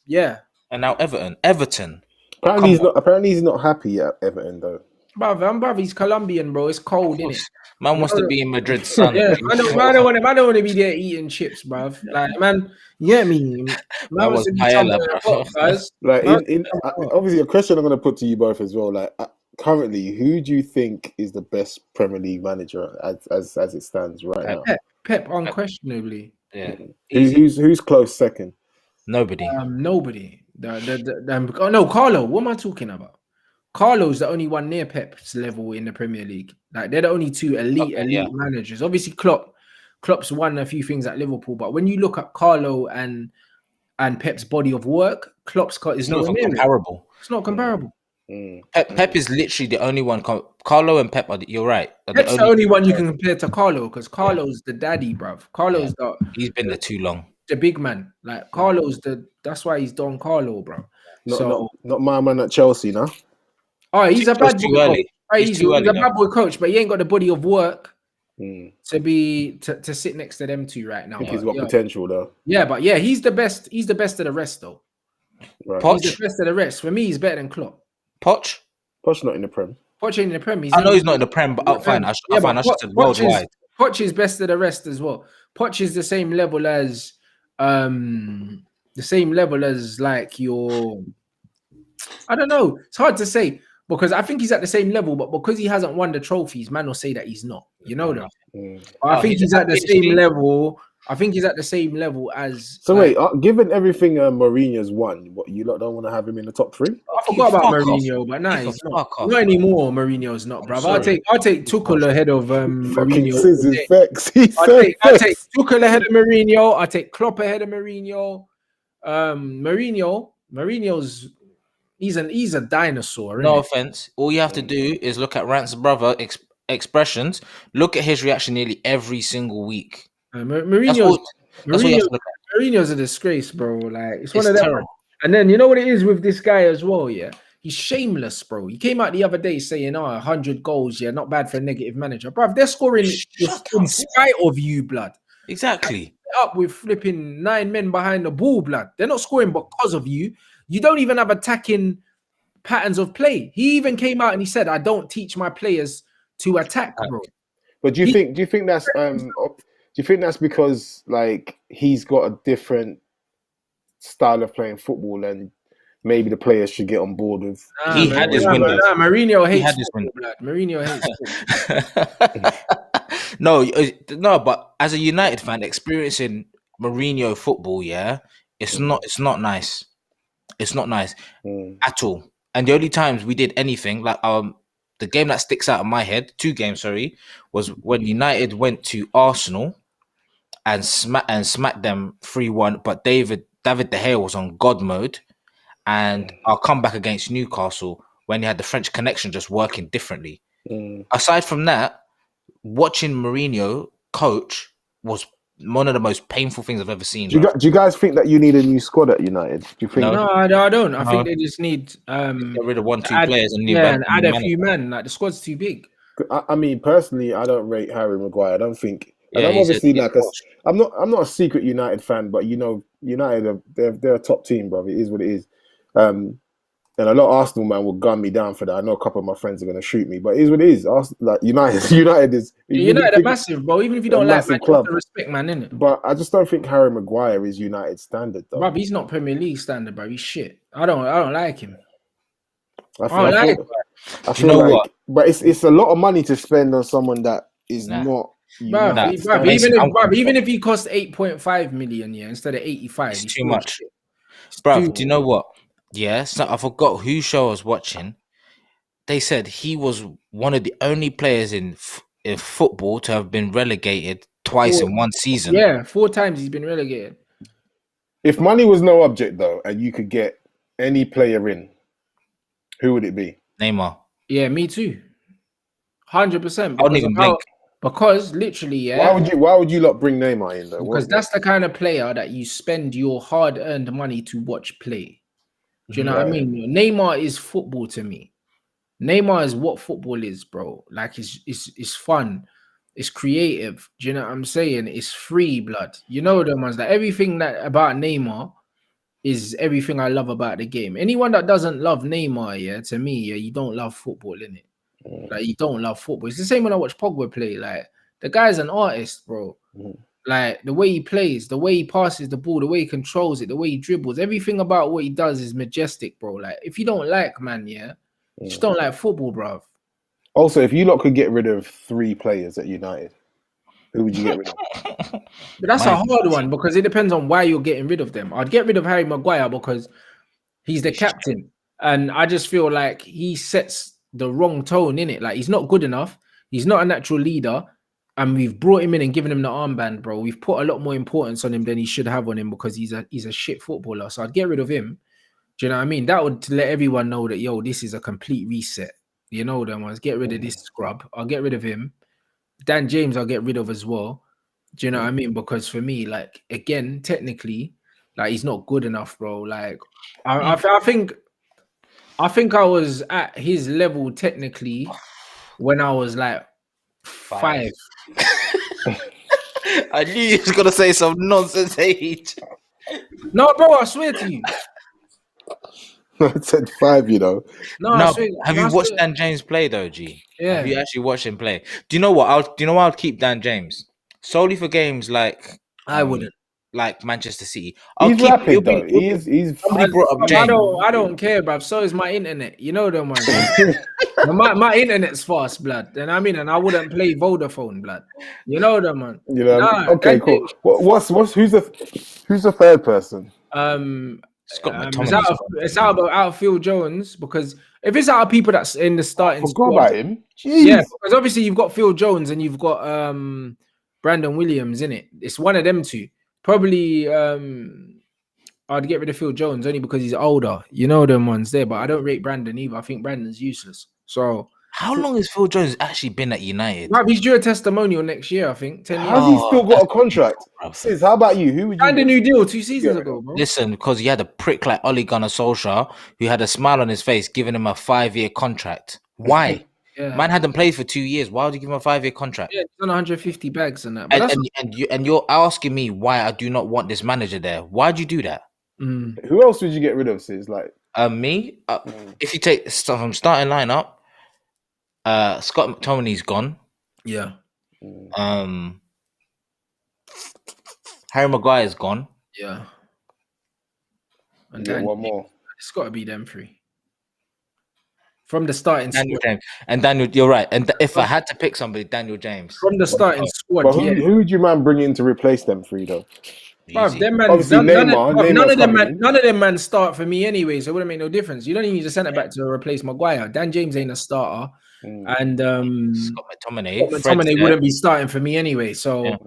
Yeah. And now Everton. Apparently he's not happy at Everton though. Bruv, he's Colombian, bro. It's cold, innit? Man wants to be in Madrid's son. Yeah, I don't want to be there eating chips, bruv. Like, man, you get me? Man wants to be obviously, a question I'm going to put to you both as well. Like, currently, who do you think is the best Premier League manager as it stands right now? Pep, unquestionably. Yeah. Who's close second? Nobody. Nobody. No, Carlo. What am I talking about? Carlo's the only one near Pep's level in the Premier League. Like they're the only 2 elite managers. Obviously, Klopp's won a few things at Liverpool, but when you look at Carlo and Pep's body of work, Klopp's is not comparable. It's not comparable. Pep is literally the only one. Carlo and Pep are. You're right. Pep's the only one you can compare to Carlo because Carlo's the daddy, bruv. Carlo's he's been there too long. The big man. Like Carlo's that's why he's Don Carlo, bro. Not my man at Chelsea, no. Oh, he's a bad boy coach. He's a bad boy coach, but he ain't got the body of work to sit next to them 2 right now. I think he's got potential though. Yeah, but yeah, he's the best. He's the best of the rest though. Right. He's the best of the rest. For me, he's better than Klopp. Poch? Poch not in the Prem. Poch ain't in the Prem. I know he's not in the Prem, but fine. I should said worldwide. Poch is best of the rest as well. Poch is the same level as like your. I don't know. It's hard to say because I think he's at the same level, but because he hasn't won the trophies, man will say that he's not. You know that. I think he's at the same level. I think he's at the same level as. So wait, given everything Mourinho's won, what you lot don't want to have him in the top 3? I forgot about Mourinho, but nah, he's not. Not anymore. Mourinho's not, bruv. I'll take Tuchel ahead of Mourinho. I'll take Tuchel ahead of Mourinho. I'll take Klopp ahead of Mourinho. Mourinho's he's a dinosaur. No offense. All you have to do is look at Rants' brother expressions. Look at his reaction nearly every single week. Mourinho's a disgrace, bro. Like it's one of them. Terrible. And then you know what it is with this guy as well, yeah. He's shameless, bro. He came out the other day saying, 100 goals, yeah, not bad for a negative manager. Bro, they're scoring in spite of you, blood. Exactly. Up with flipping 9 men behind the ball, blood. They're not scoring because of you. You don't even have attacking patterns of play. He even came out and he said, I don't teach my players to attack, bro. But do you think that's because like he's got a different style of playing football and maybe the players should get on board with? He had his windows. Mourinho hates football, blood. Mourinho hates football. No, but as a United fan, experiencing Mourinho football, yeah, it's not nice. It's not nice at all. And the only times we did anything, like the game that sticks out in my head, 2 games, was when United went to Arsenal and smacked them 3-1. But David De Gea was on God mode, and I'll come back against Newcastle when he had the French connection just working differently. Aside from that, watching Mourinho coach was one of the most painful things I've ever seen. Do you guys think that you need a new squad at United? Do you think? No, I don't. I think they just need get rid of 1-2 players and and add a few men. Like the squad's too big. I mean, personally, I don't rate Harry Maguire. I don't think. And I'm obviously I'm not a secret United fan, but you know, United they're a top team, bro. It is what it is. And a lot of Arsenal man will gun me down for that. I know a couple of my friends are going to shoot me, but it is what it is. Like United is United are massive, bro. Even if you don't like man, you have to respect man, innit? But I just don't think Harry Maguire is United standard, though. Bro, he's not Premier League standard, bro. He's shit. I don't like him. I feel like, but it's a lot of money to spend on someone that is not. Even if he cost 8.5 million, instead of 85, it's too much. Bro, do you know what? Yeah, so I forgot whose show I was watching. They said he was one of the only players in football to have been relegated twice in one season. Yeah, 4 times he's been relegated. If money was no object, though, and you could get any player in, who would it be? Neymar. Yeah, me too. 100%. I wouldn't even blink. Because literally, Why would you lot bring Neymar in, though? Because that's the kind of player that you spend your hard-earned money to watch play. Do you know what I mean? Neymar is football to me. Neymar is what football is, bro. Like it's fun, it's creative. Do you know what I'm saying? It's free, blood. You know them ones. Like everything that about Neymar is everything I love about the game. Anyone that doesn't love Neymar, to me, you don't love football, innit? Like you don't love football. It's the same when I watch Pogba play. Like the guy's an artist, bro. Like the way he plays, the way he passes the ball, the way he controls it, the way he dribbles, everything about what he does is majestic, bro. Like if you don't like, man, you just don't like football, bro. Also, if you lot could get rid of 3 players at United, who would you get rid of? But that's a hard one because it depends on why you're getting rid of them. I'd get rid of Harry Maguire because he's the captain, and I just feel like he sets the wrong tone in it. Like he's not good enough. He's not a natural leader. And we've brought him in and given him the armband, bro. We've put a lot more importance on him than he should have on him because he's a shit footballer. So I'd get rid of him. Do you know what I mean? That would let everyone know that, this is a complete reset. You know them ones. Get rid of this scrub. I'll get rid of him. Dan James, I'll get rid of as well. Do you know what I mean? Because for me, like, again, technically, like, he's not good enough, bro. Like, I think I was at his level technically when I was like 5. I knew you was gonna say some nonsense age. No, bro, I swear to you. I said 5, you know. No, have you watched Dan James play though, G? Yeah. Have you actually watched him play? Do you know what? Do you know why I'd keep Dan James? Solely for games like I wouldn't. Like Manchester City. He's rapid though. He's somebody brought up James. I don't care, bruv. So is my internet. You know them ones. my internet's fast, blood. And I mean, and I wouldn't play Vodafone, blood. You know them, man. You know. Okay, cool. Who's the third person? It's out of Phil Jones, because if it's out of people that's in the starting squad, about him. Jeez. Yeah, because obviously you've got Phil Jones and you've got Brandon Williams in it. It's one of them two. Probably I'd get rid of Phil Jones only because he's older. You know them ones there, but I don't rate Brandon either. I think Brandon's useless. So how long has Phil Jones actually been at United? Right, he's due a testimonial next year, I think. 10 years. How's he still got a contract? Sis, how about you? Who would you signed a new deal 2 seasons ago, bro? Listen, because he had a prick like Ole Gunnar Solskjaer who had a smile on his face giving him a 5-year contract. Why? Yeah. Man hadn't played for 2 years. Why would you give him a 5-year contract? Yeah, he's on 150 bags and that. And you're asking me why I do not want this manager there. Why'd you do that? Who else would you get rid of, Sis? Like me? If you take stuff from starting lineup, Scott McTominay's gone. Yeah. Harry Maguire's gone. Yeah. And then one more. It's got to be them three. From the starting Daniel James. And Daniel, you're right. And if I had to pick somebody, Daniel James. From the starting squad. But who would you man bring in to replace them three though? None of them man start for me anyway, so it wouldn't make no difference. You don't even need to send it back to replace Maguire. Dan James ain't a starter. And Scott McTominay wouldn't be starting for me anyway. So do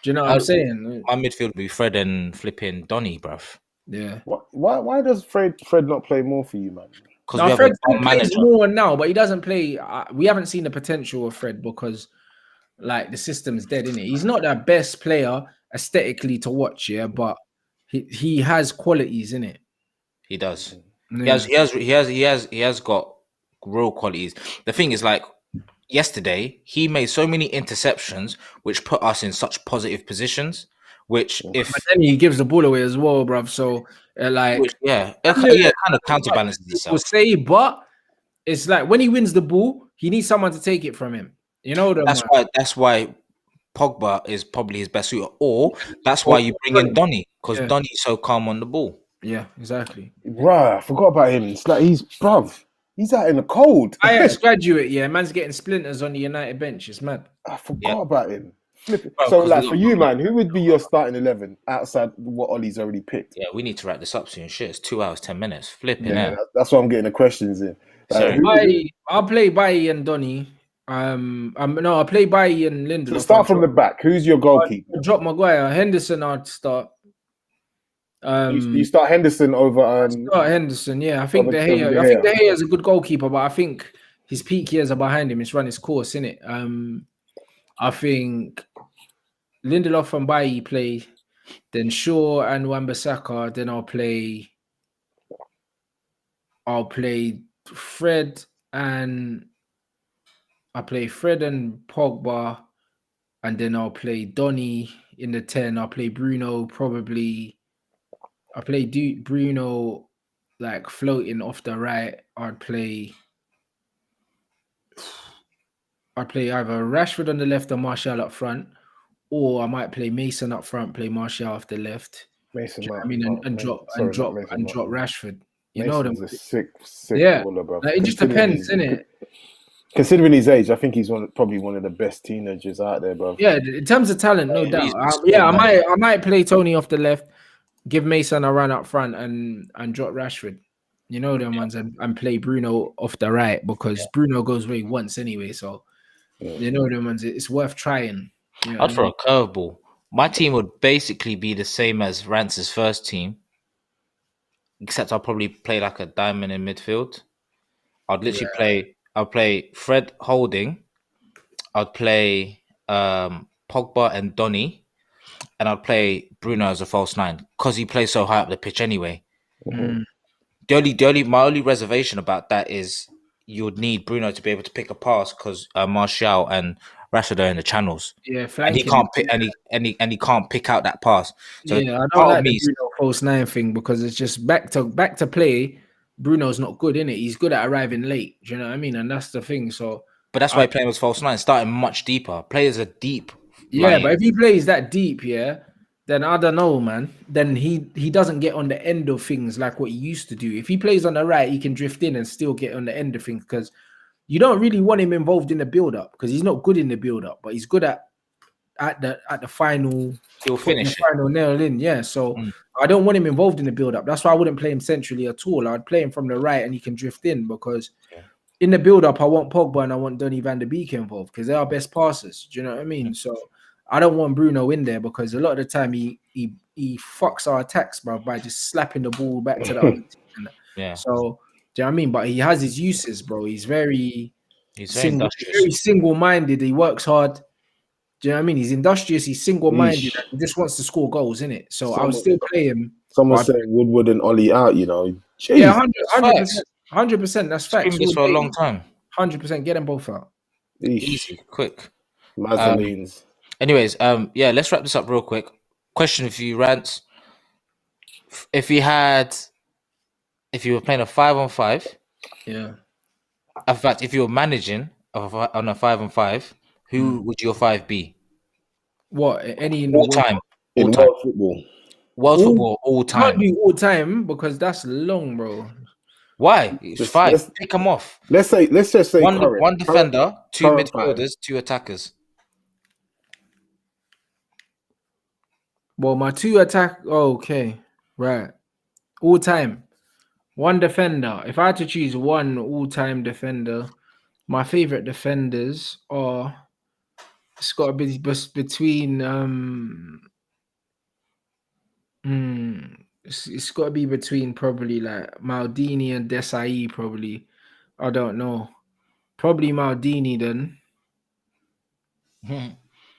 you know what I'm saying? My midfield would be Fred and flipping Donny, bruv. Yeah. Why does Fred not play more for you, man? Now Fred plays more now, but he doesn't play. We haven't seen the potential of Fred because, like, the system's dead, isn't it? He's not the best player aesthetically to watch, but he has qualities in it. He does. Yeah. He has got real qualities. The thing is, like, yesterday he made so many interceptions which put us in such positive positions. But then he gives the ball away as well, bruv. So it kind of counterbalances itself. We'll say, but it's like when he wins the ball, he needs someone to take it from him. You know that's why Pogba is probably his best suitor, or that's why you bring in Donny, because Donny's so calm on the ball. Yeah, exactly. Right, I forgot about him. It's like he's out in the cold. IX graduate, man's getting splinters on the United bench. It's mad. I forgot about him. So, like, for you, man, who would be your starting 11 outside what Ollie's already picked? Yeah, we need to wrap this up soon. Shit, it's 2 hours, 10 minutes. Flipping that's why I'm getting the questions in. I'll play Bailly and Donny. I'll play Bailly and Lindelof. So start from the back. Who's your goalkeeper? Drop Maguire. Henderson, I'd start. You start Henderson over. Start Henderson, yeah. I think De Gea is a good goalkeeper, but I think his peak years are behind him. It's run its course, innit? I think Lindelof and Bailly play, then Shaw and Wan-Bissaka. Then I'll play Fred and Pogba, and then I'll play Donny in the 10. I'll play Bruno probably. I play Bruno like floating off the right. I'd play either Rashford on the left or Martial up front, or I might play Mason up front, play Martial off the left. Mason, and drop Rashford. You know them. A sick baller, bro. Like, it just depends, innit? Considering his age, I think he's probably one of the best teenagers out there, bro. Yeah, in terms of talent, no doubt. I might play Tony off the left, give Mason a run up front, and drop Rashford. You know them ones, and play Bruno off the right because Bruno goes where he wants anyway. So you know them ones. It's worth trying. You know I'd throw a curveball. My team would basically be the same as Rants' first team, except I'll probably play like a diamond in midfield. I'd literally play. I'll play Fred holding. I'd play Pogba and Donny, and I'd play Bruno as a false 9 because he plays so high up the pitch anyway. Mm-hmm. My only reservation about that is you would need Bruno to be able to pick a pass because Martial and Rashford are in the channels. Yeah, and he can't pick he can't pick out that pass. So I don't like the Bruno false 9 thing because it's just back to play. Bruno's not good, innit? He's good at arriving late. Do you know what I mean? And that's the thing. So, but that's why playing was false nine, starting much deeper. Players are deep. Yeah, but if he plays that deep, then I don't know, man. Then he doesn't get on the end of things like what he used to do. If he plays on the right, he can drift in and still get on the end of things, because you don't really want him involved in the build-up, because he's not good in the build-up, but he's good at the final. He'll finish the final nail in. Yeah, so I don't want him involved in the build-up. That's why I wouldn't play him centrally at all. I'd play him from the right and he can drift in, because in the build-up, I want Pogba and I want Donny van de Beek involved, because they're our best passers. Do you know what I mean? So I don't want Bruno in there, because a lot of the time he fucks our attacks, bro, by just slapping the ball back to the other team. Yeah. So, do you know what I mean? But he has his uses, bro. He's very industrious. Very single-minded. He works hard. Do you know what I mean? He's industrious. He's single-minded. And he just wants to score goals, innit? So I would still play him. Someone saying Woodward and Ollie out, you know. Jeez. Yeah, 100%. That's facts. This for a long time. 100%. Get them both out. Easy, quick. Mazzelines. Anyways, let's wrap this up real quick. Question for you, Rants. If you were playing a 5-on-5, in fact, if you were managing on a 5-on-5, who would your 5 be? What? Any in all time? In world football. World football all time. Can't do all time because that's long, bro. Why? It's 5. Pick them off. Let's just say one defender, 2 midfielders, 2 attackers. Well, my 2 attack. Oh, okay, right. All time, 1 defender. If I had to choose 1 all-time defender, my favorite defenders are. It's got to be between. It's got to be between probably like Maldini and Desai. Probably, I don't know. Probably Maldini then.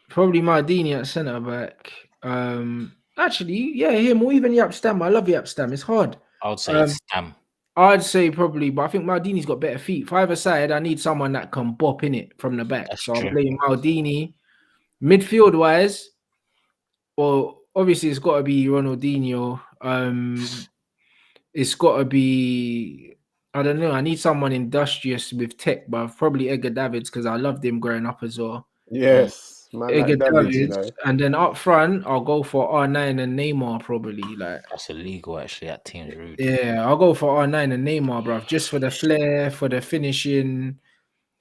Probably Maldini at centre back. Actually, yeah, him or even Yap Stam. I love Yap Stam. It's hard. I would say Stam. I'd say probably, but I think Maldini's got better feet. 5-a-side, I need someone that can bop in it from the back. That's so true. I'm playing Maldini. Midfield wise, well, obviously it's got to be Ronaldinho. It's got to be, I don't know. I need someone industrious with tech, but probably Edgar Davids, because I loved him growing up as well. Yes, man, Edgar like Davids, you know. and then up front, I'll go for R9 and Neymar probably. Like that's illegal, actually. That team's rude. Yeah, I'll go for R9 and Neymar, bro, just for the flair, for the finishing,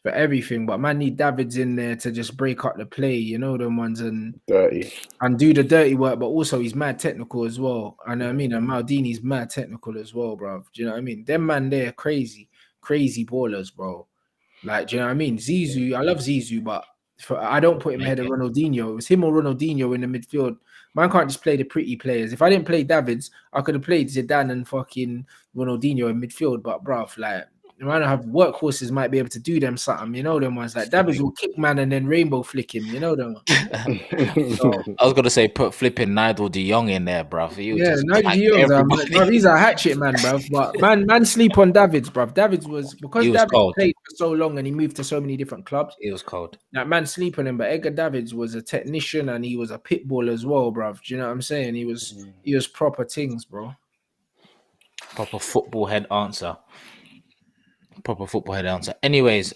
for everything. But man, need Davids in there to just break up the play, you know, them ones and dirty and do the dirty work. But also, he's mad technical as well. And I mean, and Maldini's mad technical as well, bro. Do you know what I mean? Them man, they're crazy ballers, bro. Like, do you know what I mean? Zizou, I love Zizou, but I don't put him ahead of Ronaldinho. It was him or Ronaldinho in the midfield. Man can't just play the pretty players. If I didn't play Davids, I could have played Zidane and fucking Ronaldinho in midfield. But bruv, like, man, I have workhorses might be able to do them something. You know them ones like Davids will kick man and then rainbow flick him. You know them. So, I was gonna say put flipping Nigel De Jong in there, bruv. Nigel De Jong, he's a hatchet man, bruv. But man, sleep on Davids, bruv. Davids was Davids played for so long and he moved to so many different clubs. He was cold. That man sleep on him, but Edgar Davids was a technician and he was a pit bull as well, bruv. Do you know what I'm saying? He was proper things, bro. Proper football head answer. Anyways,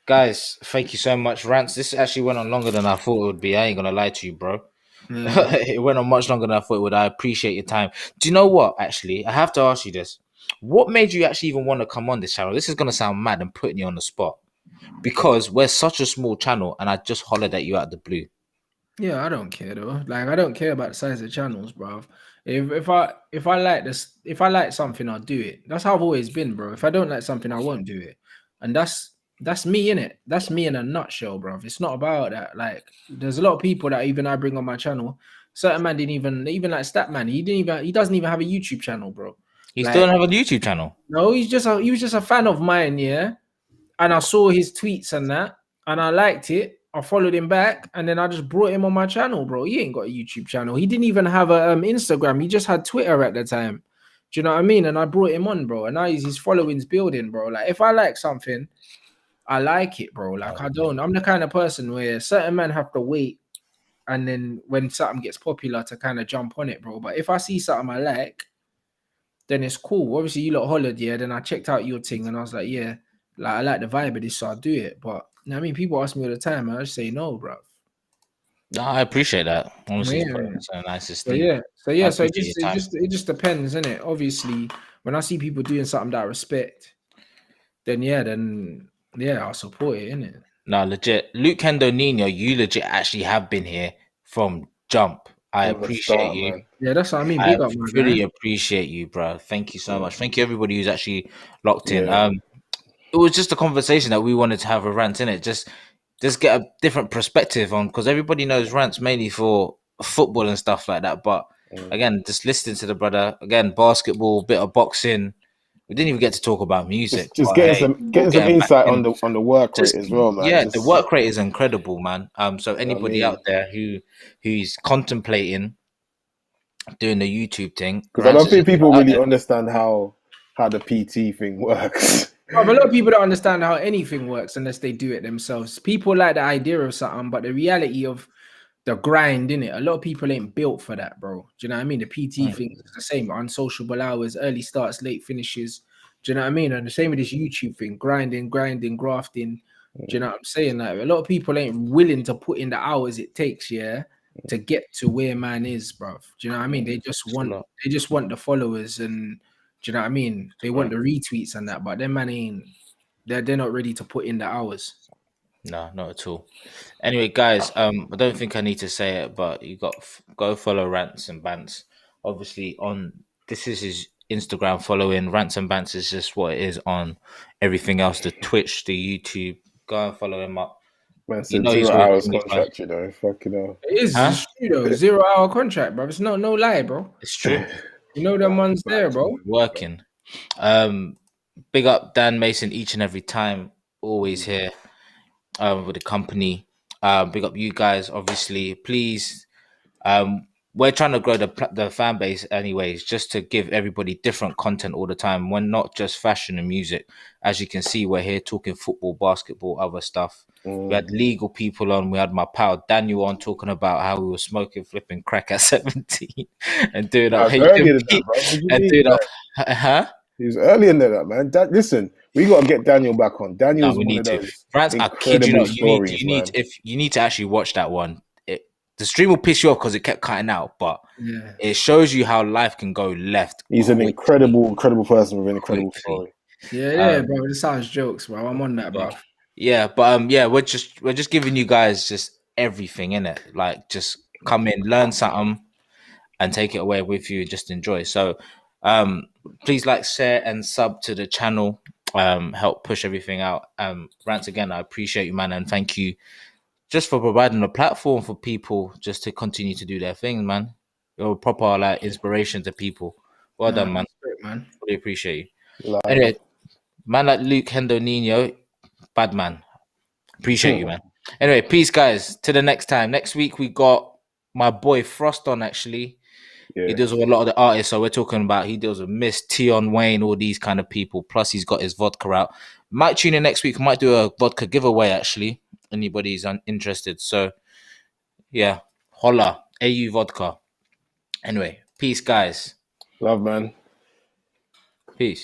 guys, thank you so much, Rants. This actually went on longer than I thought it would be. I ain't gonna lie to you, bro. It went on much longer than I thought it would. I appreciate your time. Do you know what? Actually, I have to ask you this: what made you actually even want to come on this channel? This is gonna sound mad and putting you on the spot because we're such a small channel, and I just hollered at you out of the blue. Yeah, I don't care though. Like, I don't care about the size of channels, bro. If I like this, if I like something, I'll do it. That's how I've always been, bro. If I don't like something, I won't do it. And that's me, innit? That's me in a nutshell, bro. It's not about that. Like, there's a lot of people that even I bring on my channel. Certain man didn't even like Statman. He doesn't even have a YouTube channel, bro. He still don't have a YouTube channel. No, he was just a fan of mine, yeah. And I saw his tweets and that, and I liked it. I followed him back, and then I just brought him on my channel, bro. He ain't got a YouTube channel. He didn't even have a Instagram. He just had Twitter at the time. Do you know what I mean? And I brought him on, bro. And now his following's building, bro. Like, if I like something, I like it, bro. Like, I'm the kind of person where certain men have to wait, and then when something gets popular to kind of jump on it, bro. But if I see something I like, then it's cool. Obviously, you lot hollered, yeah. Then I checked out your thing and I was like, yeah, like I like the vibe of this, so I'll do it. But I mean, people ask me all the time, and I just say no, bro. No, I appreciate that. Honestly, it's a nice esteem. So it just depends, innit? Obviously, when I see people doing something that I respect, then I'll support it, innit? No, legit. Luke Kendo Nino, you legit actually have been here from jump. I appreciate you. Man. Yeah, that's what I mean. Big up, really appreciate you, bro. Thank you so much. Thank you, everybody who's actually locked in. It was just a conversation that we wanted to have a rant in it. Just get a different perspective on, because everybody knows rants mainly for football and stuff like that. But again, just listening to the brother, again, basketball, bit of boxing. We didn't even get to talk about music. Just getting some insight on the work rate as well, man. Yeah, the work rate is incredible, man. So anybody out there who's contemplating doing the YouTube thing, because I don't think people really understand how the PT thing works. A lot of people don't understand how anything works unless they do it themselves. People like the idea of something, but the reality of the grind, innit? A lot of people ain't built for that, bro. Do you know what I mean? The PT thing is the same. Unsociable hours, early starts, late finishes. Do you know what I mean? And the same with this YouTube thing, grinding, grafting. Do you know what I'm saying? Like, a lot of people ain't willing to put in the hours it takes, to get to where man is, bro. Do you know what I mean? They just want the followers, and do you know what I mean? They want the retweets and that, but them man ain't. They're not ready to put in the hours. No, not at all. Anyway, guys, I don't think I need to say it, but you go follow Rants and Bants. Obviously, this is his Instagram following. Rants and Bants is just what it is on everything else. The Twitch, the YouTube. Go and follow him up. Man said 0 hours contract, you know. Fucking hell. It is. It's true though. 0 hour contract, bro. It's no lie, bro. It's true. You know them ones there, bro. Working. Big up Dan Mason each and every time. Always here with the company. Big up you guys. Obviously, please. We're trying to grow the fan base anyways, just to give everybody different content all the time. We're not just fashion and music. As you can see, we're here talking football, basketball, other stuff. We had legal people on. We had my pal Daniel on talking about how we were smoking, flipping crack at 17 and doing up. He was early in that, man. Listen, we got to get Daniel back on. Daniel's one of those incredible stories, you need to actually watch that one. The stream will piss you off because it kept cutting out, but it shows you how life can go left. He's an incredible person with an incredible story. Yeah, bro. This sounds jokes, bro. I'm on that, bro. Yeah, but we're just giving you guys just everything in it. Like, just come in, learn something, and take it away with you. Just enjoy. So, please like, share, and sub to the channel. Help push everything out. Rants, again, I appreciate you, man, and thank you just for providing a platform for people just to continue to do their thing, man. You're a proper inspiration to people. Well done, man. Great, man. Really appreciate you. Anyway, man like Luke Kendo Nino, bad man. Appreciate you, man. Anyway, peace, guys. Till the next time. Next week we got my boy Frost on. Actually, he deals with a lot of the artists. So we're talking about, he deals with Miss, Tion Wayne, all these kind of people. Plus, he's got his vodka out. Might tune in next week. Might do a vodka giveaway. Actually, anybody's interested. So yeah, holla, AU vodka. Anyway, peace, guys. Love, man. Peace.